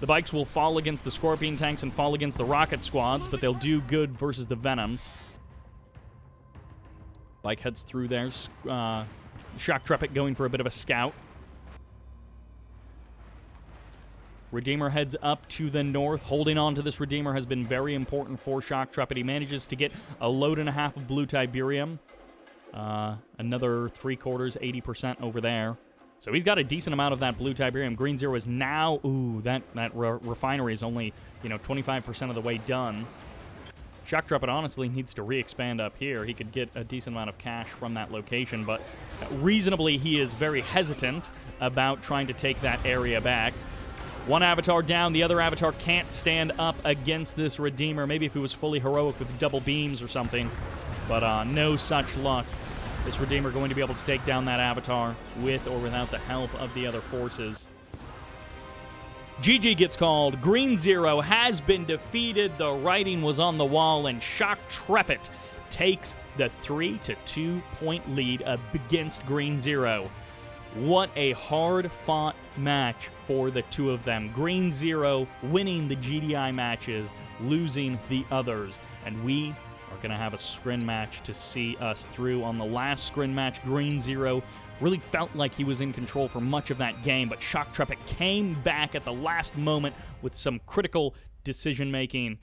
The bikes will fall against the Scorpion tanks and fall against the rocket squads, but they'll do good versus the Venoms. Bike heads through there. Shoktrepet going for a bit of a scout. Redeemer heads up to the north. Holding on to this Redeemer has been very important for Shoktrepet. He manages to get a load and a half of blue Tiberium. Another 3/4, 80% over there. So we've got a decent amount of that blue Tiberium. Green Zero is now... Ooh, that refinery is only, 25% of the way done. Shoktrepet honestly needs to re-expand up here. He could get a decent amount of cash from that location, but reasonably he is very hesitant about trying to take that area back. 1 avatar down, the other avatar can't stand up against this Redeemer. Maybe if he was fully heroic with double beams or something, but no such luck. This Redeemer going to be able to take down that avatar with or without the help of the other forces. GG gets called. Green Zero has been defeated. The writing was on the wall, and Shoktrepet takes the 3-2 point lead against Green Zero. What a hard-fought match for the 2 of them. Green Zero winning the GDI matches, losing the others. And we are going to have a scrim match to see us through. On the last scrim match, Green Zero really felt like he was in control for much of that game, but Shoktrepet came back at the last moment with some critical decision-making.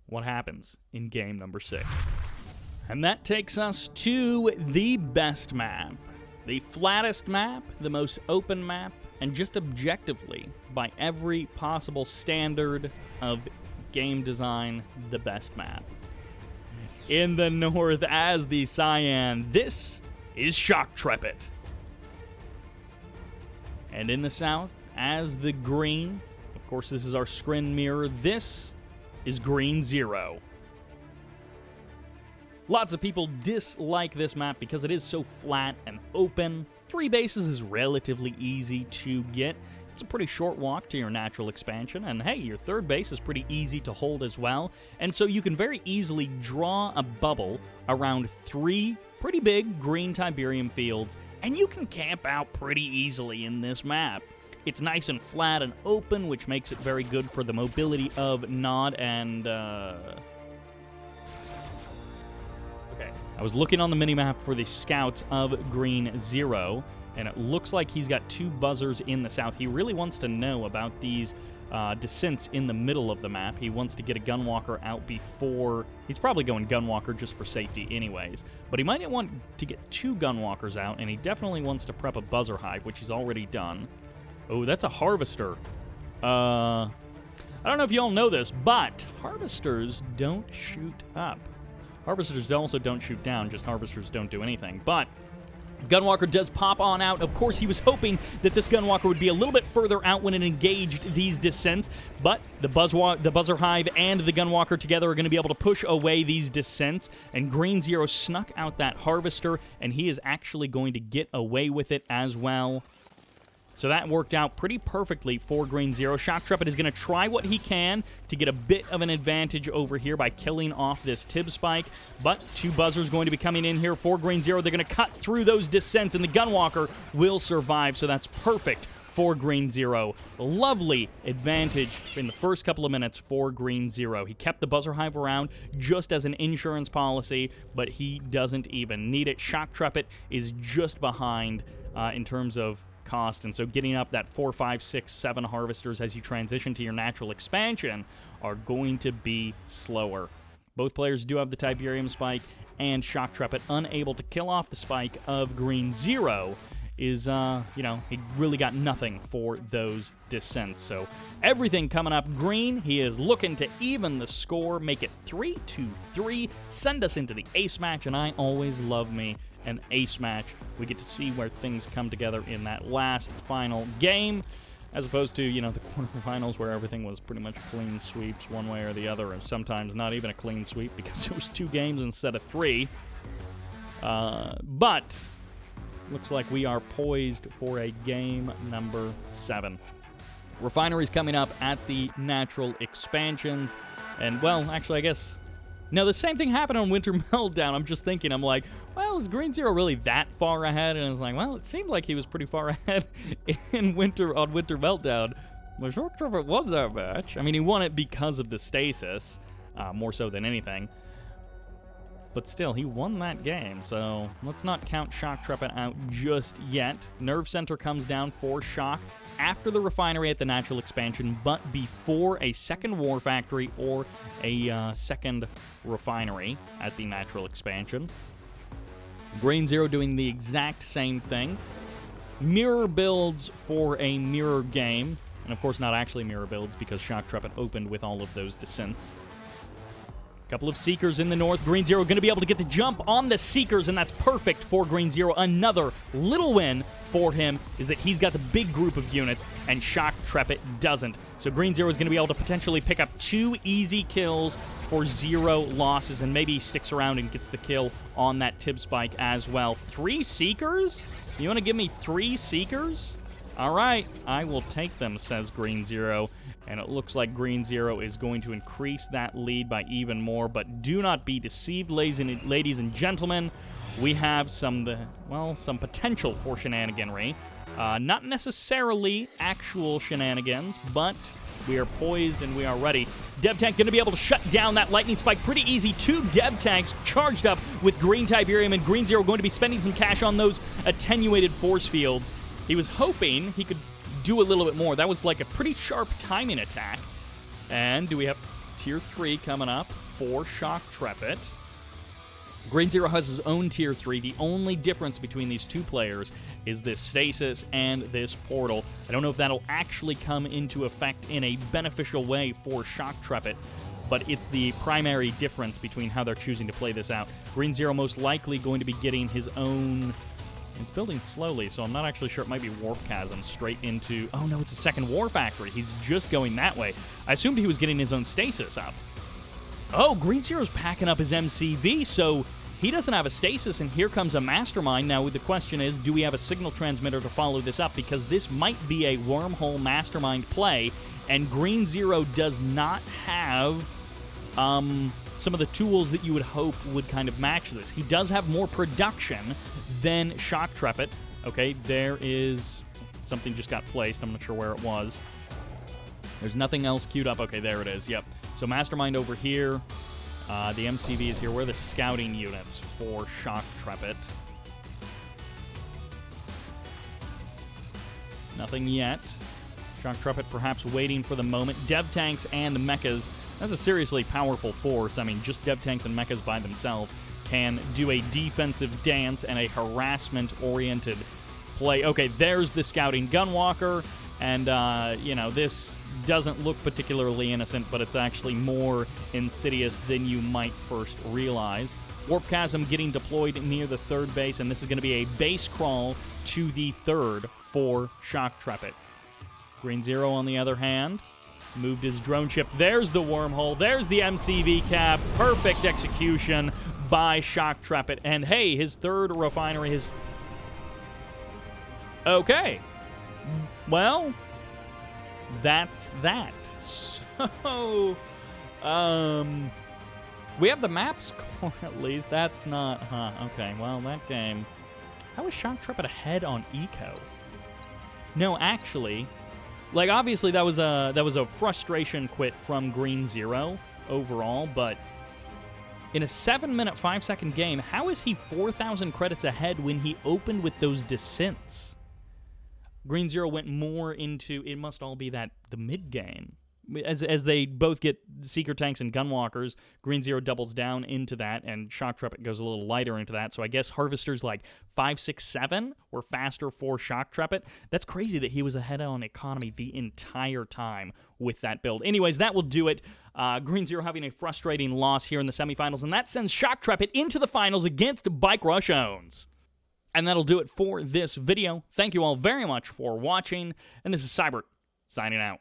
What happens in game number 6? And that takes us to the best map. The flattest map, the most open map, and just objectively, by every possible standard of game design, the best map. In the north, as the Cyan, this is Shoktrepet. And in the south, as the green, of course this is our screen mirror, this is Green Zero. Lots of people dislike this map because it is so flat and open. 3 bases is relatively easy to get. It's a pretty short walk to your natural expansion, and hey, your third base is pretty easy to hold as well, and so you can very easily draw a bubble around 3 pretty big green Tiberium fields, and you can camp out pretty easily in this map. It's nice and flat and open, which makes it very good for the mobility of Nod and, Okay, I was looking on the minimap for the scouts of Green 0, and it looks like he's got 2 buzzers in the south. He really wants to know about these descents in the middle of the map. He wants to get a Gunwalker out before... He's probably going Gunwalker just for safety anyways, but he might want to get 2 Gunwalkers out, and he definitely wants to prep a Buzzer Hive, which he's already done. Oh, that's a Harvester. I don't know if you all know this, but Harvesters don't shoot up. Harvesters also don't shoot down, just Harvesters don't do anything. But Gunwalker does pop on out. Of course, he was hoping that this Gunwalker would be a little bit further out when it engaged these descents, but the Buzzer Hive and the Gunwalker together are going to be able to push away these descents, and Green 0 snuck out that Harvester, and he is actually going to get away with it as well. So that worked out pretty perfectly for Green 0. Shoktrepet is going to try what he can to get a bit of an advantage over here by killing off this Tib Spike, but 2 buzzers going to be coming in here for Green 0. They're going to cut through those descents, and the Gunwalker will survive, so that's perfect for Green 0. Lovely advantage in the first couple of minutes for Green 0. He kept the Buzzer Hive around just as an insurance policy, but he doesn't even need it. Shoktrepet is just behind in terms of cost, and so getting up that 4, 5, 6, 7 Harvesters as you transition to your natural expansion are going to be slower. Both players do have the Tiberium Spike, and Shoktrepet, unable to kill off the Spike of Green 0, is, you know, he really got nothing for those descents. So everything coming up green. He is looking to even the score, make it 3-3, send us into the ace match, and I always love me an ace match. We get to see where things come together in that last final game, as opposed to, you know, the quarterfinals where everything was pretty much clean sweeps one way or the other, and sometimes not even a clean sweep because it was 2 games instead of 3. But looks like we are poised for a game number 7. Refinery's coming up at the natural expansions, and, well, actually, I guess... No, the same thing happened on Winter Meltdown. I'm just thinking, I'm like, well, is Green 0 really that far ahead? And it's like, well, it seemed like he was pretty far ahead on Winter Meltdown. But Shoktrepet won that match. I mean, he won it because of the stasis, more so than anything. But still, he won that game, so let's not count Shoktrepet out just yet. Nerve Center comes down for Shock after the Refinery at the natural expansion, but before a second War Factory or a second Refinery at the natural expansion. Green 0 doing the exact same thing. Mirror builds for a mirror game, and of course not actually mirror builds because Shoktrepet opened with all of those descents. Couple of Seekers in the north. Green 0 going to be able to get the jump on the Seekers, and that's perfect for Green 0. Another little win for him is that he's got the big group of units, and Shoktrepet doesn't. So Green 0 is going to be able to potentially pick up 2 easy kills for 0 losses, and maybe he sticks around and gets the kill on that Tib Spike as well. 3 Seekers? You want to give me 3 Seekers? All right, I will take them, says Green 0. And it looks like Green 0 is going to increase that lead by even more. But do not be deceived, ladies and gentlemen. We have some potential for shenaniganry. Not necessarily actual shenanigans, but we are poised and we are ready. Dev Tank going to be able to shut down that Lightning Spike pretty easy. 2 Dev Tanks charged up with Green Tiberium, and Green 0 going to be spending some cash on those attenuated force fields. He was hoping he could do a little bit more. That was like a pretty sharp timing attack. And do we have Tier 3 coming up for Shoktrepet? Green 0 has his own Tier 3. The only difference between these 2 players is this stasis and this portal. I don't know if that'll actually come into effect in a beneficial way for Shoktrepet, but it's the primary difference between how they're choosing to play this out. Green 0 most likely going to be getting his own... It's building slowly, so I'm not actually sure. It might be Warp Chasm straight into... Oh, no, it's a second War Factory. He's just going that way. I assumed he was getting his own stasis up. Oh, Green 0's packing up his MCV, so He doesn't have a stasis, and here comes a mastermind. Now, the question is, do we have a signal transmitter to follow this up? Because this might be a wormhole mastermind play, and Green Zero does not have some of the tools that you would hope would kind of match this. He does have more production than Shoktrepet. Okay, there is something just got placed. I'm not sure where it was. There's nothing else queued up. Okay, there it is. Yep. So Mastermind over here. The MCV is here. Where are the scouting units for Shoktrepet? Nothing yet. Shoktrepet perhaps waiting for the moment. Dev tanks and mechas. That's a seriously powerful force. I mean, just dev tanks and mechas by themselves can do a defensive dance and a harassment-oriented play. Okay, there's the scouting gunwalker, and, you know, this doesn't look particularly innocent, but it's actually more insidious than you might first realize. Warp Chasm getting deployed near the third base, and this is going to be a base crawl to the third for Shoktrepet. Green Zero, on the other hand, moved his drone ship. There's the wormhole. There's the MCV cap. Perfect execution by Shoktrepet. And hey, his third refinery is... Okay. Well, that's that. So, we have the map score at least. That's not... okay, well, that game... How is Shoktrepet ahead on Eco? No, actually... Like, obviously, that was a frustration quit from Green Zero overall, but in a 7-minute, 5-second game, how is he 4,000 credits ahead when he opened with those descents? Green Zero went more into, it must all be the mid-game. As they both get Seeker tanks and Gunwalkers, Green Zero doubles down into that, and Shoktrepet goes a little lighter into that. So I guess Harvesters like 5, 6, 7 were faster for Shoktrepet. That's crazy that he was ahead on economy the entire time with that build. Anyways, that will do it. Green Zero having a frustrating loss here in the semifinals, and that sends Shoktrepet into the finals against BikeRushOwnz. And that'll do it for this video. Thank you all very much for watching, and this is Sybert signing out.